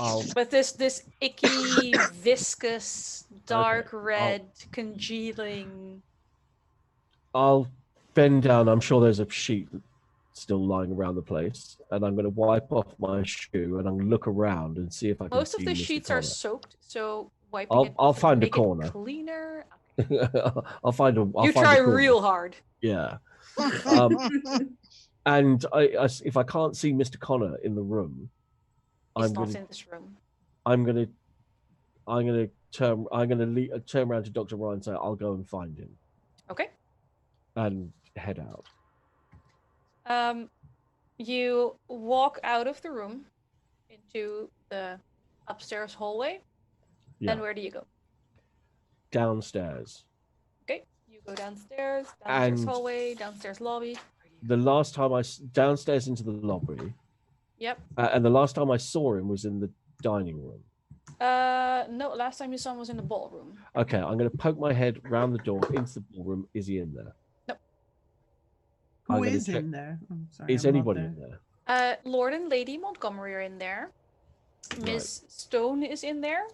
I'll, But this icky, viscous, dark red, congealing. I'll bend down. I'm sure there's a sheet still lying around the place, and I'm going to wipe off my shoe and I'm going to look around and see if I can. Most of see the Mr. sheets are soaked, so wiping I'll- it. I'll off would find a make it corner. Cleaner. Connor. I'll find a. I'll You find try a corner. real hard. Yeah. And if I can't see Mr. Connor in the room, He's I'm not going to in this room. turn around to Dr. Ryan and say, "I'll go and find him," Okay. and head out. You walk out of the room into the upstairs hallway. Yeah. And where do you go? Downstairs. Okay. You go downstairs And- hallway, downstairs lobby. The last time downstairs into the lobby, Yep. and the last time I saw him was in the dining room. No, last time you saw him was in the ballroom. Okay, I'm going to poke my head round the door into the ballroom. Is he in there? I'm Who gonna is check- in there? Oh, sorry, Is I'm not anybody there. in there? Lord and Lady Montgomery are in there. Miss Stone is in there.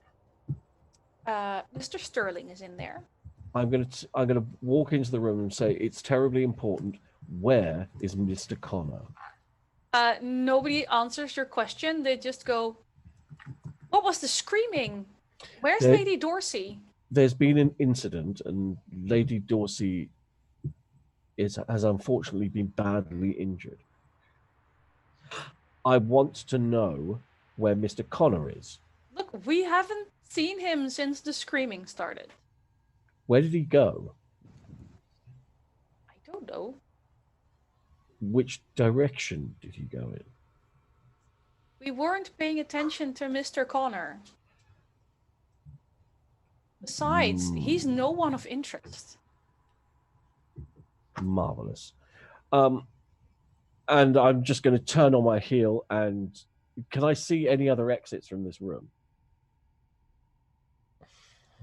Mr. Sterling is in there. I'm going to walk into the room and say, "It's terribly important. Where is Mr. Connor? Nobody answers your question. They just go, "What was the screaming? Where's There- Lady Dorsey?" There's been an incident, and Lady Dorsey has unfortunately been badly injured. I want to know where Mr. Connor is. Look, we haven't seen him since the screaming started. Where did he go? I don't know. Which direction did he go in? We weren't paying attention to Mr. Connor. Besides, he's no one of interest. Marvelous. And I'm just going to turn on my heel, and can I see any other exits from this room?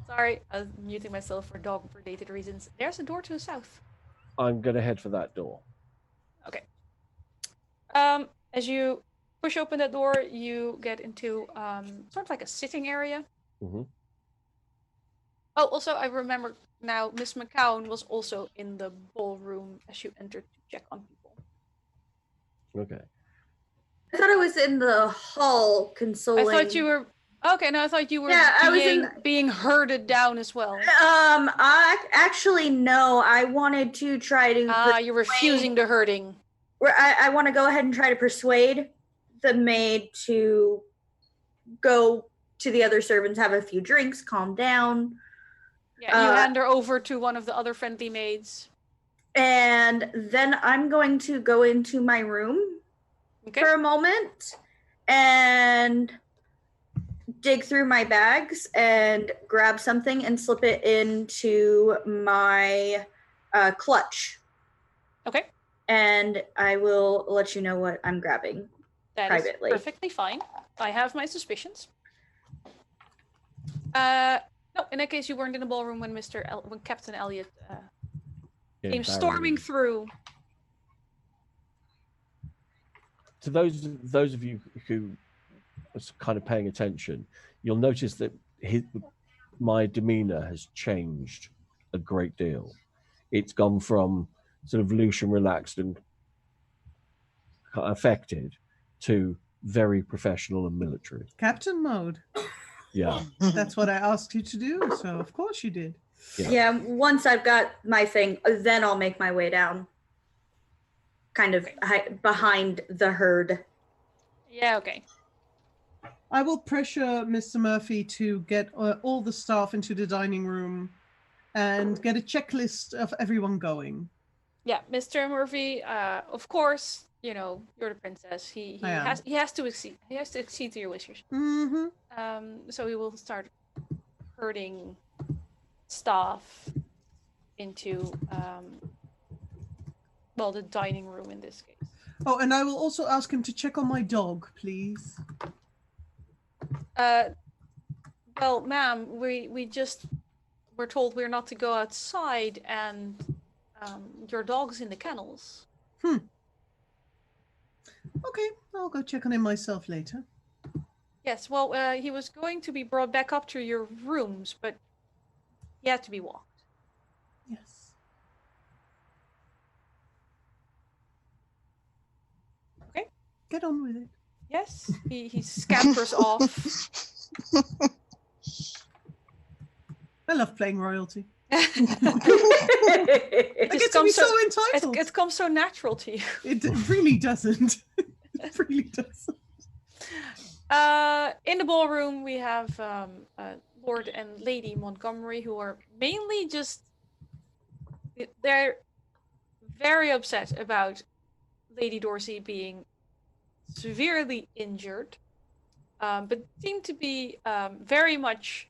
Sorry, I was muting myself for dog-related reasons. There's a door to the south. I'm going to head for that door. Okay. As you push open that door, you get into sort of like a sitting area. Mhm. Oh, also, I remember now, Miss McCown was also in the ballroom as you entered to check on people. Okay. I thought I was in the hall consoling. I thought you were... Okay, no, I thought you were I was being herded down as well. I actually no. I wanted to try to. You're refusing the herding. I want to go ahead and try to persuade the maid to go to the other servants, have a few drinks, calm down. Yeah, you hand her over to one of the other friendly maids. And then I'm going to go into my room for a moment and dig through my bags and grab something and slip it into my clutch. Okay. And I will let you know what I'm grabbing privately. That is perfectly fine. I have my suspicions. No, in that case, you weren't in the ballroom when when Captain Elliot came storming through. To those of you who are kind of paying attention, you'll notice that my demeanor has changed a great deal. It's gone from sort of loose and relaxed and affected to very professional and military. Captain mode. Yeah. That's what I asked you to do, so of course you did. Yeah, once I've got my thing, then I'll make my way down. Kind of behind the herd. Yeah, okay. I will pressure Mr. Murphy to get all the staff into the dining room and get a checklist of everyone going. Yeah, Mr. Murphy, of course, you know, you're the princess. He has to accede to your wishes. Mm-hmm. So he will start herding staff into the dining room in this case. Oh, and I will also ask him to check on my dog, please. Well, ma'am, we're told we're not to go outside, and your dog's in the kennels. Okay, I'll go check on him myself later. Yes, well, he was going to be brought back up to your rooms, but he had to be walked. Yes. Okay. Get on with it. Yes, he scampers off. I love playing royalty. It I get to be so entitled. It comes so natural to you. It really doesn't. It really doesn't. In the ballroom, we have Lord and Lady Montgomery, who are mainly they're very upset about Lady Dorsey being severely injured, but seem to be very much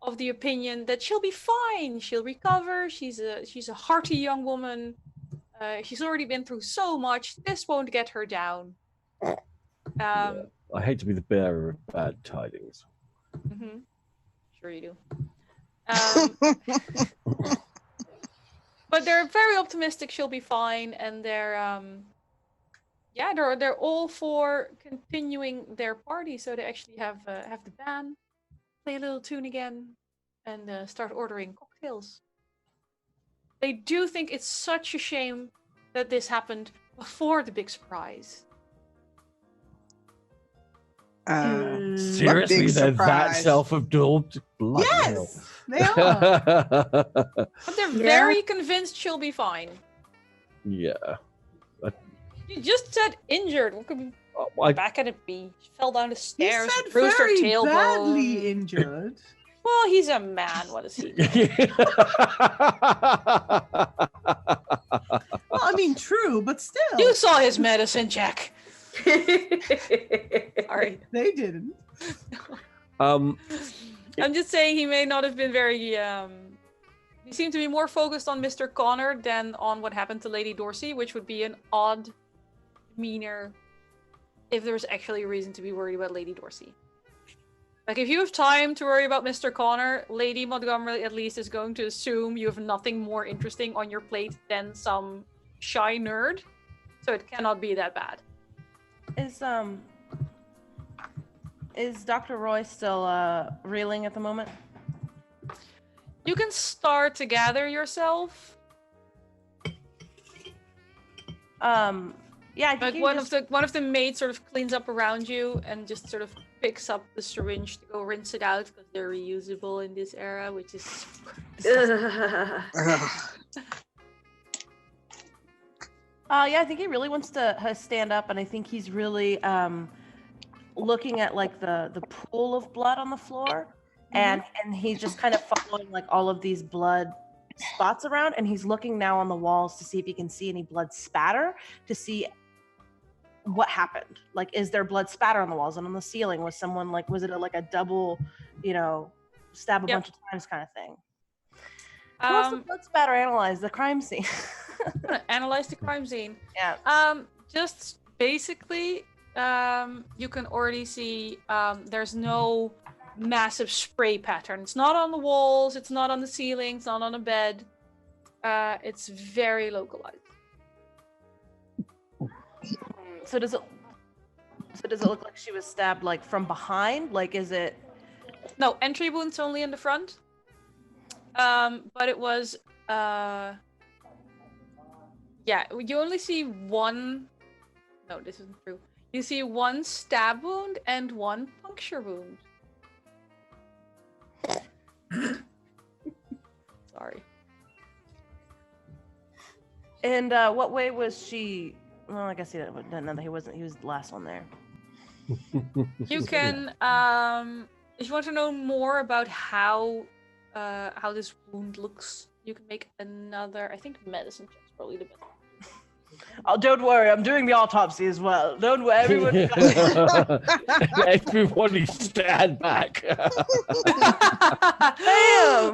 of the opinion that she'll be fine. She'll recover. She's a hearty young woman. She's already been through so much. This won't get her down. I hate to be the bearer of bad tidings. Mm-hmm. Sure you do. But they're very optimistic she'll be fine, and they're all for continuing their party. So they actually have the band play a little tune again, and start ordering cocktails. They do think it's such a shame that this happened before the big surprise. Mm. Seriously, big they're that surprise. self-absorbed? Bloody hell. Yes, they are. But they're very convinced she'll be fine. Yeah. You just said injured. What could be back at it be? She fell down the He stairs, said bruised her very tailbone. badly injured. Well, he's a man. What is he? Well, I mean, true, but still. You saw his medicine check. Sorry. They didn't. I'm just saying he may not have been very. He seemed to be more focused on Mr. Connor than on what happened to Lady Dorsey, which would be an odd demeanor if there was actually a reason to be worried about Lady Dorsey. Like, if you have time to worry about Mr. Connor, Lady Montgomery at least is going to assume you have nothing more interesting on your plate than some shy nerd. So it cannot be that bad. Is Dr. Roy still reeling at the moment? You can start to gather yourself. Yeah, I think Like one of the maids sort of cleans up around you and just sort of picks up the syringe to go rinse it out because they're reusable in this era, which is yeah, I think he really wants to stand up, and I think he's really looking at like the pool of blood on the floor, and he's just kind of following like all of these blood spots around, and he's looking now on the walls to see if he can see any blood spatter, to see what happened. Like, is there blood spatter on the walls and on the ceiling? Was someone like, was it like a double, stab a bunch of times kind of thing? Who wants the blood spatter analyze the crime scene? Analyze the crime scene. Yeah. Just basically, you can already see there's no massive spray pattern. It's not on the walls, it's not on the ceiling, it's not on a bed. It's very localized. So does it look like she was stabbed like from behind? Like, is it? No, entry wounds only in the front. But it was yeah, you only see one. No, this isn't true. You see one stab wound and one puncture wound. Sorry. And what way was she? Well, I guess he didn't. He wasn't. He was the last one there. You can, if you want to know more about how this wound looks, you can make another. I think medicine check's probably the best. Oh, don't worry, I'm doing the autopsy as well. Don't worry, everyone. Everybody stand back. Damn!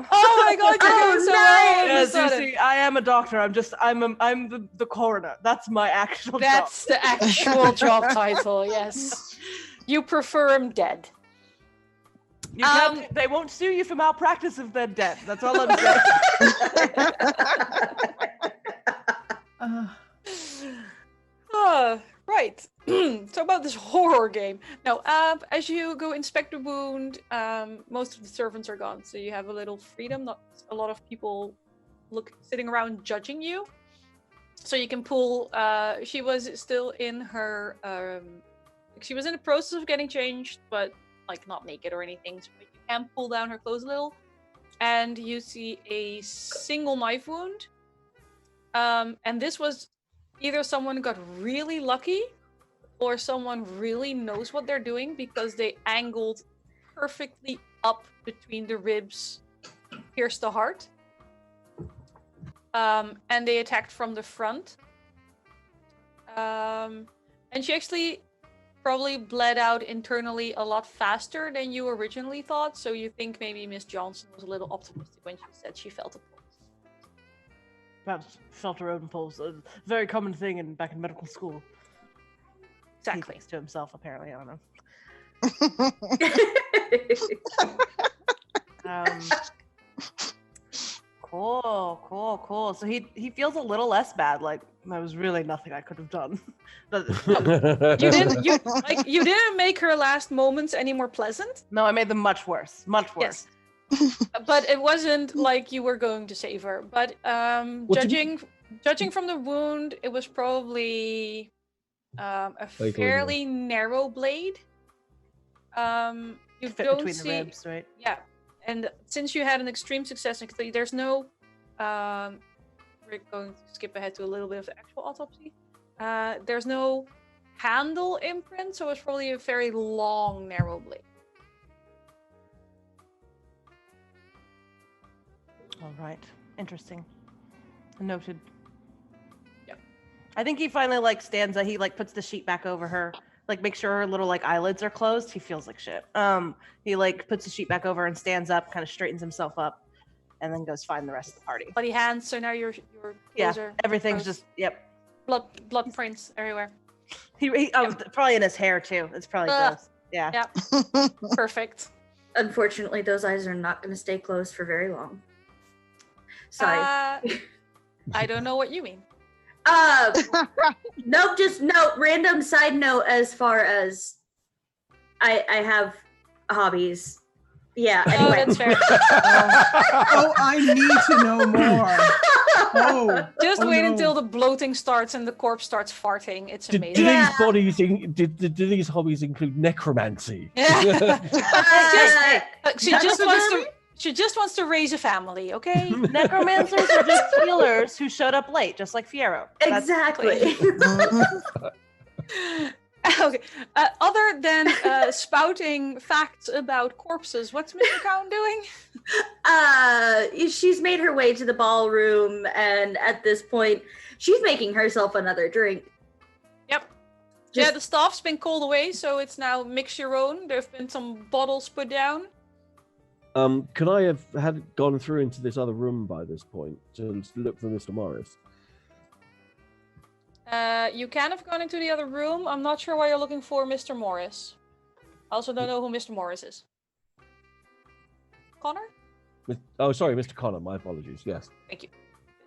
Oh my god, you're going so well. Yes, you see, I am a doctor. I'm the coroner. That's my actual That's job. the actual job title, yes. You prefer him dead. You can't, they won't sue you for malpractice if they're dead. That's all I'm saying. Right. So about this horror game. Now, as you go inspect the wound, most of the servants are gone, so you have a little freedom. Not a lot of people sitting around judging you. So you can pull. She was still in her. She was in the process of getting changed, but like not naked or anything. So you can pull down her clothes a little, and you see a single knife wound. And this was either someone got really lucky or someone really knows what they're doing because they angled perfectly up between the ribs, pierced the heart. And they attacked from the front. And she actually probably bled out internally a lot faster than you originally thought. So you think maybe Miss Johnson was a little optimistic when she said she felt a pulse. Perhaps felt her own pulse. A very common thing back in medical school. Exactly. He thinks to himself, apparently. I don't know. Cool. So he feels a little less bad. Like, there was really nothing I could have done. You didn't make her last moments any more pleasant. No, I made them much worse. Much worse. Yes. But it wasn't like you were going to save her. But judging Judging from the wound, it was probably a Like fairly narrow blade. You Fit don't between see, the ribs, right? yeah, and since you had an extreme success in Cthulhu, there's no. We're going to skip ahead to a little bit of the actual autopsy. There's no handle imprint, so it's probably a very long, narrow blade. All right. Interesting. Noted. Yep. I think he finally like stands up. He like puts the sheet back over her, like make sure her little like eyelids are closed. He feels like shit. He like puts the sheet back over and stands up, kind of straightens himself up, and then goes find the rest of the party. Bloody hands, so now your Yeah, clothes are everything's gross. just yep. blood prints everywhere. Probably in his hair too. It's probably gross. Yeah. Yeah. Perfect. Unfortunately, those eyes are not going to stay closed for very long. Sorry. I don't know what you mean. Nope, just no random side note as far as I have hobbies. Yeah, Oh, anyway. that's fair. Oh, I need to know more. Oh, Just oh wait no. until the bloating starts and the corpse starts farting. It's Do amazing. these bodies do these hobbies include necromancy? She just wants to raise a family, okay? Necromancers are just healers who showed up late, just like Fierro. Exactly. Okay. Other than spouting facts about corpses, what's Mr. Cowan doing? She's made her way to the ballroom, and at this point, she's making herself another drink. Yep. Yeah, the staff's been called away, so it's now mix your own. There have been some bottles put down. Could I have gone through into this other room by this point to look for Mr. Morris? You can have gone into the other room. I'm not sure why you're looking for Mr. Morris. I also don't know who Mr. Morris is. Connor? Oh, sorry, Mr. Connor. My apologies. Yes. Thank you.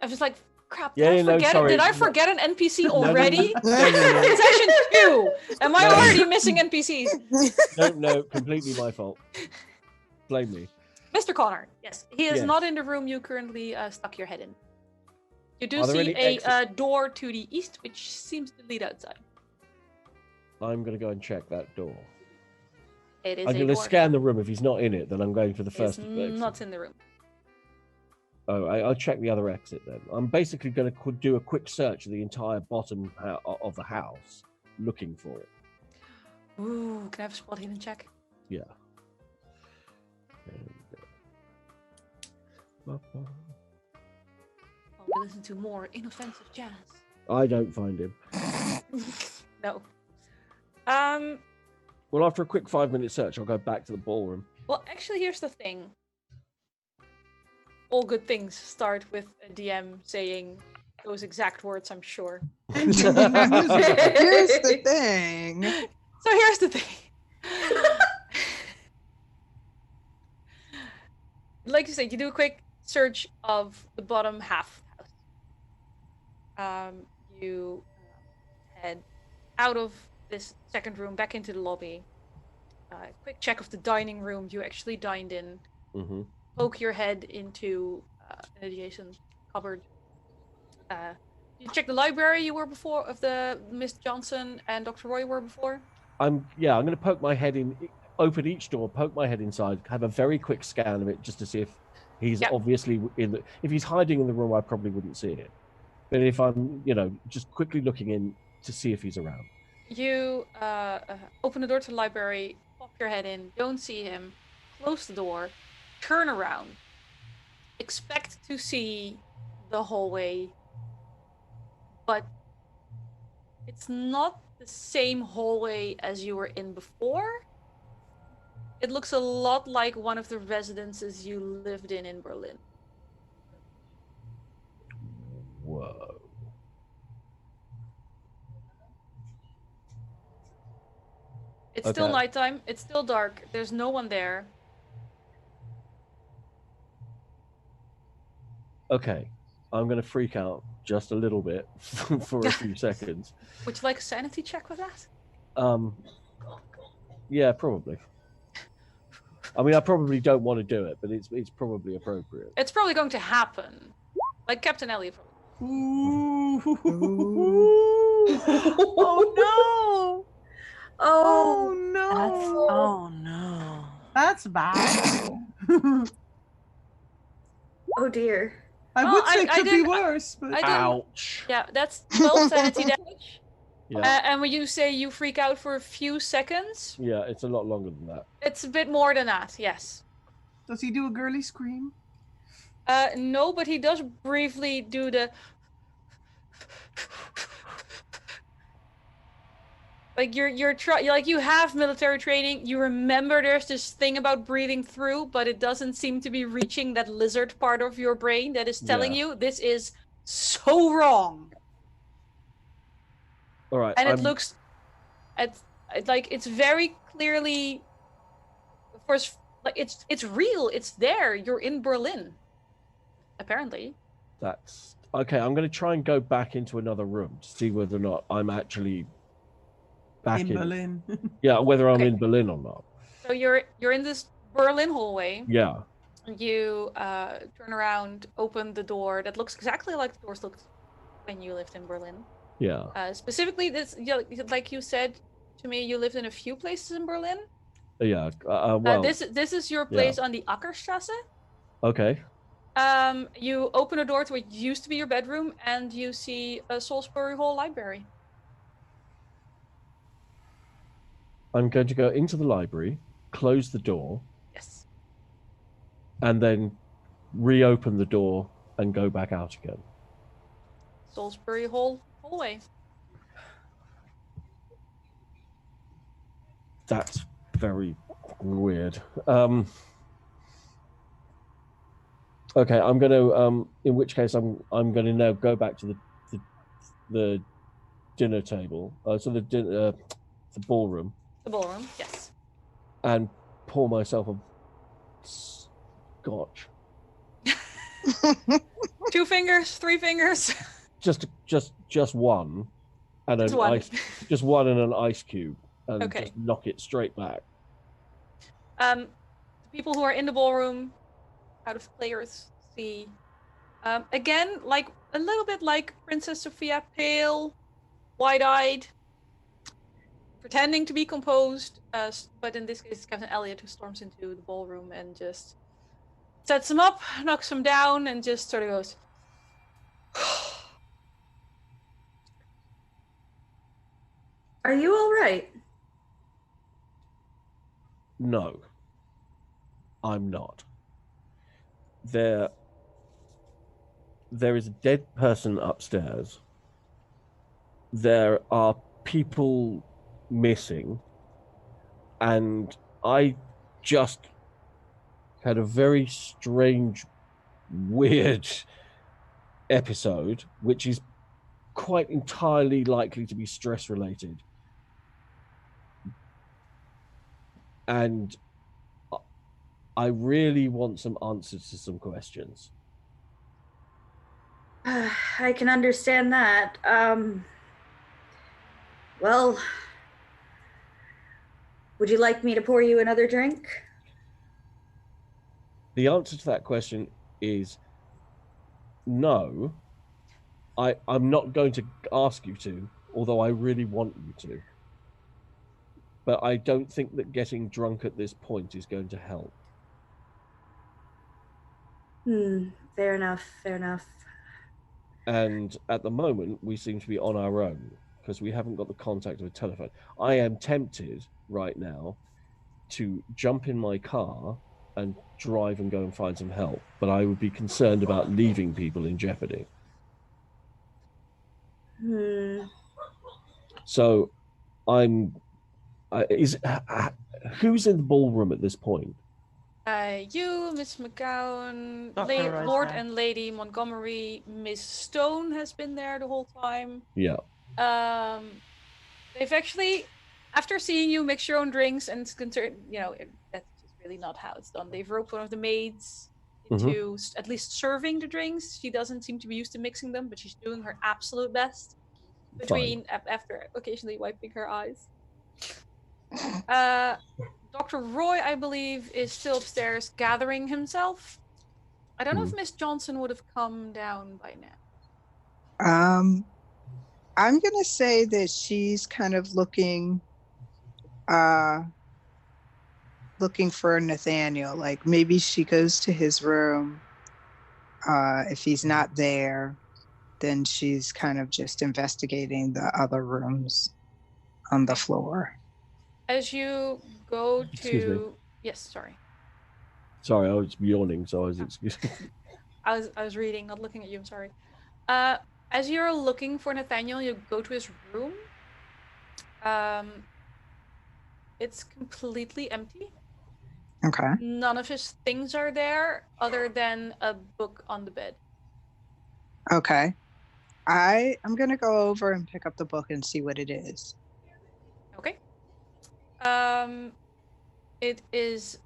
I was like, crap, Yeah, did I forget sorry. Did I forget an NPC No, no, already? no. It's session 2. Am I already missing NPCs? No, completely my fault. Blame me. Mr. Connor, yes. He is Yes. not in the room you currently stuck your head in. You do Are there see any a door to the east, which seems to lead outside. I'm going to go and check that door. It is I'm a going to door. scan the room. If he's not in it, then I'm going for the It's first exit. not in the room. Oh, I'll check the other exit then. I'm basically going to do a quick search of the entire bottom of the house, looking for it. Ooh, can I have a spot hidden check? Yeah. While we listen to more inoffensive jazz. I don't find him. No. Well, after a quick 5-minute search, I'll go back to the ballroom. Well, actually, here's the thing. All good things start with a DM saying those exact words, I'm sure. Here's the thing. So here's the thing. Like you said, you do a quick search of the bottom half of the house. You head out of this second room back into the lobby. Quick check of the dining room you actually dined in. Mm-hmm. Poke your head into an adjacent cupboard. You check the library you were before, of the Miss Johnson and Dr. Roy were before. I'm going to poke my head in, open each door, poke my head inside, have a very quick scan of it just to see if he's obviously in the. If he's hiding in the room, I probably wouldn't see it. But if I'm, just quickly looking in to see if he's around. You open the door to the library, pop your head in, don't see him, close the door, turn around, expect to see the hallway, but it's not the same hallway as you were in before. It looks a lot like one of the residences you lived in Berlin. Whoa. It's still Okay. nighttime, it's still dark, there's no one there. Okay, I'm going to freak out just a little bit for a few seconds. Would you like a sanity check with that? Yeah, probably. I mean, I probably don't want to do it, but it's probably appropriate. It's probably going to happen. Like Captain Elliot. Ooh. Oh Oh, no! Oh no! That's bad. oh dear. I Well, would say I could be didn't- worse, but I didn't. Ouch. Yeah, that's 12 sanity damage. Yeah. And when you say you freak out for a few seconds, Yeah, it's a lot longer than that. it's a bit more than that. Yes. does he do a girly scream? No, but he does briefly do the. Like like you have military training. You remember there's this thing about breathing through, but it doesn't seem to be reaching that lizard part of your brain that is telling Yeah. you this is so wrong. All right. And it looks, like it's very clearly, of course, like it's real. It's there. You're in Berlin, apparently. That's okay. I'm going to try and go back into another room to see whether or not I'm actually back In Berlin. Yeah, whether I'm Okay. in Berlin or not. So you're in this Berlin hallway. Yeah. You turn around, open the door that looks exactly like the doors looked when you lived in Berlin. Yeah. Specifically, this, like you said to me, you lived in a few places in Berlin. Yeah. Well. This is your place on the Ackerstrasse. Okay. You open a door to what used to be your bedroom, and you see a Salisbury Hall library. I'm going to go into the library, close the door, Yes. and then reopen the door and go back out again. Salisbury Hall hallway. That's very weird. Okay, I'm going to. In which case, I'm going to now go back to the dinner table. So the ballroom. The ballroom. Yes. And pour myself a scotch. 2 fingers, 3 fingers. Just one, and Just an one. ice, just one and an ice cube, and Okay. just knock it straight back. The people who are in the ballroom, out of players, see again, like a little bit like Princess Sophia, pale, wide-eyed, pretending to be composed. But in this case, it's Captain Elliot who storms into the ballroom and just sets him up, knocks him down, and just sort of goes. Are you all right? No, I'm not. There is a dead person upstairs. There are people missing, and I just had a very strange, weird episode, which is quite entirely likely to be stress related. And I really want some answers to some questions. I can understand that. Well, would you like me to pour you another drink? The answer to that question is no. I'm not going to ask you to, although I really want you to. But I don't think that getting drunk at this point is going to help. Fair enough, fair enough. And at the moment, we seem to be on our own because we haven't got the contact of a telephone. I am tempted right now to jump in my car and drive and go and find some help, but I would be concerned about leaving people in jeopardy. So who's in the ballroom at this point? You, Miss McGowan, Dr. Lord Rosa. and Lady Montgomery, Miss Stone has been there the whole time. Yeah. They've actually, after seeing you mix your own drinks and it's concerned, that's just really not how it's done. They've roped one of the maids into at least serving the drinks. She doesn't seem to be used to mixing them, but she's doing her absolute best. After occasionally wiping her eyes. Dr. Roy, I believe, is still upstairs gathering himself. I don't know if Miss Johnson would have come down by now. I'm gonna say that she's kind of looking for Nathaniel. Like maybe she goes to his room. If he's not there, then she's kind of just investigating the other rooms on the floor. As you go Excuse me. to yes, sorry. Sorry, I was yawning, so I was excused. I was reading, not looking at you. I'm sorry. As you're looking for Nathaniel, you go to his room. It's completely empty. Okay. None of his things are there, other than a book on the bed. Okay. I'm gonna go over and pick up the book and see what it is. Okay. It is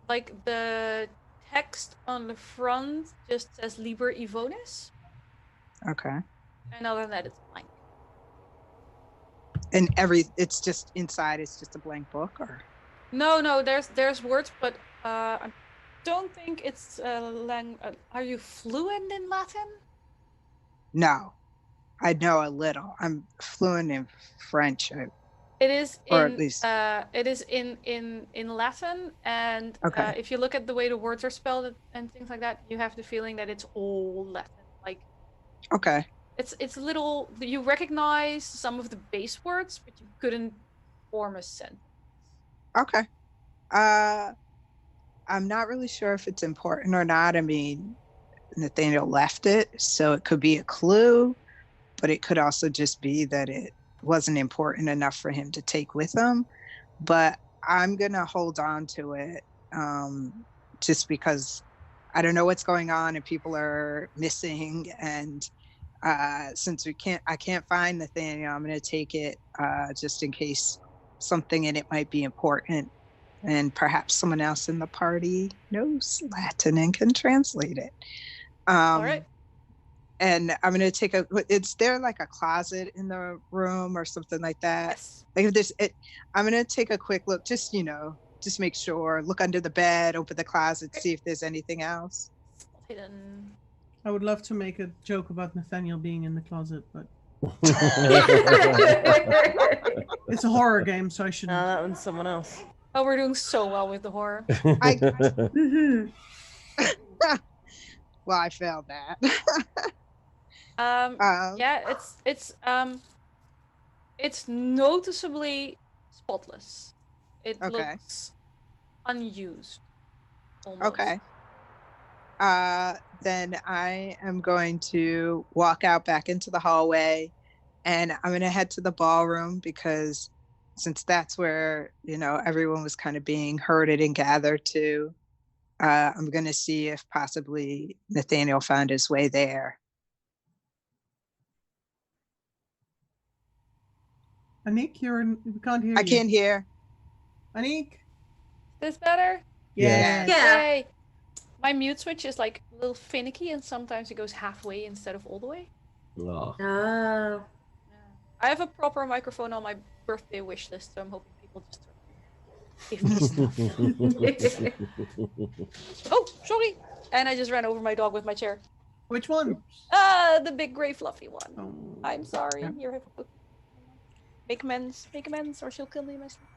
like the text on the front just says Liber Evonis, Okay. and other than that, it's blank. And it's just inside. It's just a blank book, or No, there's words, but I don't think it's are you fluent in Latin? no? I know a little. I'm fluent in French, It is or in at least it is in Latin, and Okay. if you look at the way the words are spelled and things like that, you have the feeling that it's all Latin. Like okay. it's a little, you recognize some of the base words, but you couldn't form a sentence. Okay. I'm not really sure if it's important or not. I mean, Nathaniel left it, so it could be a clue, but it could also just be that it wasn't important enough for him to take with him. But I'm gonna hold on to it, just because I don't know what's going on and people are missing, and since I can't find Nathaniel, I'm gonna take it just in case something in it might be important, and perhaps someone else in the party knows Latin and can translate it. All right. And I'm gonna take is there like a closet in the room or something like that? Yes. Like if there's it, I'm gonna take a quick look, just just make sure, look under the bed, open the closet, see if there's anything else. Hidden. I would love to make a joke about Nathaniel being in the closet, but it's a horror game, so I shouldn't. That one's someone else. Oh, we're doing so well with the horror. Mhm. Well, I failed that. Yeah, it's noticeably spotless. It Okay. looks unused. Almost. Okay. Then I am going to walk out back into the hallway, and I'm going to head to the ballroom, because since that's where, everyone was kind of being herded and gathered to, I'm going to see if possibly Nathaniel found his way there. Anik, we can't hear you. I can't hear. Anik? This better? Yes. Yeah. Yay. My mute switch is like a little finicky, and sometimes it goes halfway instead of all the way. Oh. Oh. I have a proper microphone on my birthday wish list, so I'm hoping people just give me stuff. Oh, sorry! And I just ran over my dog with my chair. Which one? The big gray fluffy one. Oh. I'm sorry. Yeah. Here, make amends, or she'll kill me in my sleep.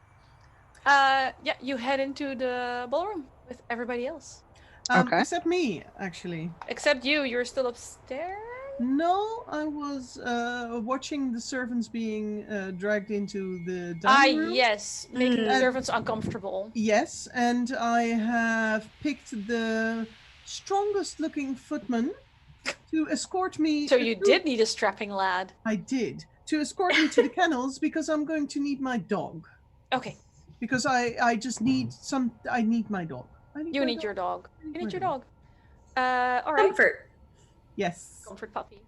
Yeah, you head into the ballroom with everybody else. Okay. Except me, actually. Except you're still upstairs? No, I was watching the servants being dragged into the dining room. Yes, making the servants uncomfortable. Yes, and I have picked the strongest looking footman to escort me. So you did need a strapping lad. I did. To escort me to the kennels, because I'm going to need my dog. Okay. Because I just need I need my dog. You need your dog. You need your dog. All right. Comfort. Yes. Comfort puppy.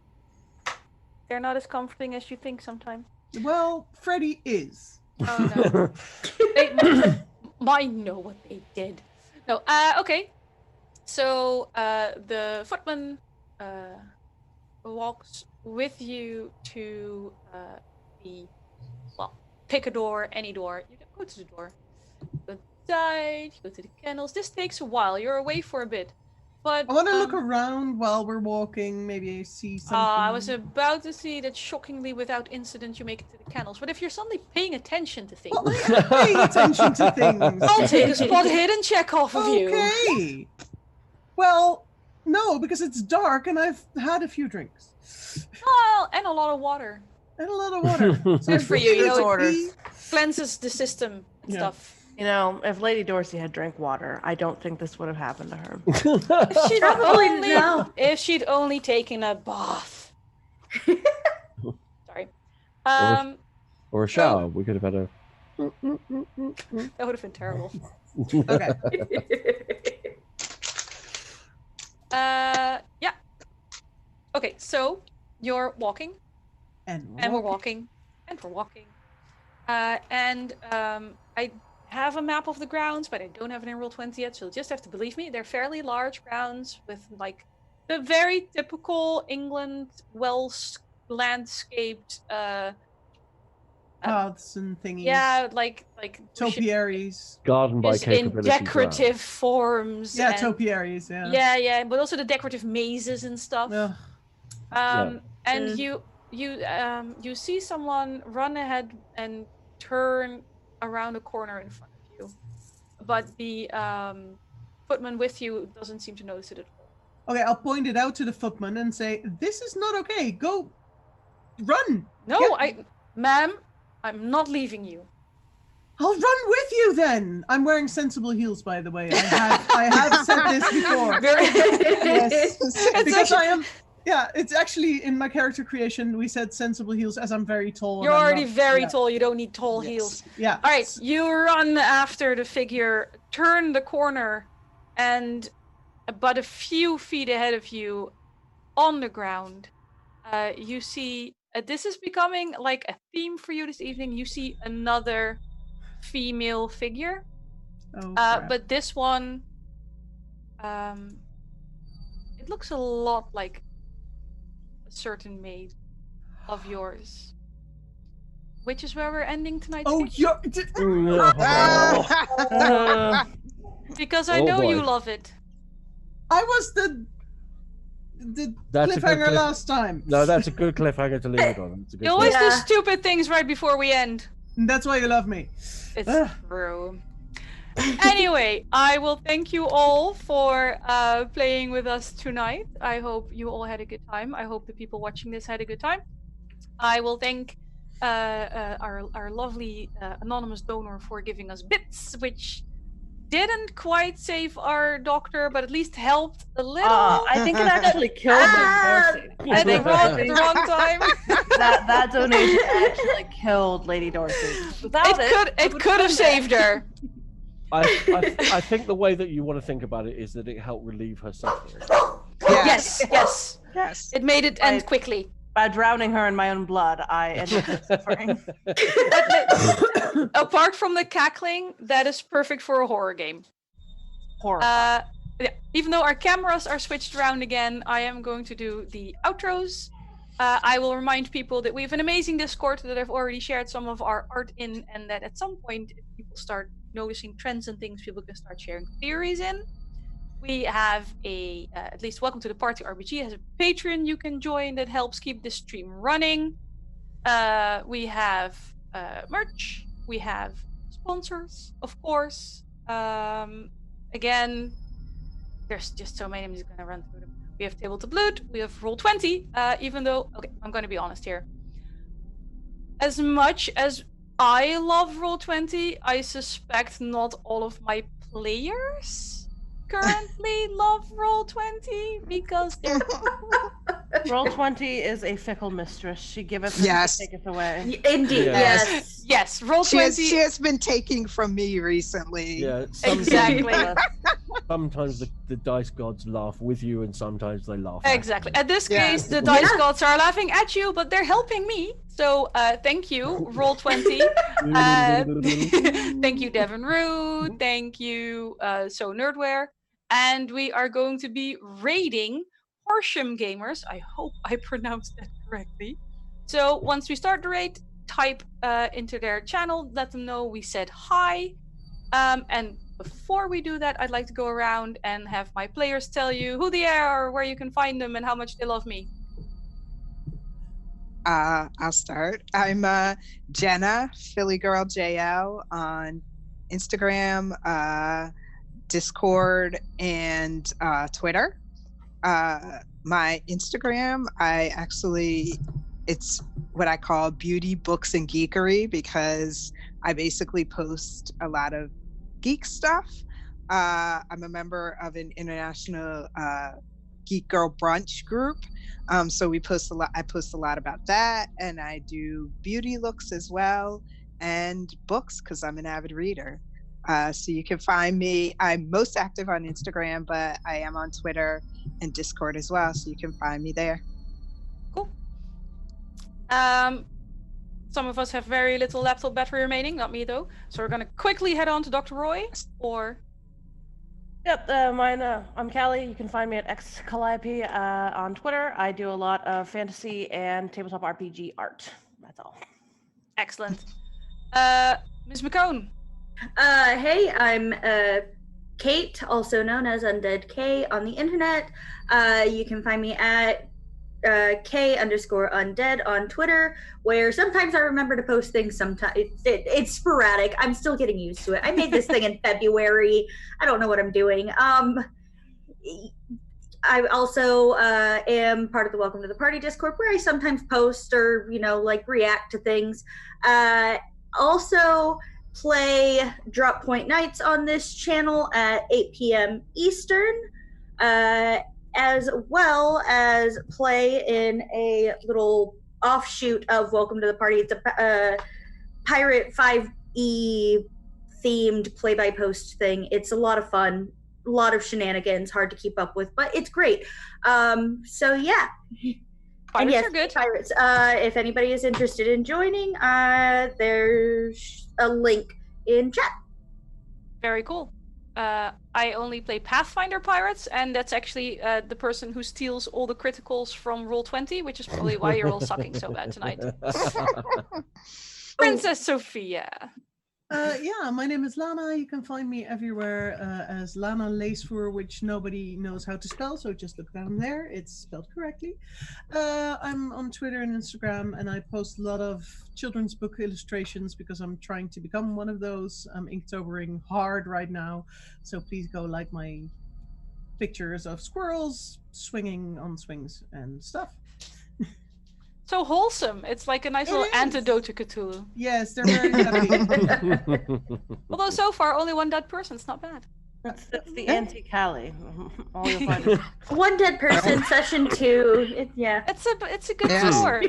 They're not as comforting as you think sometimes. Well, Freddy is. Oh no. Mine know what they did. No. Okay. So the footman walks with you to pick a door, any door. You can go to the door. Go inside. Go to the kennels. This takes a while. You're away for a bit. But I want to look around while we're walking. Maybe I see something. I was about to see that shockingly, without incident, you make it to the kennels. But if you're suddenly paying attention to things, Well, I am paying attention to things. I'll take a spot hidden check off of you. Okay. Well, no, because it's dark and I've had a few drinks. Well, and a lot of water. And a lot of water. Good for you. You know, orders. it cleanses the system and Yeah. stuff. You know, if Lady Dorsey had drank water, I don't think this would have happened to her. If she'd Probably only, no. if she'd only taken a bath. Sorry. Or a shower. We could have had a. That would have been terrible. Okay. Yeah. Okay, so you're walking, And we're walking, and we're walking. I have a map of the grounds, but I don't have it in Roll20 yet, so you'll just have to believe me. They're fairly large grounds with like the very typical England, well landscaped. paths and thingies. Yeah, like Topiaries. Garden by just in capability. decorative forms. Yeah, and, topiaries. Yeah. yeah, but also the decorative mazes and stuff. Ugh. And you see someone run ahead and turn around a corner in front of you, but the footman with you doesn't seem to notice it at all. Okay, I'll point it out to the footman and say, "This is not okay. Go, run." No, Get- ma'am, I'm not leaving you. I'll run with you then. I'm wearing sensible heels, by the way. I have said this before. Yes, because I am. Yeah, it's actually in my character creation. We said sensible heels as I'm very tall. and You're I'm already not- very yeah. tall. You don't need tall Yes. heels. Yeah. All right, you run after the figure, turn the corner, and about a few feet ahead of you, on the ground, you see. This is becoming like a theme for you this evening. You see another female figure, Oh, crap. but this one, it looks a lot like a certain maid of yours, which is where we're ending tonight's Oh, game. you're. Because I Oh, know you boy. love it. I was the That's a good cliffhanger cliff- last time. No, that's a good cliffhanger to leave it on. It's a good You always do Yeah. stupid things right before we end. And that's why you love me. It's Ugh. true. Anyway, I will thank you all for playing with us tonight. I hope you all had a good time. I hope the people watching this had a good time. I will thank our lovely anonymous donor for giving us bits, which didn't quite save our doctor, but at least helped a little. I think it actually killed Lady Dorsey. I at the think wrong time. that donation actually killed Lady Dorsey. Without It could have saved her. I think the way that you want to think about it is that it helped relieve her suffering. Yes, yes. Yes. It made it end Right. quickly. By drowning her in my own blood, I ended her suffering. Apart from the cackling, that is perfect for a horror game. Horrifying. Yeah, even though our cameras are switched around again, I am going to do the outros. I will remind people that we have an amazing Discord that I've already shared some of our art in, and that at some point, if people start noticing trends and things, people can start sharing theories in. We have a, at least Welcome to the Party RPG has a Patreon you can join that helps keep this stream running. We have merch. We have sponsors, of course. Again, there's just so many. I'm just going to run through them. We have Tabletop Loot. We have Roll20. Even though, okay, I'm going to be honest here. As much as I love Roll20, I suspect not all of my players currently love Roll20 because they're Roll20 is a fickle mistress. She giveth Yes. and taketh away. Indeed, Yes. yes. yes, She Roll20. has been taking from me recently. Yeah, Exactly. Sometimes the dice gods laugh with you, and sometimes they laugh. Exactly. At this Yeah. case, the dice gods are laughing at you, but they're helping me. So thank you, Roll20. Thank you, Devin Rude. Thank you, So Nerdware. And we are going to be raiding Horsham Gamers. I hope I pronounced that correctly. So once we start the raid, type into their channel, let them know we said hi. And before we do that, I'd like to go around and have my players tell you who they are, where you can find them, and how much they love me. I'll start. I'm Jenna, Philly Girl JL on Instagram, Discord, and Twitter. My Instagram, it's what I call beauty, books, and geekery, because I basically post a lot of geek stuff. I'm a member of an international Geek Girl Brunch group. So we post a lot. I post a lot about that, and I do beauty looks as well, and books because I'm an avid reader. So you can find me. I'm most active on Instagram, but I am on Twitter and Discord as well. So you can find me there. Cool. Some of us have very little laptop battery remaining. Not me though. So we're gonna quickly head on to Dr. Roy. Or Yep, mine. I'm Callie. You can find me at xcalliope on Twitter. I do a lot of fantasy and tabletop RPG art. That's all. excellent. Ms. McCone. Hey, I'm Kate, also known as Undead K on the internet. You can find me at K_undead on Twitter, where sometimes I remember to post things, sometimes it's sporadic. I'm still getting used to it. I made this thing in February. I don't know what I'm doing. I also am part of the Welcome to the Party Discord, where I sometimes post or, like react to things. Also play Drop Point Nights on this channel at 8 p.m. Eastern. As well as play in a little offshoot of Welcome to the Party. It's a Pirate 5e themed play-by-post thing. It's a lot of fun, a lot of shenanigans, hard to keep up with, but it's great. So yeah. Pirates yes, are good. Pirates. If anybody is interested in joining, there's a link in chat. Very cool. I only play Pathfinder Pirates, and that's actually the person who steals all the criticals from Roll20, which is probably why you're all sucking so bad tonight. Princess Sophia. Yeah, my name is Lana. You can find me everywhere as Lana Leesvoer, which nobody knows how to spell, so just look down there. It's spelled correctly. I'm on Twitter and Instagram, and I post a lot of children's book illustrations because I'm trying to become one of those. I'm Inktoberring hard right now, so please go like my pictures of squirrels swinging on swings and stuff. So wholesome. It's like a nice little antidote to Cthulhu. Yes, they're very happy. Although so far, only one dead person. It's not bad. That's the anti-Callie. All you'll find is One dead person, session 2. Yeah. It's a good score.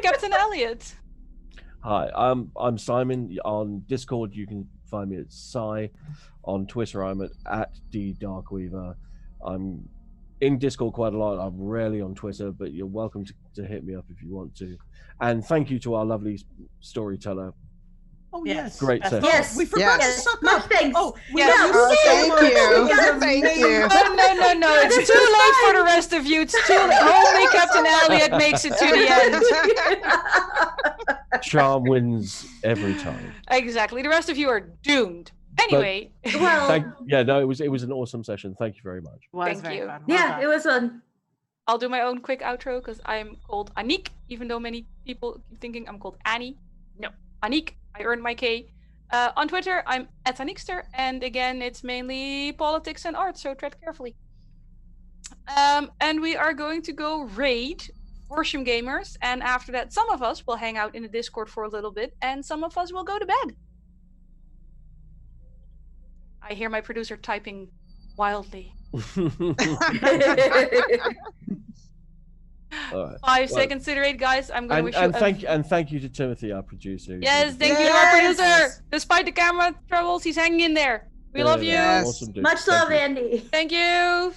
Captain Elliot. Hi, I'm Simon. On Discord, you can find me at Psy. On Twitter, I'm at DDarkweaver. I'm in Discord quite a lot. I'm rarely on Twitter, but you're welcome to hit me up if you want to. And thank you to our lovely storyteller. Oh yes, Great session. Yes, we forgot to suck up. Thanks. Oh, Yeah. Thank you. Thank you. No. It's too late for the rest of you. It's too late. Only Captain Elliot makes it to the end. Charm wins every time. Exactly. The rest of you are doomed. Anyway. Well, it was an awesome session. Thank you very much. Thank very you. fun. yeah, it was fun. I'll do my own quick outro because I'm called Aniek, even though many people keep thinking I'm called Annie. No, Aniek. I earned my K. On Twitter, I'm at Aniekster, and again, it's mainly politics and art, so tread carefully. And we are going to go raid Horsham Gamers, and after that, some of us will hang out in the Discord for a little bit, and some of us will go to bed. I hear my producer typing wildly. All right. 5 seconds to rate, guys. I'm going to wish you thank you to Timothy, our producer. Yes, thank you to our producer. Despite the camera troubles, he's hanging in there. We love you. Yes. Awesome, dude. Much Thank love, you. Andy. Thank you.